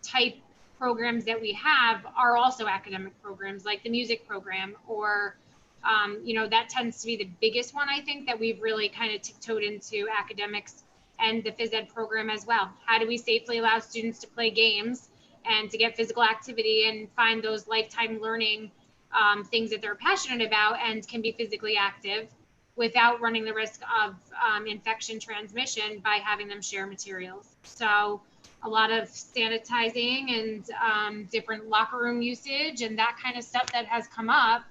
S9: type programs that we have are also academic programs like the music program or you know, that tends to be the biggest one, I think, that we've really kind of tiptoed into academics and the phys ed program as well. How do we safely allow students to play games and to get physical activity and find those lifetime learning things that they're passionate about and can be physically active without running the risk of infection transmission by having them share materials. So a lot of sanitizing and different locker room usage and that kind of stuff that has come up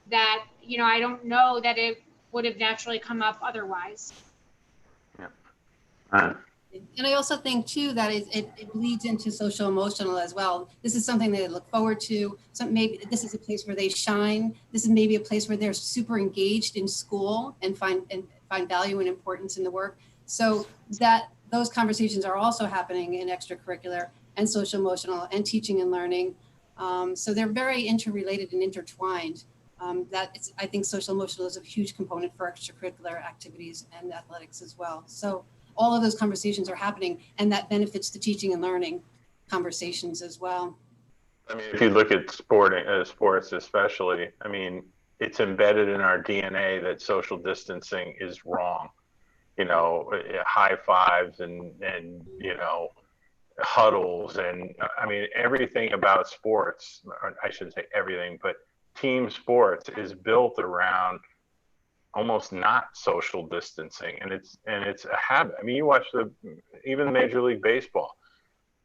S9: that, you know, I don't know that it would have naturally come up otherwise.
S6: And I also think too that it bleeds into social emotional as well. This is something they look forward to. So maybe this is a place where they shine. This is maybe a place where they're super engaged in school and find value and importance in the work. So that those conversations are also happening in extracurricular and social emotional and teaching and learning. So they're very interrelated and intertwined. I think social emotional is a huge component for extracurricular activities and athletics as well. So all of those conversations are happening and that benefits the teaching and learning conversations as well.
S2: I mean, if you look at sports especially, I mean, it's embedded in our DNA that social distancing is wrong. You know, high fives and you know, huddles and I mean, everything about sports, I shouldn't say everything, but team sports is built around almost not social distancing, and it's a habit. I mean, you watch even Major League Baseball,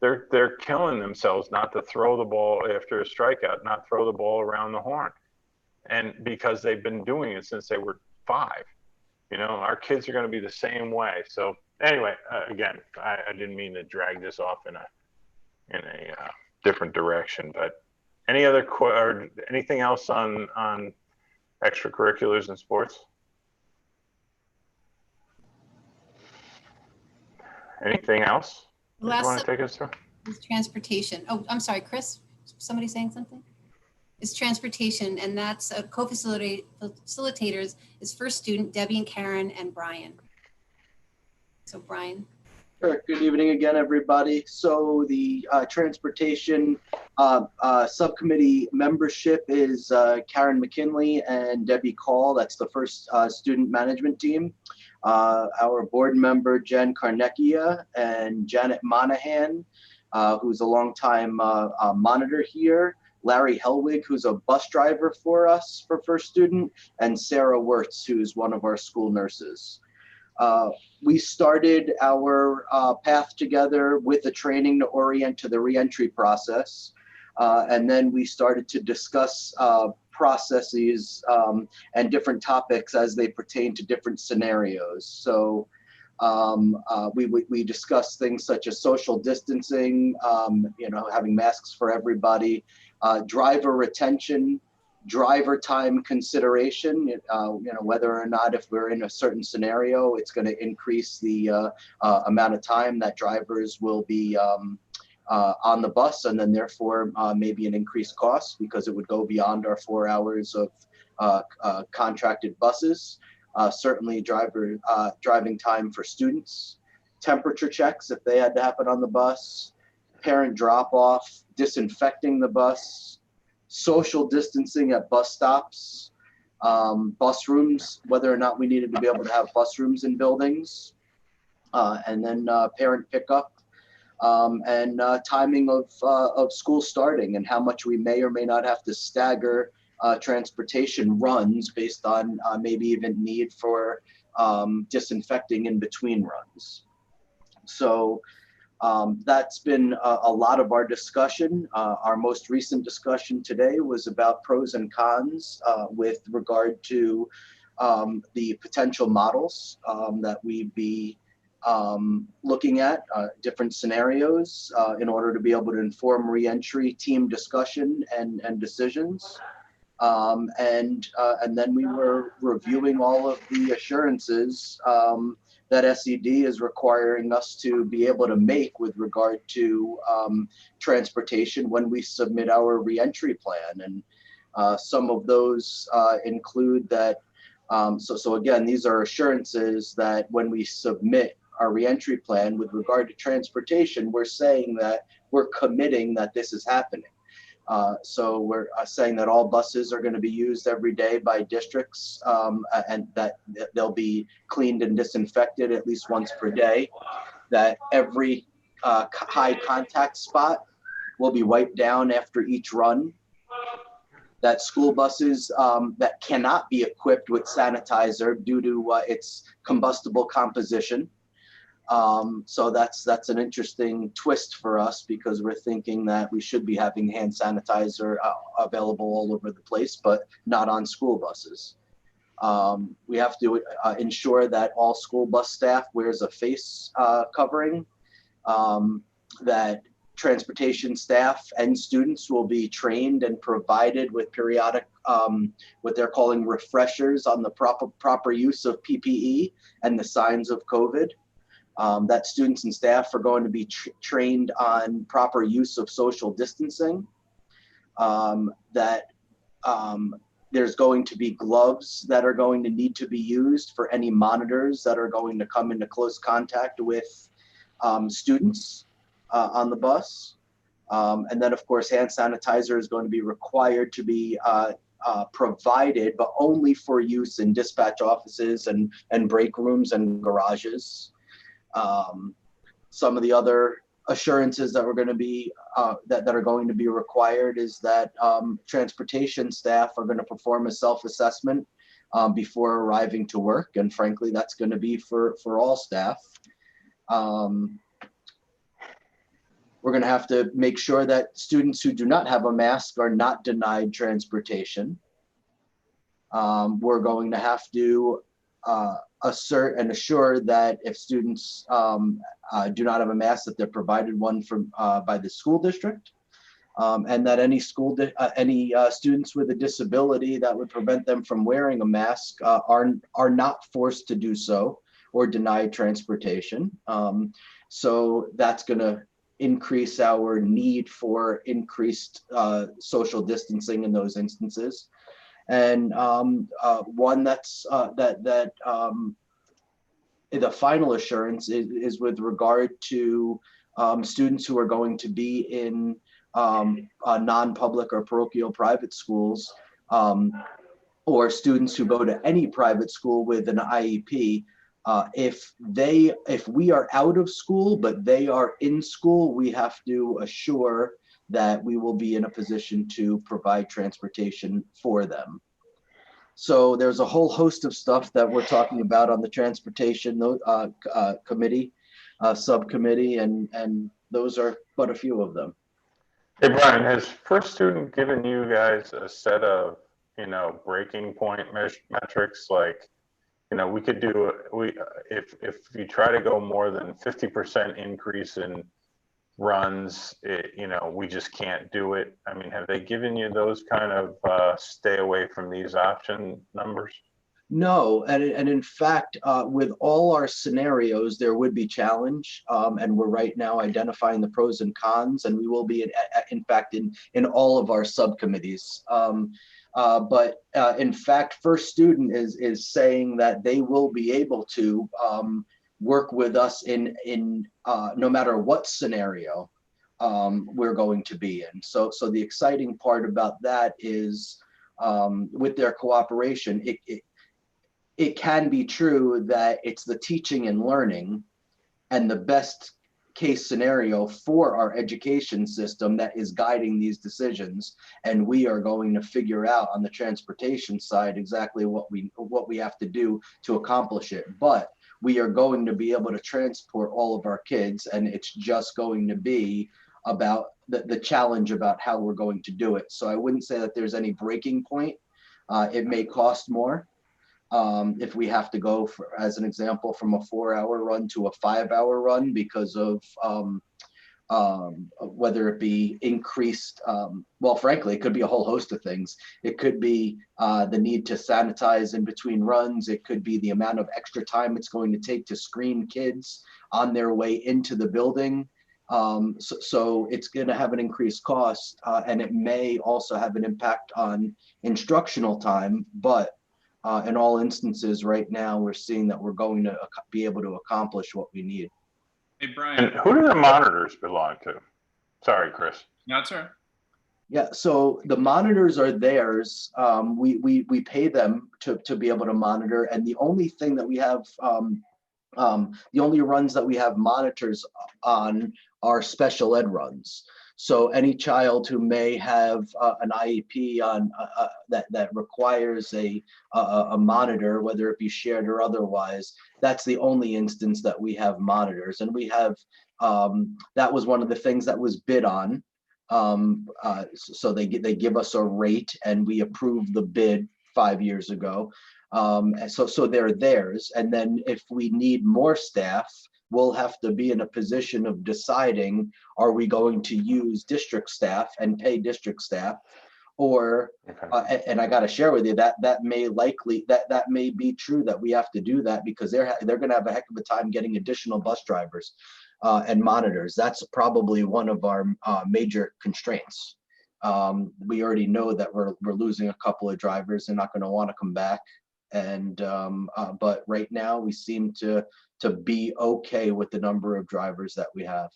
S2: they're killing themselves not to throw the ball after a strikeout, not throw the ball around the horn, and because they've been doing it since they were 5. You know, our kids are going to be the same way. So anyway, again, I didn't mean to drag this off in a different direction, but. Any other or anything else on extracurriculars and sports? Anything else you want to take us through?
S6: Is transportation. Oh, I'm sorry, Chris. Somebody saying something? It's transportation, and that's facilitators is first student Debbie and Karen and Brian. So Brian.
S1: Sure. Good evening again, everybody. So the transportation subcommittee membership is Karen McKinley and Debbie Call. That's the first student management team. Our board member, Jen Carnecchia, and Janet Monahan, who's a longtime monitor here. Larry Helwig, who's a bus driver for us for first student, and Sarah Wirtz, who's one of our school nurses. We started our path together with the training to orient to the reentry process. And then we started to discuss processes and different topics as they pertain to different scenarios. So we discussed things such as social distancing, you know, having masks for everybody, driver retention, driver time consideration, you know, whether or not if we're in a certain scenario, it's going to increase the amount of time that drivers will be on the bus, and then therefore maybe an increased cost because it would go beyond our 4 hours of contracted buses. Certainly driving time for students, temperature checks if they had to happen on the bus, parent drop-off, disinfecting the bus, social distancing at bus stops, bus rooms, whether or not we needed to be able to have bus rooms in buildings, and then parent pickup, and timing of school starting and how much we may or may not have to stagger transportation runs based on maybe even need for disinfecting in between runs. So that's been a lot of our discussion. Our most recent discussion today was about pros and cons with regard to the potential models that we'd be looking at, different scenarios in order to be able to inform reentry team discussion and decisions. And then we were reviewing all of the assurances that SED is requiring us to be able to make with regard to transportation when we submit our reentry plan. And some of those include that. So again, these are assurances that when we submit our reentry plan with regard to transportation, we're saying that we're committing that this is happening. So we're saying that all buses are going to be used every day by districts and that they'll be cleaned and disinfected at least once per day, that every high contact spot will be wiped down after each run, that school buses that cannot be equipped with sanitizer due to its combustible composition. So that's an interesting twist for us because we're thinking that we should be having hand sanitizer available all over the place, but not on school buses. We have to ensure that all school bus staff wears a face covering, that transportation staff and students will be trained and provided with periodic, what they're calling refreshers on the proper use of PPE and the signs of COVID. That students and staff are going to be trained on proper use of social distancing, that there's going to be gloves that are going to need to be used for any monitors that are going to come into close contact with students on the bus. And then of course, hand sanitizer is going to be required to be provided, but only for use in dispatch offices and break rooms and garages. Some of the other assurances that we're going to be that are going to be required is that transportation staff are going to perform a self-assessment before arriving to work, and frankly, that's going to be for all staff. We're going to have to make sure that students who do not have a mask are not denied transportation. We're going to have to assert and assure that if students do not have a mask, that they're provided one from by the school district, and that any students with a disability that would prevent them from wearing a mask are not forced to do so or denied transportation. So that's going to increase our need for increased social distancing in those instances. And one that's the final assurance is with regard to students who are going to be in non-public or parochial private schools, or students who go to any private school with an IEP. If we are out of school but they are in school, we have to assure that we will be in a position to provide transportation for them. So there's a whole host of stuff that we're talking about on the transportation committee, subcommittee, and those are but a few of them.
S2: Hey, Brian, has First Student given you guys a set of, breaking point metrics? Like, we could do, if you try to go more than 50% increase in runs, we just can't do it. I mean, have they given you those kind of stay away from these option numbers?
S1: No, and in fact, with all our scenarios, there would be challenge, and we're right now identifying the pros and cons, and we will be in fact in all of our subcommittees. But in fact, First Student is saying that they will be able to work with us in no matter what scenario we're going to be in. So the exciting part about that is with their cooperation, it can be true that it's the teaching and learning and the best case scenario for our education system that is guiding these decisions, and we are going to figure out on the transportation side exactly what we have to do to accomplish it. But we are going to be able to transport all of our kids, and it's just going to be about the challenge about how we're going to do it. So I wouldn't say that there's any breaking point. It may cost more. If we have to go, as an example, from a 4-hour run to a 5-hour run because of whether it be increased, well, frankly, it could be a whole host of things. It could be the need to sanitize in between runs. It could be the amount of extra time it's going to take to screen kids on their way into the building. So it's going to have an increased cost, and it may also have an impact on instructional time, but in all instances right now, we're seeing that we're going to be able to accomplish what we need.
S12: Hey, Brian.
S2: And who do the monitors belong to? Sorry, Chris.
S12: No, that's all right.
S1: Yeah, so the monitors are theirs. We pay them to be able to monitor, and the only thing that we have, the only runs that we have monitors on are special ed runs. So any child who may have an IEP on that requires a monitor, whether it be shared or otherwise, that's the only instance that we have monitors. And we have, that was one of the things that was bid on. So they give us a rate, and we approve the bid 5 years ago. So they're theirs. And then if we need more staff, we'll have to be in a position of deciding, are we going to use district staff and pay district staff, or, and I got to share with you that may be true, that we have to do that because they're going to have a heck of a time getting additional bus drivers and monitors. That's probably one of our major constraints. We already know that we're losing a couple of drivers. They're not going to want to come back. And but right now we seem to be okay with the number of drivers that we have.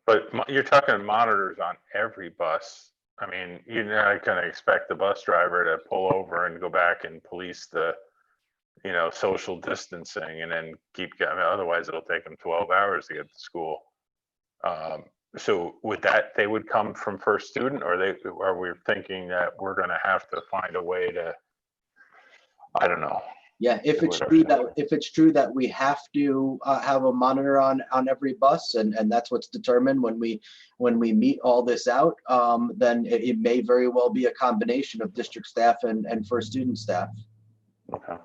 S2: But you're talking monitors on every bus. I mean, you're not going to expect the bus driver to pull over and go back and police the, social distancing and then keep going. Otherwise, it'll take them 12 hours to get to school. So with that, they would come from First Student, or are we thinking that we're going to have to find a way to, I don't know.
S1: Yeah, if it's true that we have to have a monitor on every bus, and that's what's determined when we meet all this out, then it may very well be a combination of district staff and First Student staff.
S2: Okay.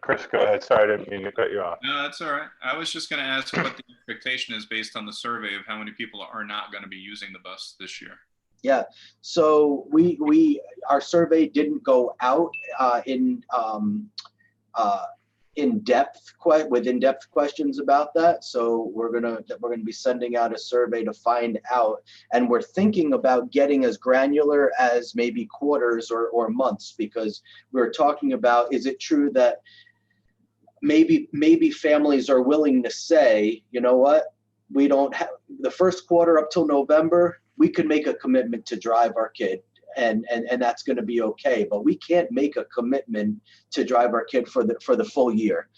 S2: Chris, go ahead. Sorry, I didn't mean to cut you off.
S12: No, that's all right. I was just going to ask what the expectation is based on the survey of how many people are not going to be using the bus this year.
S1: Yeah, so our survey didn't go out with in-depth questions about that. So we're gonna be sending out a survey to find out, and we're thinking about getting as granular as maybe quarters or months, because we're talking about, is it true that maybe families are willing to say, you know what, we don't have the first quarter up till November, we could make a commitment to drive our kid, and that's going to be okay. But we can't make a commitment to drive our kid for the full year.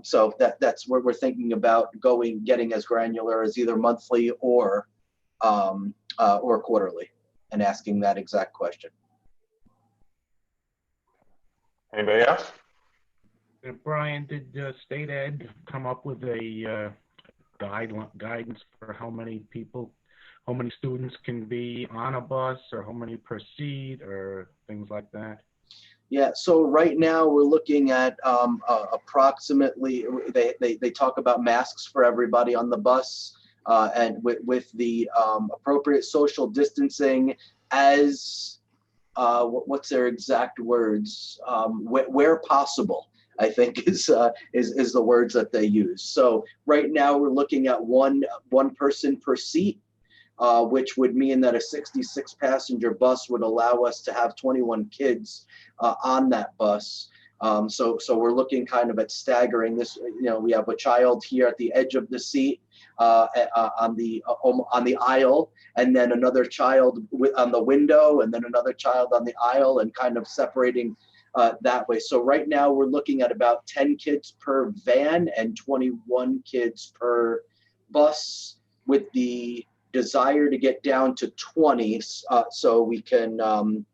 S1: So that's where we're thinking about getting as granular as either monthly or quarterly, and asking that exact question.
S2: Anybody else?
S17: Brian, did State Ed come up with a guidance for how many students can be on a bus, or how many per seat, or things like that?
S1: Yeah, so right now we're looking at approximately, they talk about masks for everybody on the bus, and with the appropriate social distancing as, what's their exact words? Where possible, I think is the words that they use. So right now we're looking at one person per seat, which would mean that a 66 passenger bus would allow us to have 21 kids on that bus. So we're looking kind of at staggering this. We have a child here at the edge of the seat on the aisle, and then another child on the window, and then another child on the aisle, and kind of separating that way. So right now we're looking at about 10 kids per van and 21 kids per bus. with the desire to get down to 20, so we can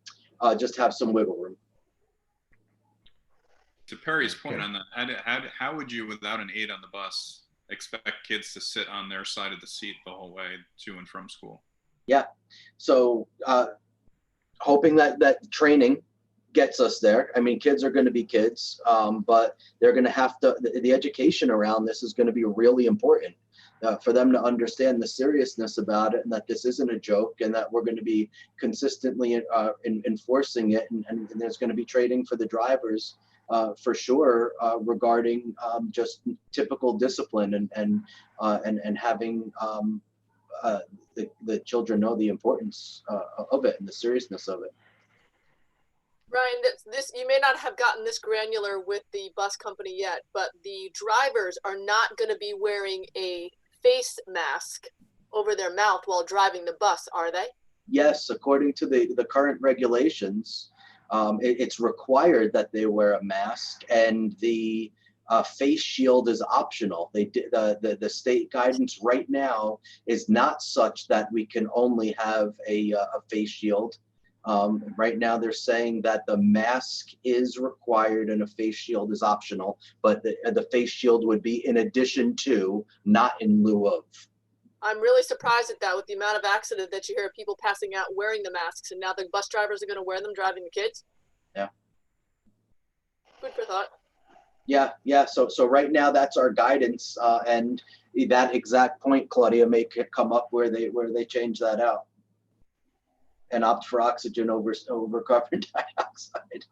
S1: just have some wiggle room.
S12: To Perry's point on that, how would you, without an aide on the bus, expect kids to sit on their side of the seat the whole way to and from school?
S1: Yeah, so hoping that training gets us there. I mean, kids are going to be kids, but they're going to have to, the education around this is going to be really important for them to understand the seriousness about it, and that this isn't a joke, and that we're going to be consistently enforcing it. And there's going to be training for the drivers for sure regarding just typical discipline and having the children know the importance of it and the seriousness of it.
S7: Ryan, this you may not have gotten this granular with the bus company yet, but the drivers are not going to be wearing a face mask over their mouth while driving the bus, are they?
S1: Yes, according to the current regulations, it's required that they wear a mask, and the face shield is optional. The state guidance right now is not such that we can only have a face shield. Right now they're saying that the mask is required and a face shield is optional, but the face shield would be in addition to, not in lieu of.
S7: I'm really surprised at that, with the amount of accident that you hear of people passing out wearing the masks, and now the bus drivers are going to wear them driving the kids.
S1: Yeah.
S7: Food for thought.
S1: Yeah. So right now that's our guidance, and that exact point, Claudia, may come up where they change that out and opt for oxygen over carbon dioxide.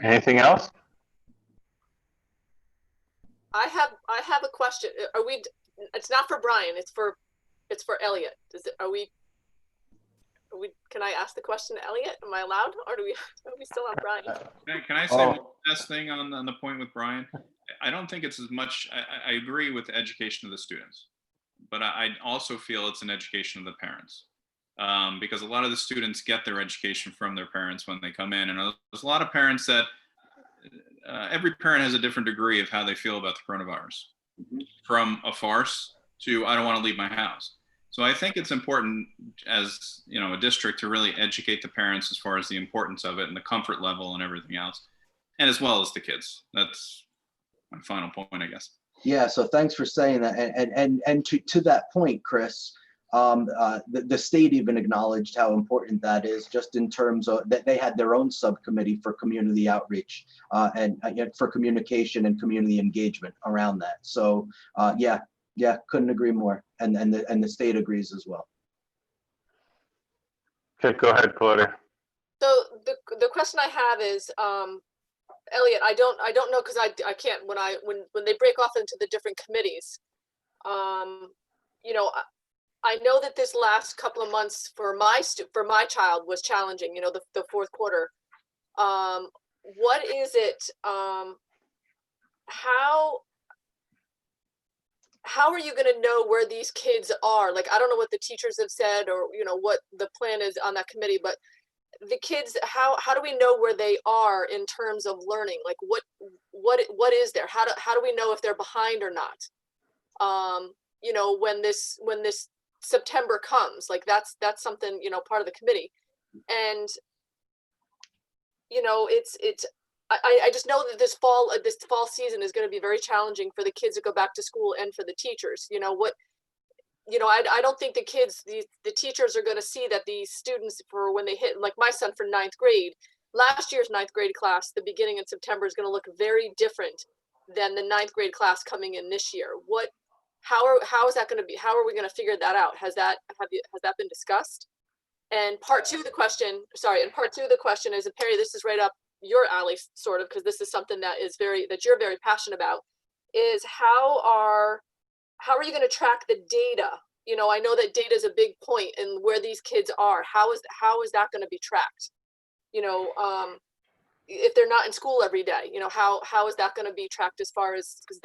S2: Anything else?
S7: I have a question. Are we? It's not for Brian. It's for Elliot. Are we? Can I ask the question to Elliot? Am I allowed, or are we still on Brian?
S12: Can I say one last thing on the point with Brian? I don't think it's as much. I agree with the education of the students, but I also feel it's an education of the parents, because a lot of the students get their education from their parents when they come in, and there's a lot of parents that every parent has a different degree of how they feel about the coronavirus, from a farce to I don't want to leave my house. So I think it's important, as a district, to really educate the parents as far as the importance of it and the comfort level and everything else, and as well as the kids. That's my final point, I guess.
S1: Yeah, so thanks for saying that. And to that point, Chris, the state even acknowledged how important that is, just in terms of that they had their own subcommittee for community outreach and for communication and community engagement around that. So yeah, couldn't agree more. And the state agrees as well.
S2: Okay, go ahead, Claudia.
S7: So the question I have is, Elliot, I don't know, because I can't, when they break off into the different committees, I know that this last couple of months for my child was challenging, the fourth quarter. What is it, how are you going to know where these kids are? Like, I don't know what the teachers have said, or what the plan is on that committee, but the kids, how do we know where they are in terms of learning? Like, what is there? How do we know if they're behind or not? When this September comes, like that's something, part of the committee. And I just know that this fall season is going to be very challenging for the kids to go back to school and for the teachers. I don't think the teachers are going to see that these students, for when they hit, like my son for 9th grade, last year's 9th grade class, the beginning in September is going to look very different than the 9th grade class coming in this year. How is that going to be? How are we going to figure that out? Has that been discussed? And part two of the question is, and Perry, this is right up your alley, sort of, because this is something that you're very passionate about, is how are you going to track the data? I know that data is a big point in where these kids are. How is that going to be tracked? If they're not in school every day, how is that going to be tracked, as far as, because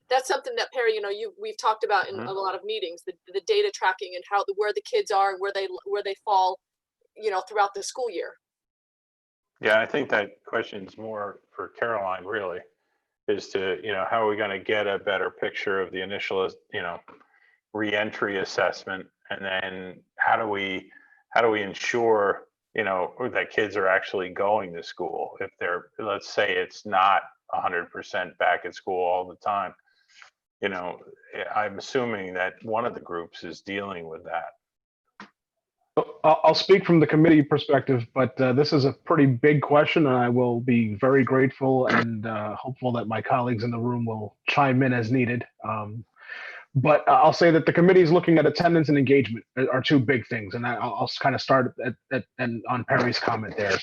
S7: that's something that, Perry, we've talked about in a lot of meetings, the data tracking and where the kids are and where they fall, throughout the school year.
S2: Yeah, I think that question is more for Caroline, really. is to, how are we going to get a better picture of the initial, reentry assessment, and then how do we ensure, that kids are actually going to school if they're, let's say it's not 100% back at school all the time. I'm assuming that one of the groups is dealing with that.
S15: I'll speak from the committee perspective, but this is a pretty big question, and I will be very grateful and hopeful that my colleagues in the room will chime in as needed. But I'll say that the committee is looking at attendance and engagement are two big things, and I'll kind of start and on Perry's comment there.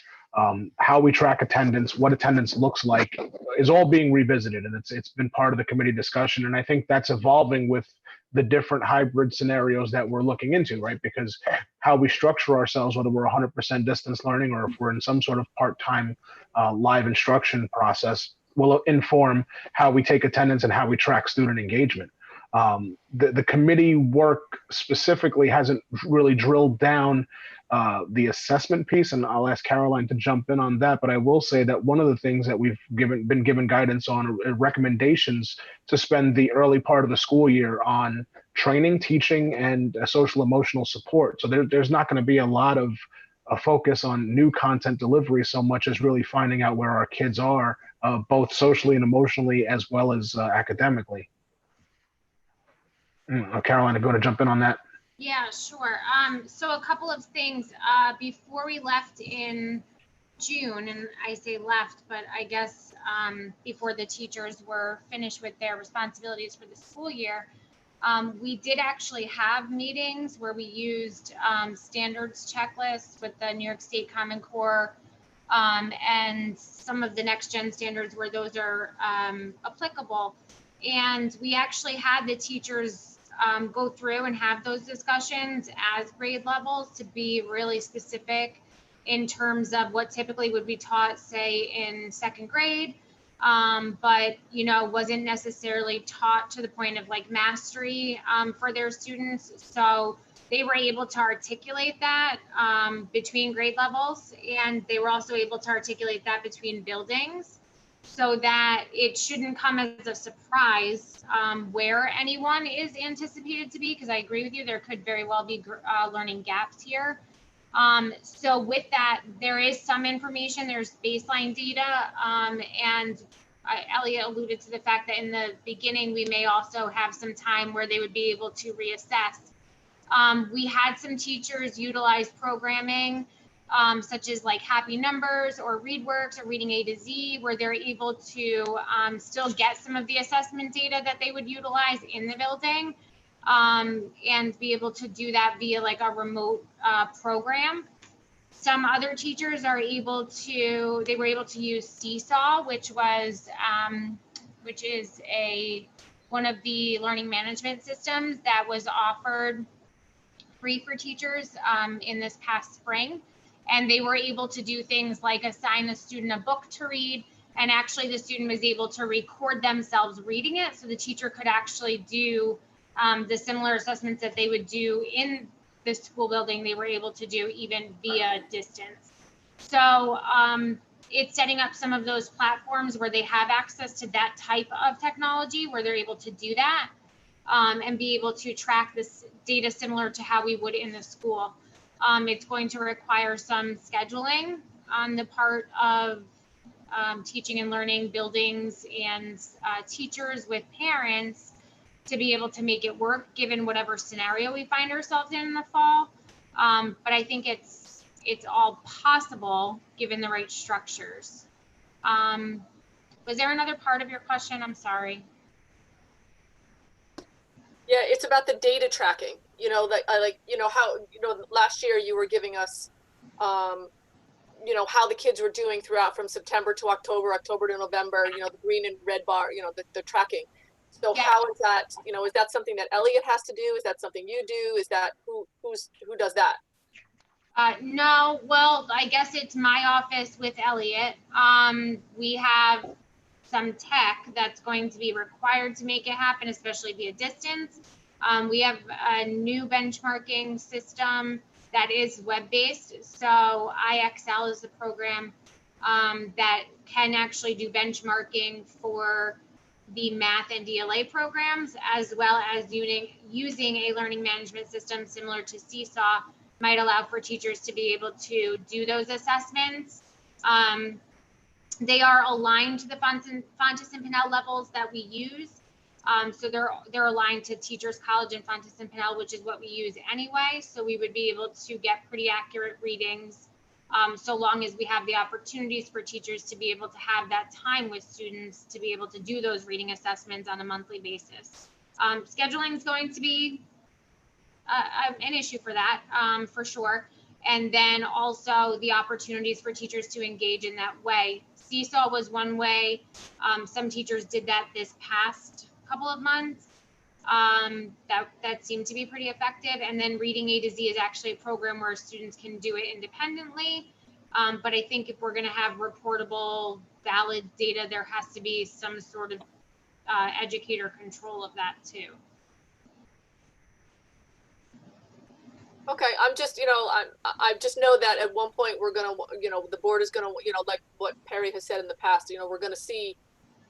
S15: How we track attendance, what attendance looks like, is all being revisited, and it's been part of the committee discussion, and I think that's evolving with the different hybrid scenarios that we're looking into, right? Because how we structure ourselves, whether we're 100% distance learning or if we're in some sort of part-time live instruction process, will inform how we take attendance and how we track student engagement. The committee work specifically hasn't really drilled down the assessment piece, and I'll ask Caroline to jump in on that. But I will say that one of the things that we've been given guidance on are recommendations to spend the early part of the school year on training, teaching, and social emotional support. So there's not going to be a lot of a focus on new content delivery so much as really finding out where our kids are, both socially and emotionally, as well as academically. Caroline, I'm going to jump in on that.
S9: Yeah, sure. So a couple of things before we left in June, and I say left, but I guess before the teachers were finished with their responsibilities for the school year, we did actually have meetings where we used standards checklists with the New York State Common Core and some of the next gen standards where those are applicable. And we actually had the teachers go through and have those discussions as grade levels to be really specific in terms of what typically would be taught, say, in second grade, but wasn't necessarily taught to the point of like mastery for their students. So they were able to articulate that between grade levels, and they were also able to articulate that between buildings, so that it shouldn't come as a surprise where anyone is anticipated to be, because I agree with you, there could very well be learning gaps here. So with that, there is some information, there's baseline data, and Elliot alluded to the fact that in the beginning, we may also have some time where they would be able to reassess. We had some teachers utilize programming such as like Happy Numbers or ReadWorks or Reading A to Z, where they're able to still get some of the assessment data that they would utilize in the building and be able to do that via like a remote program. Some other teachers are able to, they were able to use Seesaw, which is one of the learning management systems that was offered free for teachers in this past spring. And they were able to do things like assign a student a book to read, and actually the student was able to record themselves reading it, so the teacher could actually do the similar assessments that they would do in the school building, they were able to do even via distance. So it's setting up some of those platforms where they have access to that type of technology, where they're able to do that and be able to track this data similar to how we would in the school. It's going to require some scheduling on the part of teaching and learning buildings and teachers with parents to be able to make it work given whatever scenario we find ourselves in the fall. But I think it's all possible given the right structures. Was there another part of your question? I'm sorry.
S7: Yeah, it's about the data tracking. How, last year you were giving us, how the kids were doing throughout from September to October, October to November, the green and red bar, the tracking. So yeah. How is that, is that something that Elliot has to do? Is that something you do? Is that who does that?
S9: No, well, I guess it's my office with Elliot. We have some tech that's going to be required to make it happen, especially via distance. We have a new benchmarking system that is web-based. So IXL is the program that can actually do benchmarking for the math and DLA programs, as well as using a learning management system similar to Seesaw might allow for teachers to be able to do those assessments. They are aligned to the Fountas and Pinnell levels that we use. So they're aligned to Teachers College and Fountas and Pinnell, which is what we use anyway. So we would be able to get pretty accurate readings, so long as we have the opportunities for teachers to be able to have that time with students to be able to do those reading assessments on a monthly basis. Scheduling is going to be an issue for that, for sure. And then also the opportunities for teachers to engage in that way. Seesaw was one way. Some teachers did that this past couple of months. That seemed to be pretty effective. And then Reading A to Z is actually a program where students can do it independently. But I think if we're going to have reportable, valid data, there has to be some sort of educator control of that too.
S7: Okay, I'm just, I just know that at one point we're gonna, the board is gonna, like what Perry has said in the past, we're gonna see,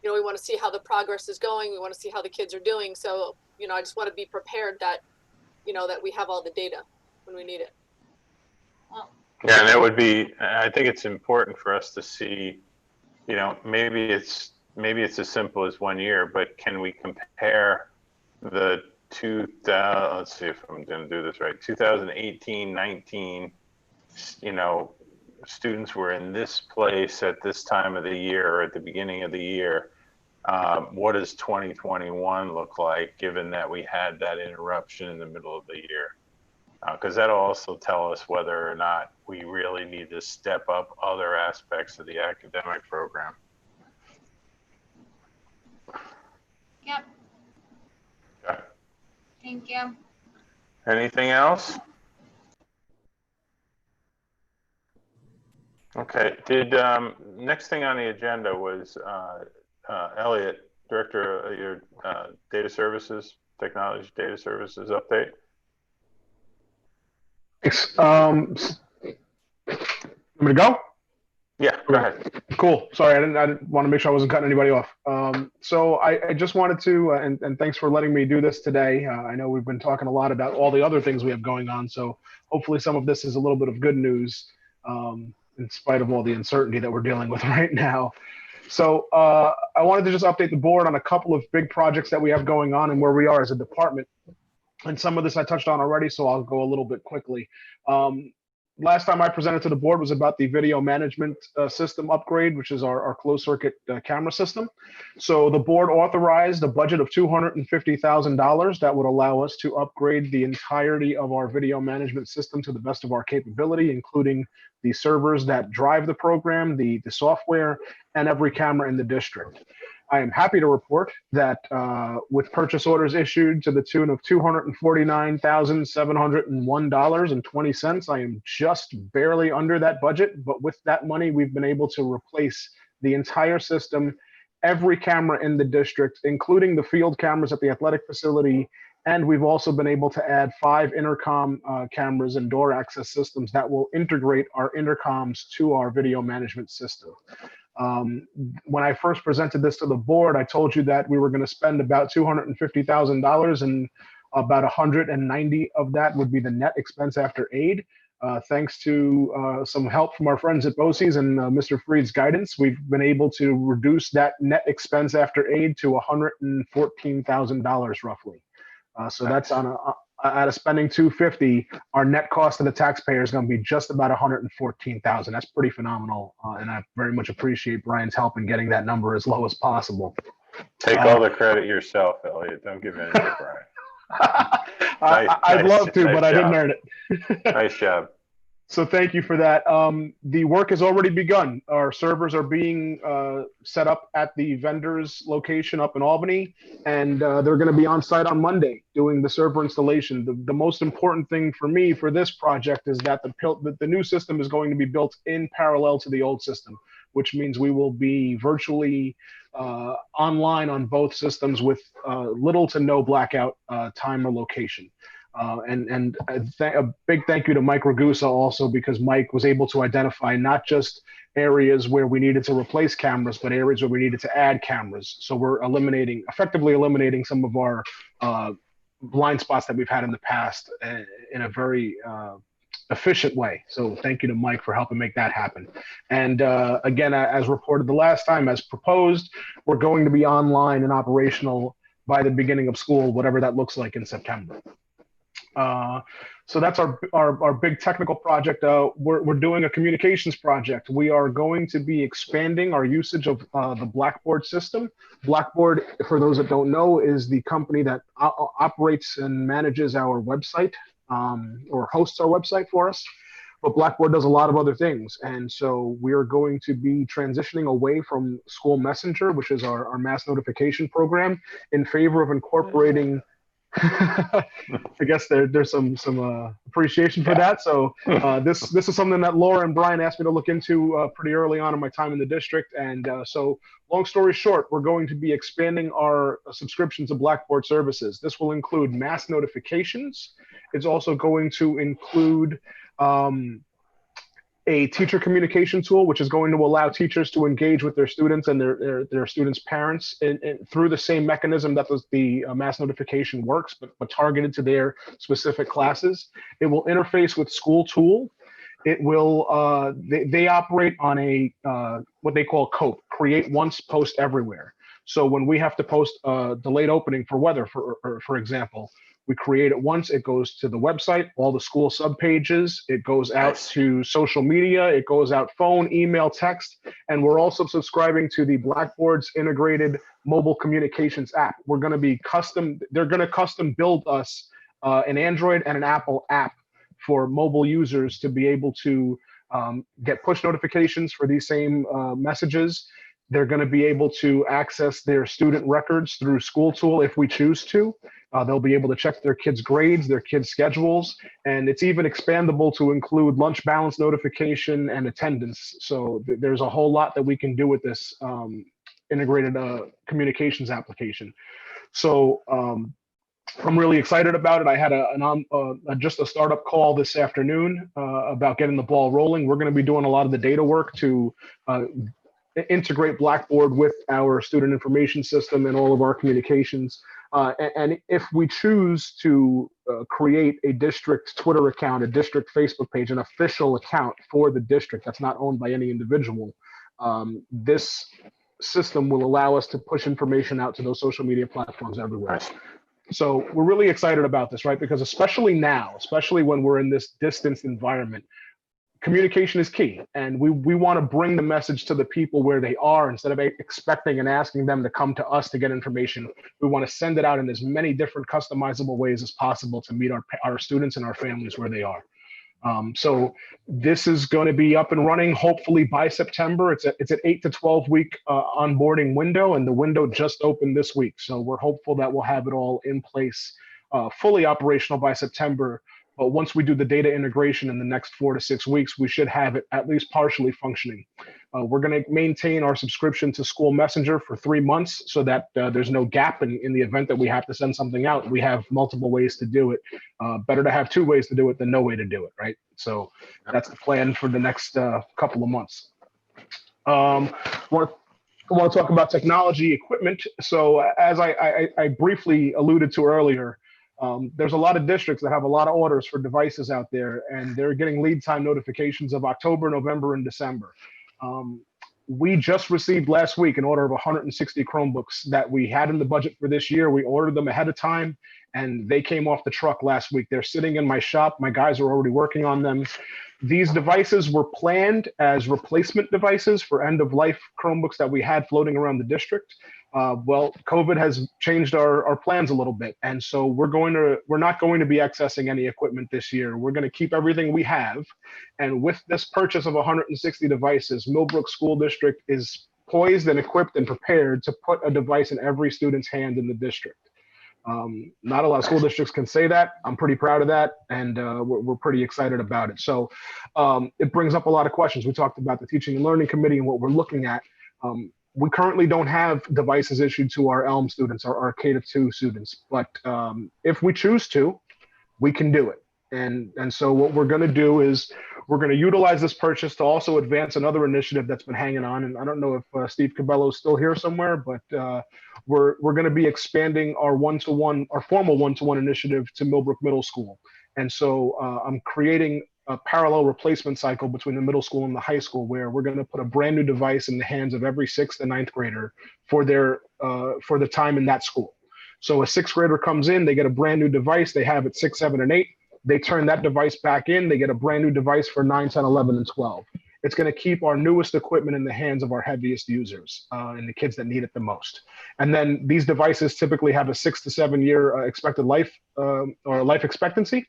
S7: we want to see how the progress is going. We want to see how the kids are doing. So, I just want to be prepared that, that we have all the data when we need it.
S2: Yeah, and that would be, I think it's important for us to see, maybe it's as simple as 1 year, but can we compare the let's see if I'm going to do this right. 2018, 19, students were in this place at this time of the year or at the beginning of the year. What does 2021 look like, given that we had that interruption in the middle of the year? Because that'll also tell us whether or not we really need to step up other aspects of the academic program.
S9: Yep.
S2: Okay.
S9: Thank you.
S2: Anything else? Okay. Next thing on the agenda was Elliot, Director of your Data Services, Technology Data Services update.
S15: Want me to go?
S2: Yeah, go ahead.
S15: Cool. Sorry, I didn't want to make sure I wasn't cutting anybody off. So I just wanted to, and thanks for letting me do this today. I know we've been talking a lot about all the other things we have going on. So hopefully some of this is a little bit of good news, in spite of all the uncertainty that we're dealing with right now. So I wanted to just update the board on a couple of big projects that we have going on and where we are as a department. And some of this I touched on already, so I'll go a little bit quickly. Last time I presented to the board was about the video management system upgrade, which is our closed circuit camera system. So the board authorized a budget of $250,000 that would allow us to upgrade the entirety of our video management system to the best of our capability, including the servers that drive the program, the software, and every camera in the district. I am happy to report that with purchase orders issued to the tune of $249,701.20, I am just barely under that budget. But with that money, we've been able to replace the entire system, every camera in the district, including the field cameras at the athletic facility. And we've also been able to add 5 intercom cameras and door access systems that will integrate our intercoms to our video management system. When I first presented this to the board, I told you that we were going to spend about $250,000 and about 190 of that would be the net expense after aid. Thanks to some help from our friends at BOCES and Mr. Freed's guidance, we've been able to reduce that net expense after aid to $114,000 roughly. So that's on out of spending $250, our net cost to the taxpayer is going to be just about $114,000. That's pretty phenomenal, and I very much appreciate Brian's help in getting that number as low as possible.
S2: Take all the credit yourself, Elliot. Don't give any to Brian.
S15: I'd love to, but I didn't earn it.
S2: Nice job.
S15: So thank you for that. The work has already begun. Our servers are being set up at the vendor's location up in Albany, and they're going to be on site on Monday doing the server installation. The most important thing for me for this project is that the new system is going to be built in parallel to the old system, which means we will be virtually online on both systems with little to no blackout time or location. And a big thank you to Mike Ragusa also, because Mike was able to identify not just areas where we needed to replace cameras, but areas where we needed to add cameras. So we're effectively eliminating some of our blind spots that we've had in the past in a very efficient way. So thank you to Mike for helping make that happen. And again, as reported the last time, as proposed, we're going to be online and operational by the beginning of school, whatever that looks like in September. So that's our big technical project. We're doing a communications project. We are going to be expanding our usage of the Blackboard system. Blackboard, for those that don't know, is the company that operates and manages our website, or hosts our website for us. But Blackboard does a lot of other things. And so we are going to be transitioning away from School Messenger, which is our mass notification program, in favor of incorporating I guess there's some appreciation for that. So this is something that Laura and Brian asked me to look into pretty early on in my time in the district. And so long story short, we're going to be expanding our subscription to Blackboard services. This will include mass notifications. It's also going to include a teacher communication tool, which is going to allow teachers to engage with their students and their students' parents through the same mechanism that the mass notification works, but targeted to their specific classes. It will interface with School Tool. It will, they operate on a, what they call COPE, create once, post everywhere. So when we have to post a delayed opening for weather, for example, we create it once, it goes to the website, all the school subpages, it goes out to social media, it goes out phone, email, text, and we're also subscribing to the Blackboard's integrated mobile communications app. We're gonna be they're gonna custom build us an Android and an Apple app for mobile users to be able to get push notifications for these same messages. They're going to be able to access their student records through School Tool if we choose to. They'll be able to check their kids' grades, their kids' schedules, and it's even expandable to include lunch balance notification and attendance. So there's a whole lot that we can do with this integrated communications application. So I'm really excited about it. I had just a startup call this afternoon about getting the ball rolling. We're going to be doing a lot of the data work to integrate Blackboard with our student information system and all of our communications. And if we choose to create a district Twitter account, a district Facebook page, an official account for the district that's not owned by any individual, this system will allow us to push information out to those social media platforms everywhere. So we're really excited about this, right? Because especially now, especially when we're in this distanced environment, communication is key, and we want to bring the message to the people where they are instead of expecting and asking them to come to us to get information. We want to send it out in as many different customizable ways as possible to meet our students and our families where they are. So this is going to be up and running hopefully by September. It's an 8 to 12 week onboarding window, and the window just opened this week. So we're hopeful that we'll have it all in place, fully operational by September. But once we do the data integration in the next 4 to 6 weeks, we should have it at least partially functioning. We're going to maintain our subscription to School Messenger for 3 months so that there's no gap in the event that we have to send something out. We have multiple ways to do it. Better to have 2 ways to do it than no way to do it, right? So that's the plan for the next couple of months. I want to talk about technology equipment. So as I briefly alluded to earlier, there's a lot of districts that have a lot of orders for devices out there, and they're getting lead time notifications of October, November, and December. We just received last week an order of 160 Chromebooks that we had in the budget for this year. We ordered them ahead of time, and they came off the truck last week. They're sitting in my shop. My guys are already working on them. These devices were planned as replacement devices for end-of-life Chromebooks that we had floating around the district. Well, COVID has changed our plans a little bit, and so we're not going to be accessing any equipment this year. We're going to keep everything we have, and with this purchase of 160 devices, Millbrook School District is poised and equipped and prepared to put a device in every student's hand in the district. Not a lot of school districts can say that. I'm pretty proud of that, and we're pretty excited about it. So it brings up a lot of questions. We talked about the Teaching and Learning Committee and what we're looking at. We currently don't have devices issued to our ELM students, our K-2 students, but if we choose to, we can do it. And so what we're going to do is we're going to utilize this purchase to also advance another initiative that's been hanging on. And I don't know if Steve Cabello is still here somewhere, but we're going to be expanding our formal one-to-one initiative to Millbrook Middle School. And so I'm creating a parallel replacement cycle between the middle school and the high school, where we're going to put a brand new device in the hands of every 6th and 9th grader for the time in that school. So a 6th grader comes in, they get a brand new device, they have it 6, 7, and 8. They turn that device back in, they get a brand new device for 9, 10, 11, and 12. It's going to keep our newest equipment in the hands of our heaviest users and the kids that need it the most. And then these devices typically have a 6 to 7 year expected life or life expectancy.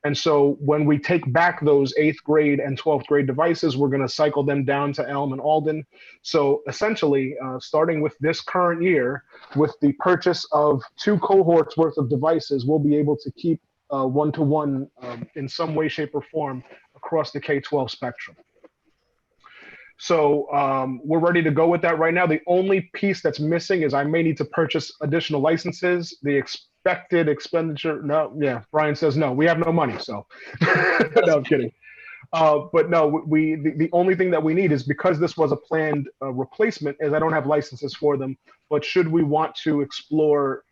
S15: And so when we take back those 8th grade and 12th grade devices, we're going to cycle them down to Elm and Alden. So essentially, starting with this current year, with the purchase of 2 cohorts worth of devices, we'll be able to keep one-to-one in some way, shape, or form across the K-12 spectrum. So we're ready to go with that right now. The only piece that's missing is I may need to purchase additional licenses. The expected expenditure, Brian says no, we have no money, so no, I'm kidding. But no, the only thing that we need is, because this was a planned replacement, is I don't have licenses for them. But should we want to explore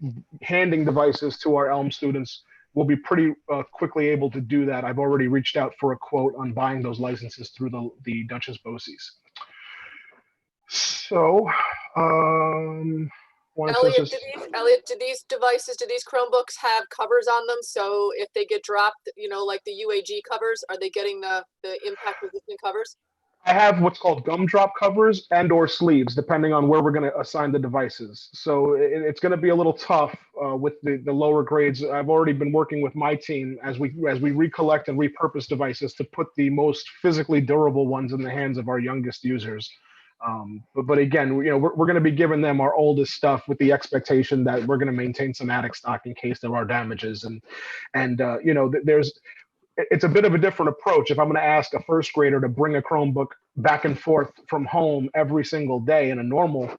S15: handing devices to our Elm students, we'll be pretty quickly able to do that. I've already reached out for a quote on buying those licenses through the Duchess BOCES. So,
S7: Elliot, do these devices, do these Chromebooks have covers on them? So if they get dropped, like the UAG covers, are they getting the impact resistant covers?
S15: I have what's called gumdrop covers and or sleeves, depending on where we're going to assign the devices. So it's going to be a little tough with the lower grades. I've already been working with my team as we recollect and repurpose devices to put the most physically durable ones in the hands of our youngest users. But again, we're going to be giving them our oldest stuff with the expectation that we're going to maintain some attic stock in case there are damages. And it's a bit of a different approach. If I'm going to ask a 1st grader to bring a Chromebook back and forth from home every single day in a normal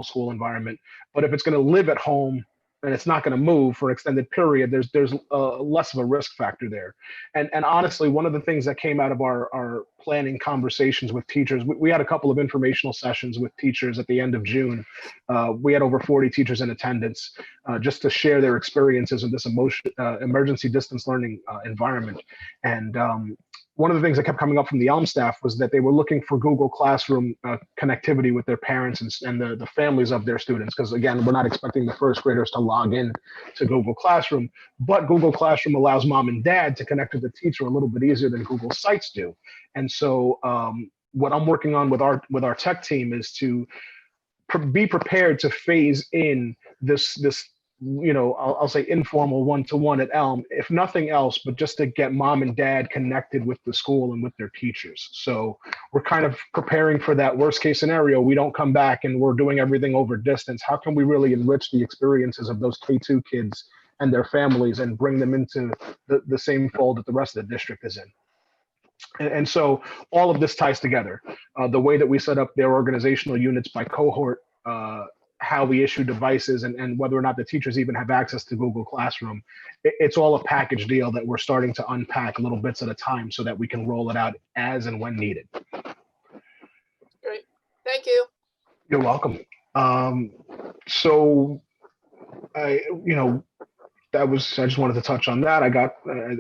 S15: school environment, but if it's going to live at home and it's not going to move for an extended period, there's less of a risk factor there. And honestly, one of the things that came out of our planning conversations with teachers, we had a couple of informational sessions with teachers at the end of June. We had over 40 teachers in attendance just to share their experiences in this emergency distance learning environment. And one of the things that kept coming up from the Elm staff was that they were looking for Google Classroom connectivity with their parents and the families of their students. Because again, we're not expecting the 1st graders to log in to Google Classroom, but Google Classroom allows mom and dad to connect with the teacher a little bit easier than Google Sites do. And so what I'm working on with our tech team is to be prepared to phase in this I'll say informal one-to-one at Elm, if nothing else, but just to get mom and dad connected with the school and with their teachers. So we're kind of preparing for that worst case scenario. We don't come back and we're doing everything over distance. How can we really enrich the experiences of those K2 kids and their families and bring them into the same fold that the rest of the district is in? And so all of this ties together. The way that we set up their organizational units by cohort, how we issue devices, and whether or not the teachers even have access to Google Classroom. It's all a package deal that we're starting to unpack little bits at a time so that we can roll it out as and when needed.
S7: Great. Thank you.
S15: You're welcome. So I just wanted to touch on that.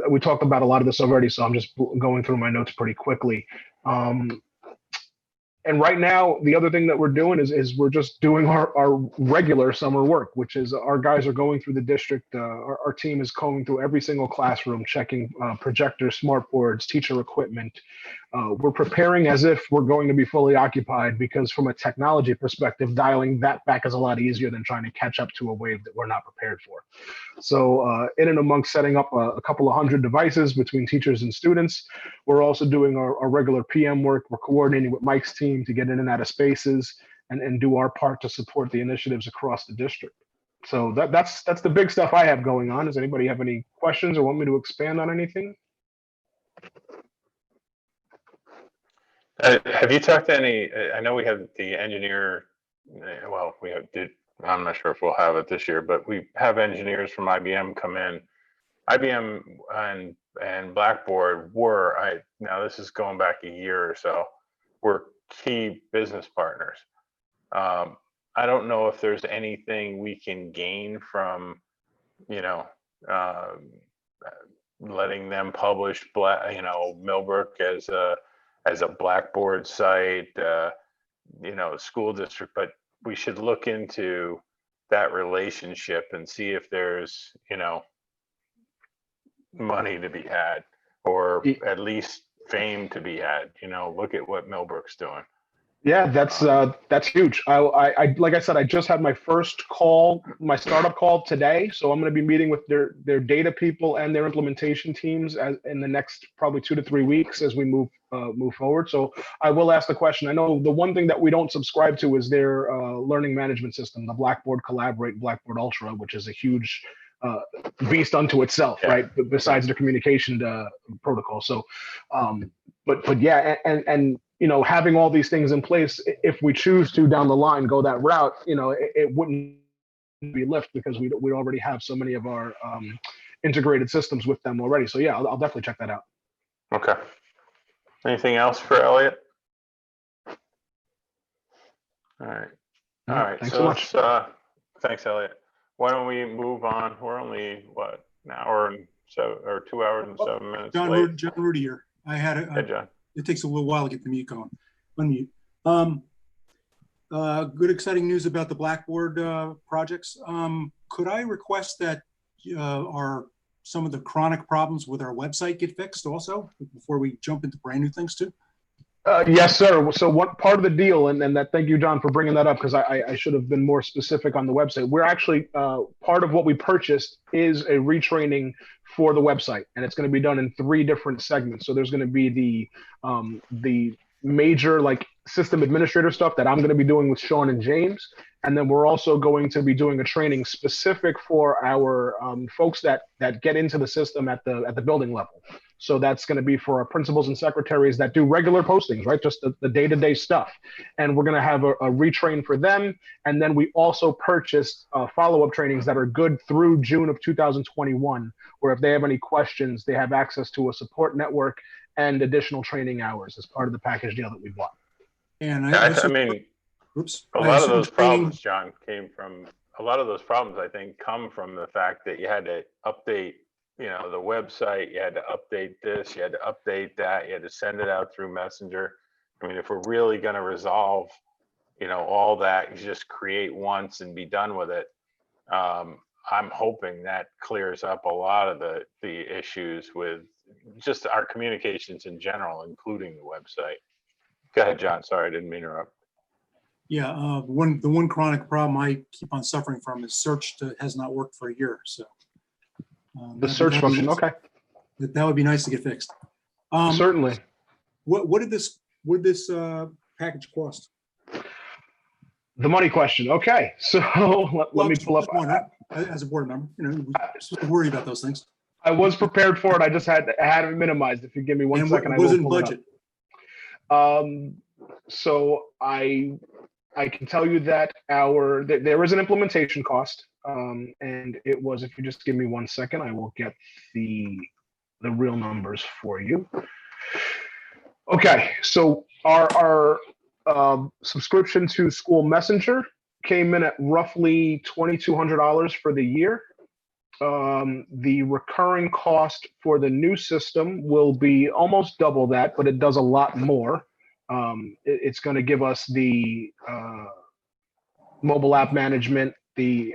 S15: We talked about a lot of this already, so I'm just going through my notes pretty quickly. And right now, the other thing that we're doing is we're just doing our regular summer work, which is our guys are going through the district. Our team is going through every single classroom, checking projectors, smart boards, teacher equipment. We're preparing as if we're going to be fully occupied, because from a technology perspective, dialing that back is a lot easier than trying to catch up to a wave that we're not prepared for. So in and amongst setting up a couple of 100 devices between teachers and students, we're also doing our regular PM work. We're coordinating with Mike's team to get in and out of spaces and do our part to support the initiatives across the district. So that's the big stuff I have going on. Does anybody have any questions or want me to expand on anything?
S2: Have you talked to any? I know we have the engineer. Well, I'm not sure if we'll have it this year, but we have engineers from IBM come in IBM and Blackboard were, now this is going back a year or so, were key business partners. I don't know if there's anything we can gain from, letting them publish Millbrook as a Blackboard site, school district, but we should look into that relationship and see if there's, money to be had, or at least fame to be had. Look at what Millbrook's doing.
S15: Yeah, that's huge. I like I said, I just had my first call, my startup call today. So I'm going to be meeting with their data people and their implementation teams in the next probably 2 to 3 weeks as we move forward. So I will ask the question. I know the one thing that we don't subscribe to is their learning management system, the Blackboard Collaborate, Blackboard Ultra, which is a huge beast unto itself, right? Besides the communication protocol. So, but yeah, and having all these things in place, if we choose to down the line go that route, it wouldn't be Lyft because we already have so many of our integrated systems with them already. So yeah, I'll definitely check that out.
S2: Okay. Anything else for Elliot? All right. All right.
S15: Thanks
S2: so
S15: so much.
S2: Thanks, Elliot. Why don't we move on? We're only an hour and 2 hours and 7 minutes late.
S3: John Rudy here.
S2: Hey, John.
S3: It takes a little while to get the mute going. Unmute. Good, exciting news about the Blackboard projects. Could I request that some of the chronic problems with our website get fixed also before we jump into brand new things too?
S15: Yes, sir. So what part of the deal, and that, thank you, John, for bringing that up, because I should have been more specific on the website. We're actually, part of what we purchased is a retraining for the website, and it's going to be done in 3 different segments. So there's going to be the major system administrator stuff that I'm going to be doing with Sean and James. And then we're also going to be doing a training specific for our folks that get into the system at the building level. So that's going to be for our principals and secretaries that do regular postings, right? Just the day-to-day stuff. And we're going to have a retrain for them. And then we also purchased follow-up trainings that are good through June of 2021, where if they have any questions, they have access to a support network and additional training hours as part of the package deal that we bought.
S3: And
S2: I mean, a lot of those problems, John, a lot of those problems, I think, come from the fact that you had to update the website, you had to update this, you had to update that, you had to send it out through Messenger. I mean, if we're really going to resolve, all that, you just create once and be done with it. I'm hoping that clears up a lot of the issues with just our communications in general, including the website. Go ahead, John. Sorry, I didn't mean to interrupt.
S3: Yeah, the one chronic problem I keep on suffering from is search has not worked for a year. So
S15: the search function, okay.
S3: That would be nice to get fixed.
S15: Certainly.
S3: What did this package cost?
S15: The money question. Okay, so let me pull up.
S3: As a board member, we're supposed to worry about those things.
S15: I was prepared for it. I just had it minimized. If you give me one second,
S3: I will pull budget?
S15: It up. So I can tell you that there is an implementation cost, and it was. If you just give me 1 second, I will get the real numbers for you. Okay, so our subscription to School Messenger came in at roughly $2,200 for the year. The recurring cost for the new system will be almost double that, but it does a lot more. It's going to give us the mobile app management, the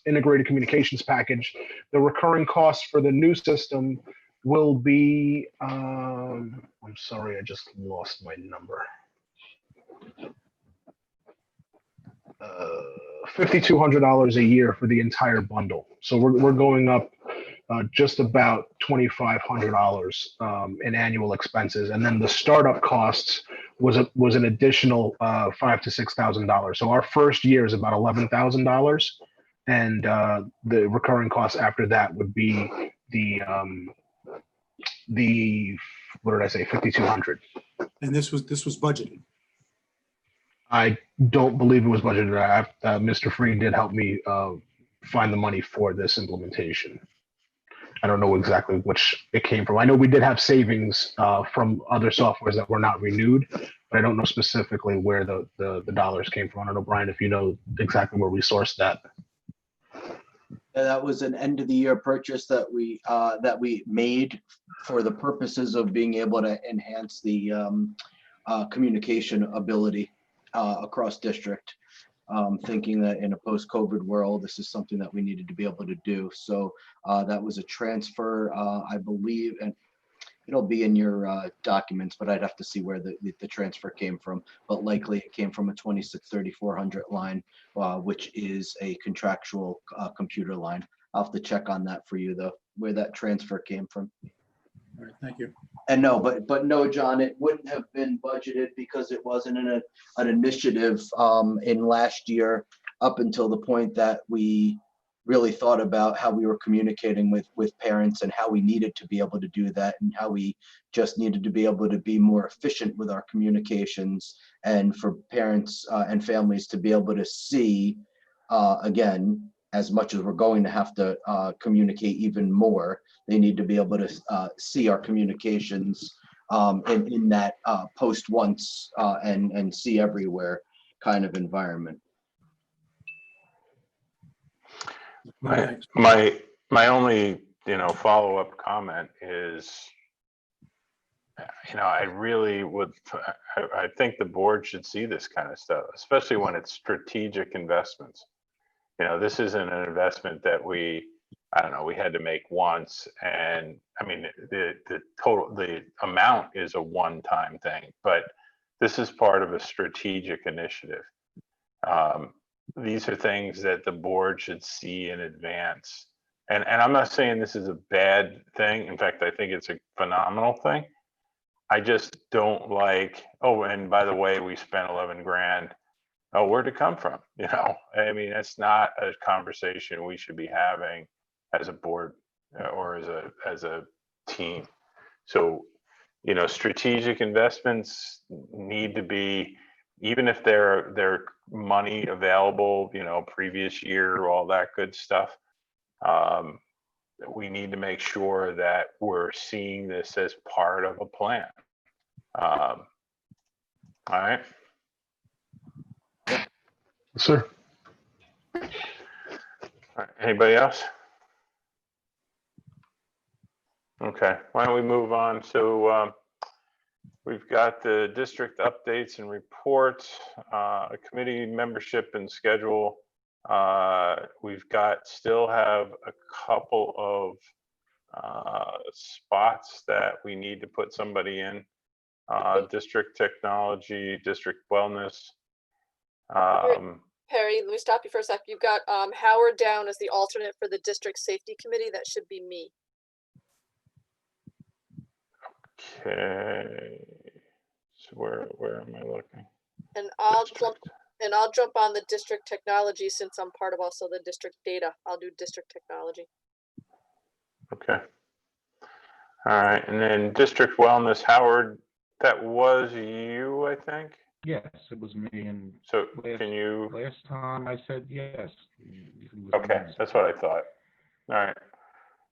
S15: integrated communications package. The recurring cost for the new system will be, I'm sorry, I just lost my number. $5,200 a year for the entire bundle. So we're going up just about $2,500 in annual expenses, and then the startup costs was an additional $5,000 to $6,000. So our first year is about $11,000, and the recurring costs after that would be the what did I say, $5,200.
S3: And this was budgeted.
S15: I don't believe it was budgeted. Mr. Freed did help me find the money for this implementation. I don't know exactly which it came from. I know we did have savings from other softwares that were not renewed, but I don't know specifically where the dollars came from. I don't know, Brian, if you know exactly where we sourced that.
S1: Yeah, that was an end of the year purchase that we made for the purposes of being able to enhance the communication ability across district. Thinking that in a post-COVID world, this is something that we needed to be able to do. So that was a transfer, I believe, and it'll be in your documents, but I'd have to see where the transfer came from. But likely it came from a 263400 line, which is a contractual computer line. I'll have to check on that for you though, where that transfer came from.
S3: All right, thank you.
S1: And no, but no, John, it wouldn't have been budgeted because it wasn't an initiative in last year up until the point that we really thought about how we were communicating with parents and how we needed to be able to do that and how we just needed to be able to be more efficient with our communications and for parents and families to be able to see, again, as much as we're going to have to communicate even more, they need to be able to see our communications in that post once and see everywhere kind of environment.
S2: My only, follow-up comment is, I really would, I think the board should see this kind of stuff, especially when it's strategic investments. This isn't an investment that we had to make once. And I mean, the amount is a one-time thing, but this is part of a strategic initiative. These are things that the board should see in advance. And I'm not saying this is a bad thing. In fact, I think it's a phenomenal thing. I just don't like, oh, and by the way, we spent 11 grand. Oh, where'd it come from? I mean, it's not a conversation we should be having as a board or as a team. So, strategic investments need to be, even if they're money available, previous year, all that good stuff. We need to make sure that we're seeing this as part of a plan. All right.
S15: Sir.
S2: All right. Anybody else? Okay, why don't we move on? So we've got the district updates and reports, committee membership and schedule. We've still have a couple of spots that we need to put somebody in. District technology, district wellness.
S7: Perry, let me stop you for a sec. You've got Howard down as the alternate for the district safety committee. That should be me.
S2: Okay, so where am I looking?
S7: And I'll jump on the district technology since I'm part of also the district data. I'll do district technology.
S2: Okay. All right, and then district wellness, Howard, that was you, I think?
S17: Yes, it was me. And
S2: so
S17: last, last time I said yes.
S2: Okay, that's what I thought. All right.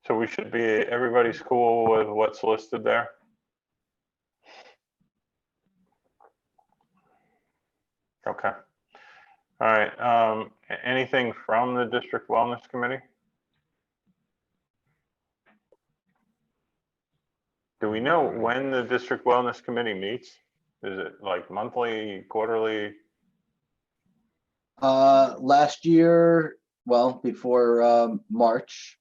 S2: So we should be, everybody's cool with what's listed there? Okay. All right. Anything from the district wellness committee? Do we know when the district wellness committee meets? Is it like monthly, quarterly?
S1: Last year, well, before March.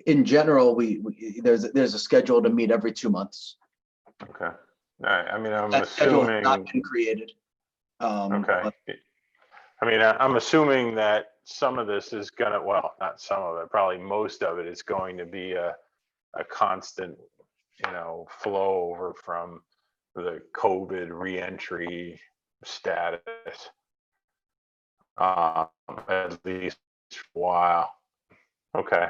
S1: In general, there's a schedule to meet every 2 months.
S2: Okay. All right. I mean, I'm
S1: that schedule
S2: assuming.
S1: Has not been created.
S2: Okay.
S1: But,
S2: I mean, I'm assuming that some of this is gonna, well, not some of it, probably most of it is going to be a constant, flow over from the COVID reentry status, at least for a while. Okay.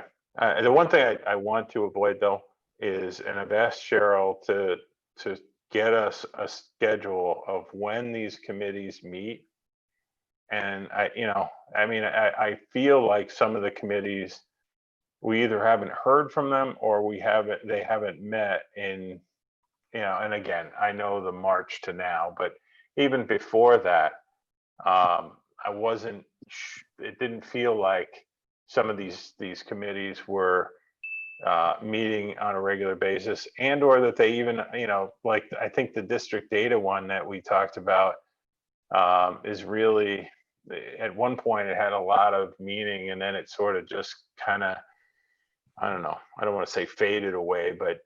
S2: The one thing I want to avoid though is, and I've asked Cheryl to get us a schedule of when these committees meet And I feel like some of the committees, we either haven't heard from them or they haven't met in, and again, I know the March to now, but even before that, it didn't feel like some of these committees were meeting on a regular basis, and or that they even, like I think the district data one that we talked about is really, at one point it had a lot of meaning, and then it sort of just kind of, I don't know, I don't want to say faded away, but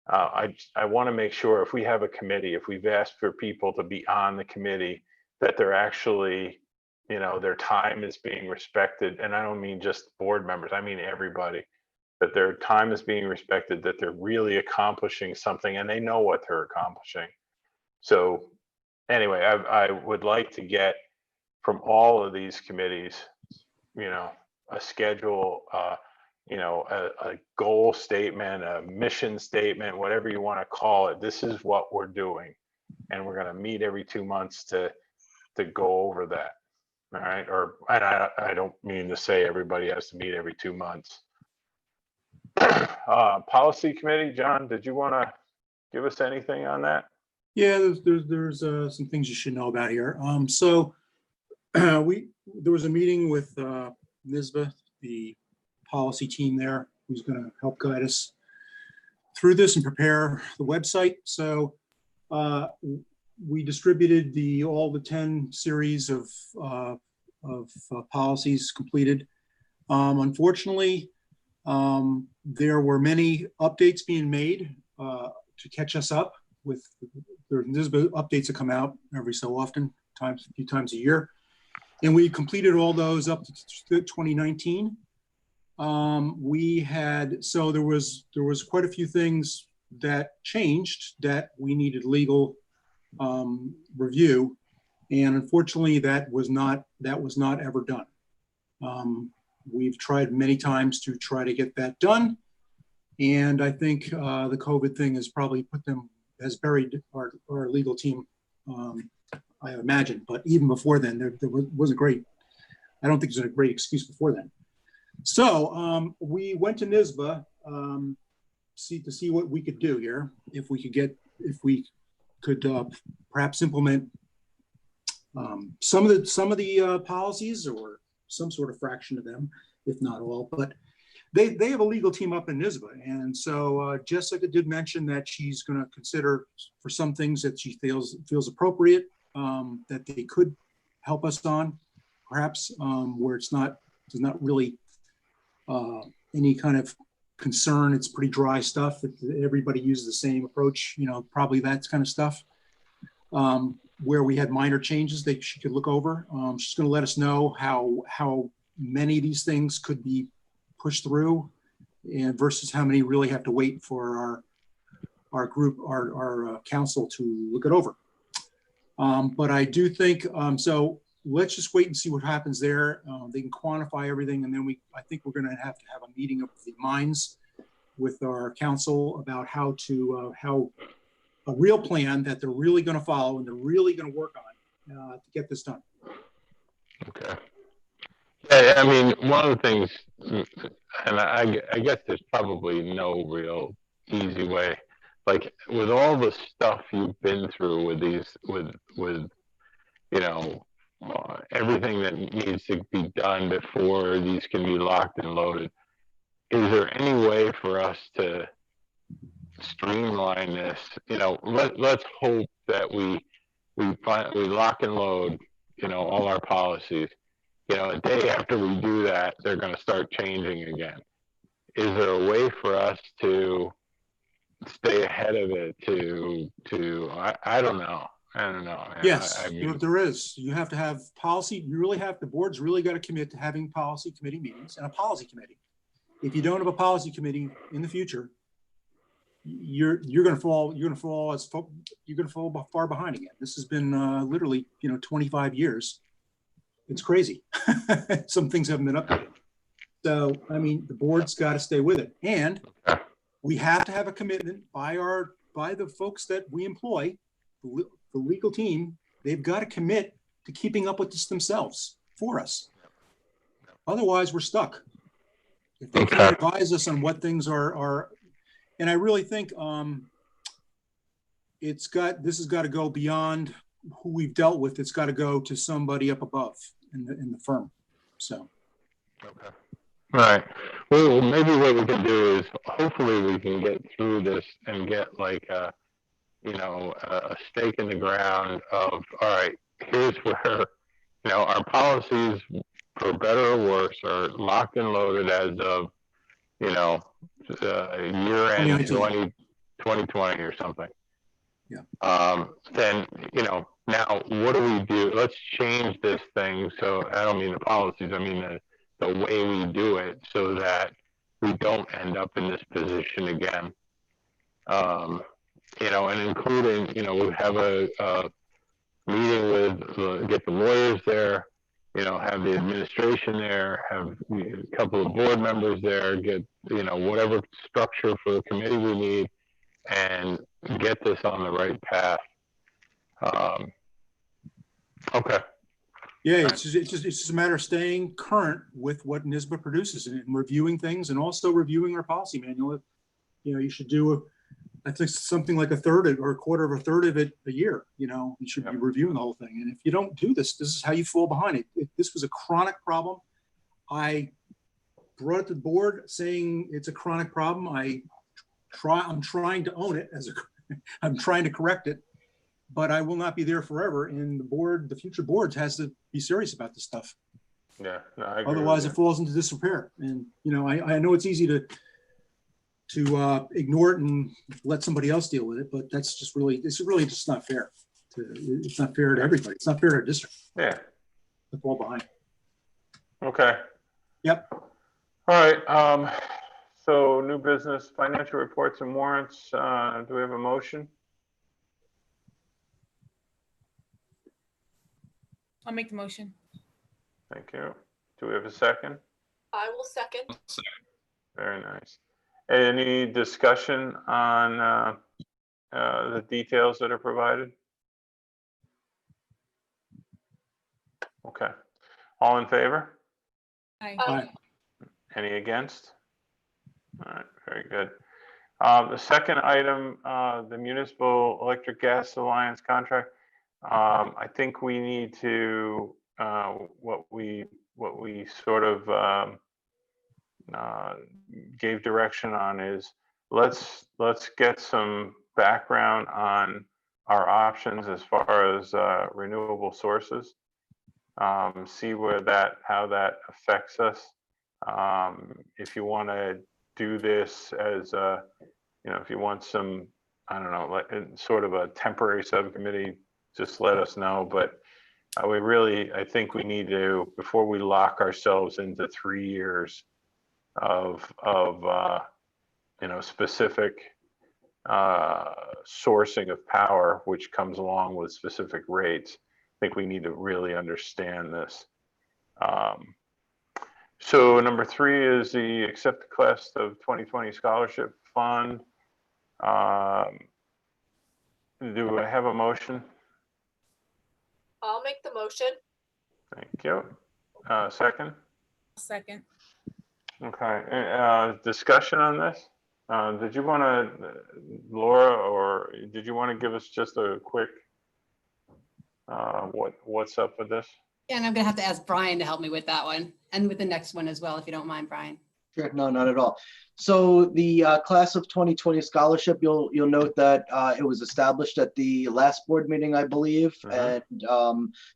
S2: I want to make sure if we have a committee, if we've asked for people to be on the committee, that they're actually, their time is being respected. And I don't mean just board members, I mean everybody, that their time is being respected, that they're really accomplishing something and they know what they're accomplishing. So anyway, I would like to get from all of these committees, a schedule, a goal statement, a mission statement, whatever you want to call it. This is what we're doing. And we're going to meet every 2 months to go over that. All right. And I don't mean to say everybody has to meet every 2 months. Policy committee, John, did you want to give us anything on that?
S3: Yeah, there's some things you should know about here. So there was a meeting with NISBA, the policy team there, who's going to help guide us through this and prepare the website. So we distributed all the 10 series of policies completed. Unfortunately, there were many updates being made to catch us up with the NISBA updates that come out every so often, a few times a year. And we completed all those up to 2019. So there was quite a few things that changed that we needed legal review. And unfortunately that was not ever done. We've tried many times to try to get that done. And I think the COVID thing has probably has buried our legal team, I imagine. But even before then, there wasn't great. I don't think there's a great excuse before then. So we went to NISBA to see what we could do here, if we could perhaps implement some of the policies or some sort of fraction of them, if not all. But they have a legal team up in NISBA, and so Jessica did mention that she's going to consider for some things that she feels appropriate that they could help us on, perhaps where there's not really any kind of concern. It's pretty dry stuff that everybody uses the same approach, probably that kind of stuff. Where we had minor changes that she could look over. She's going to let us know how many of these things could be pushed through, and versus how many really have to wait for our group, our council to look it over. But I do think so. Let's just wait and see what happens there. They can quantify everything, and then I think we're going to have a meeting of the minds with our council about how a real plan that they're really going to follow and they're really going to work on to get this done.
S2: Okay. Yeah, I mean, one of the things, and I guess there's probably no real easy way, like with all the stuff you've been through with everything that needs to be done before these can be locked and loaded. Is there any way for us to streamline this? Let's hope that we lock and load, all our policies. A day after we do that, they're going to start changing again. Is there a way for us to stay ahead of it? I don't know.
S3: Yes, there is. You have to have policy. The board's really got to commit to having policy committee meetings and a policy committee. If you don't have a policy committee in the future, you're going to fall far behind again. This has been literally 25 years. It's crazy. Some things haven't been updated. So I mean, the board's got to stay with it, and we have to have a commitment by the folks that we employ, the legal team. They've got to commit to keeping up with this themselves for us. Otherwise, we're stuck. If they can't advise us on what things are, and I really think this has got to go beyond who we've dealt with. It's got to go to somebody up above in the firm. So.
S2: Okay. All right. Well, maybe what we can do is hopefully we can get through this and get like a stake in the ground of, all right, here's where, our policies, for better or worse, are locked and loaded as of, year end 2020 or something.
S3: Yeah.
S2: Then, now what do we do? Let's change this thing. So I don't mean the policies, I mean the way we do it so that we don't end up in this position again. And including, we have a meeting with, get the lawyers there, have the administration there, have a couple of board members there, get, whatever structure for the committee we need, and get this on the right path. Okay.
S3: Yeah, it's just a matter of staying current with what NYSBA produces and reviewing things, and also reviewing our policy manual. You should do I think something like a third or a quarter of a third of it a year. You should be reviewing the whole thing. And if you don't do this, this is how you fall behind. This was a chronic problem. I brought it to the board saying it's a chronic problem. I'm trying to own it I'm trying to correct it, but I will not be there forever. And the future boards has to be serious about this stuff.
S2: Yeah. No, I agree.
S3: Otherwise it falls into disrepair. And, I know it's easy to ignore it and let somebody else deal with it, but it's really just not fair. It's not fair to everybody. It's not fair to our district.
S2: Yeah.
S3: To fall behind.
S2: Okay.
S3: Yep.
S2: All right. So new business, financial reports and warrants. Do we have a motion?
S13: I'll make the motion.
S2: Thank you. Do we have a second?
S7: I will second.
S2: Very nice. Any discussion on the details that are provided? Okay. All in favor?
S13: Aye.
S2: Any against? All right, very good. The second item, the Municipal Electric Gas Alliance contract. I think we need to, what we sort of gave direction on is let's get some background on our options as far as renewable sources. See how that affects us. If you want to do this as if you want some, I don't know, like sort of a temporary subcommittee, just let us know. But I think we need to, before we lock ourselves into 3 years of specific sourcing of power, which comes along with specific rates, I think we need to really understand this. So number 3 is the accept the class of 2020 scholarship fund. Do I have a motion?
S7: I'll make the motion.
S2: Thank you. Second?
S13: Second.
S2: Okay. Discussion on this? Did you want to, Laura, or did you want to give us just a quick what's up with this?
S6: Yeah, and I'm gonna have to ask Brian to help me with that one and with the next one as well, if you don't mind, Brian.
S1: Sure, no, not at all. So the class of 2020 scholarship, you'll note that it was established at the last board meeting, I believe. And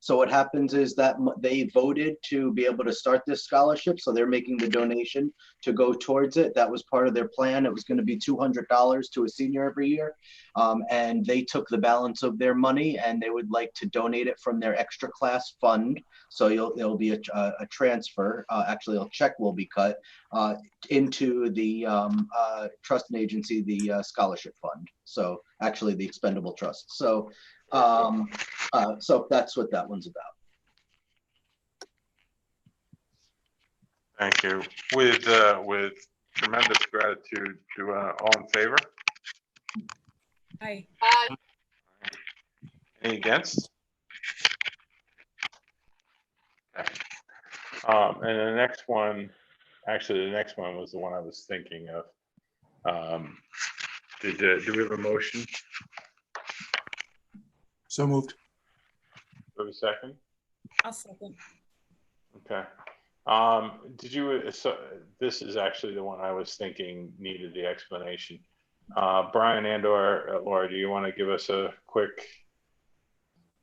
S1: so what happens is that they voted to be able to start this scholarship. So they're making the donation to go towards it. That was part of their plan. It was going to be $200 to a senior every year. And they took the balance of their money and they would like to donate it from their extra class fund. So it'll be a transfer. Actually, a check will be cut into the trust and agency, the scholarship fund. So actually the expendable trust. So so that's what that one's about.
S2: Thank you. With tremendous gratitude to all in favor.
S13: Aye.
S7: Aye.
S2: Any against? And the next one, actually, the next one was the one I was thinking of. Do we have a motion?
S3: So moved.
S2: Do we have a second?
S13: I'll second.
S2: Okay. So this is actually the one I was thinking needed the explanation. Brian and/or Laura, do you want to give us a quick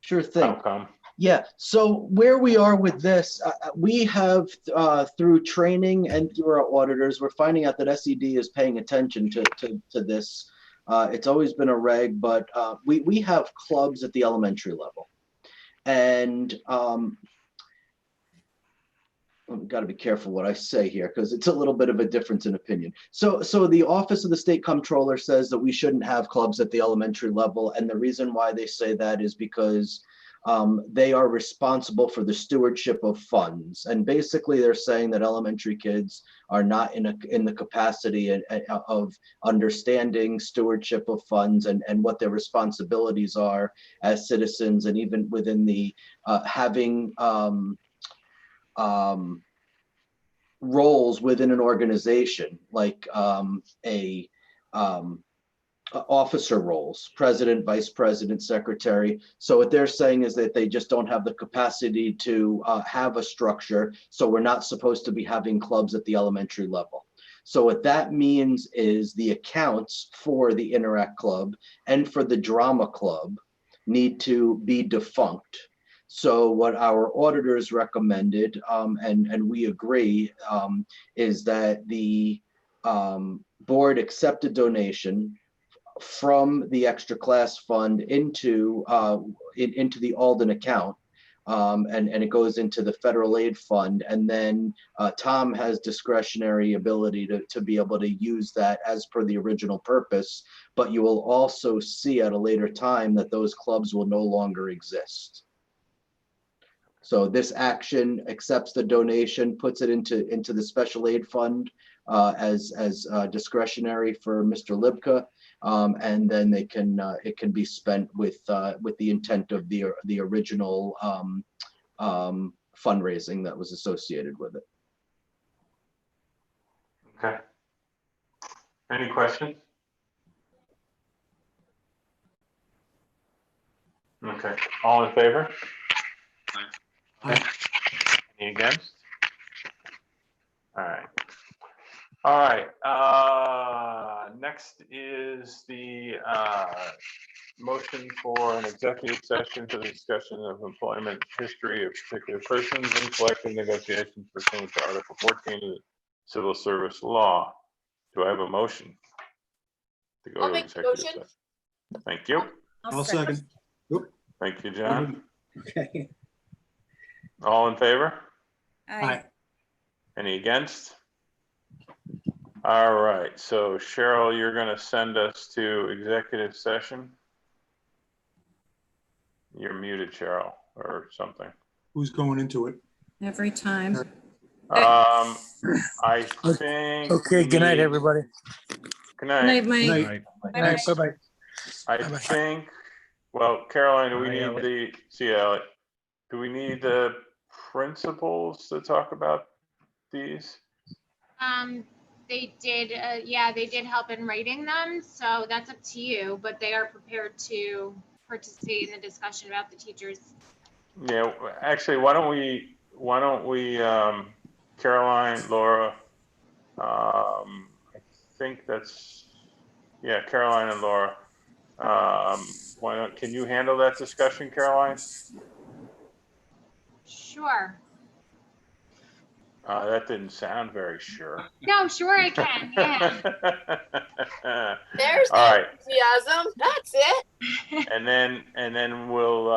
S1: Sure thing.
S2: outcome?
S1: Yeah, so where we are with this, we have through training and through our auditors, we're finding out that SED is paying attention to this. It's always been a reg, but we have clubs at the elementary level. And I've got to be careful what I say here because it's a little bit of a difference in opinion. So the Office of the State Comptroller says that we shouldn't have clubs at the elementary level. And the reason why they say that is because they are responsible for the stewardship of funds. And basically they're saying that elementary kids are not in the capacity of understanding stewardship of funds and what their responsibilities are as citizens, and even within the having roles within an organization, like officer roles, president, vice president, secretary. So what they're saying is that they just don't have the capacity to have a structure. So we're not supposed to be having clubs at the elementary level. So what that means is the accounts for the Interact Club and for the Drama Club need to be defunct. So what our auditors recommended, and we agree, is that the board accept a donation from the extra class fund into the Alden account, and it goes into the federal aid fund. And then Tom has discretionary ability to be able to use that as per the original purpose. But you will also see at a later time that those clubs will no longer exist. So this action accepts the donation, puts it into the special aid fund as discretionary for Mr. Libka, and then it can be spent with the intent of the original fundraising that was associated with it.
S2: Okay. Any questions? Okay. All in favor? Okay. Any against? All right. All right. Next is the motion for an executive session for the discussion of employment history of particular persons and collective negotiations pursuant to Article 14 of the Civil Service Law. Do I have a motion to go to executive session? Thank you.
S3: I'll second.
S2: Thank you, John.
S3: Okay.
S2: All in favor?
S3: Aye.
S2: Any against? All right, so Cheryl, you're going to send us to executive session. You're muted, Cheryl, or something.
S3: Who's going into it?
S5: Every time.
S2: I think.
S8: Okay, good night, everybody.
S2: Good night.
S5: Good night, Mike.
S8: Good night, bye-bye.
S2: I think, well, Caroline, do we need do we need the principals to talk about these?
S9: They did, yeah, they did help in writing them, so that's up to you, but they are prepared to participate in the discussion about the teachers.
S2: Yeah, actually, why don't we, Caroline, Laura, I think that's, yeah, Caroline and Laura. Can you handle that discussion, Caroline?
S9: Sure.
S2: That didn't sound very sure.
S9: No, sure I can, yeah.
S7: There's
S2: All
S7: the
S2: right.
S7: enthusiasm. That's it.
S2: And then we'll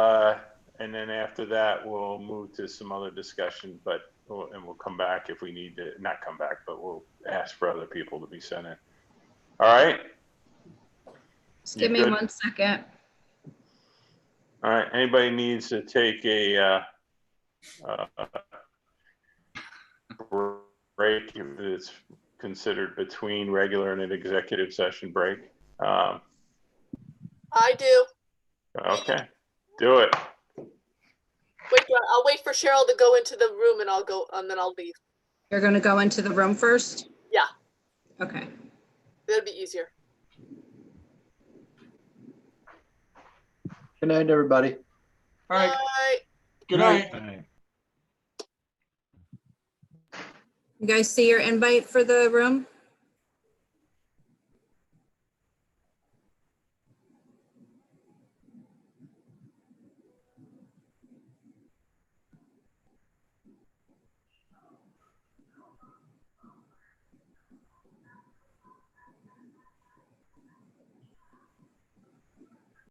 S2: and then after that we'll move to some other discussion, but we'll come back if we need to, not come back, but we'll ask for other people to be sent in. All right.
S5: Just give me 1 second.
S2: All right. Anybody needs to take a break if it's considered between regular and an executive session break?
S7: I do.
S2: Okay, do it.
S7: Wait, I'll wait for Cheryl to go into the room and then I'll leave.
S5: You're gonna go into the room first?
S7: Yeah,
S5: Okay.
S7: that'd be easier.
S1: Good night, everybody.
S16: All right.
S7: Bye.
S16: Good night.
S5: You guys see your invite for the room?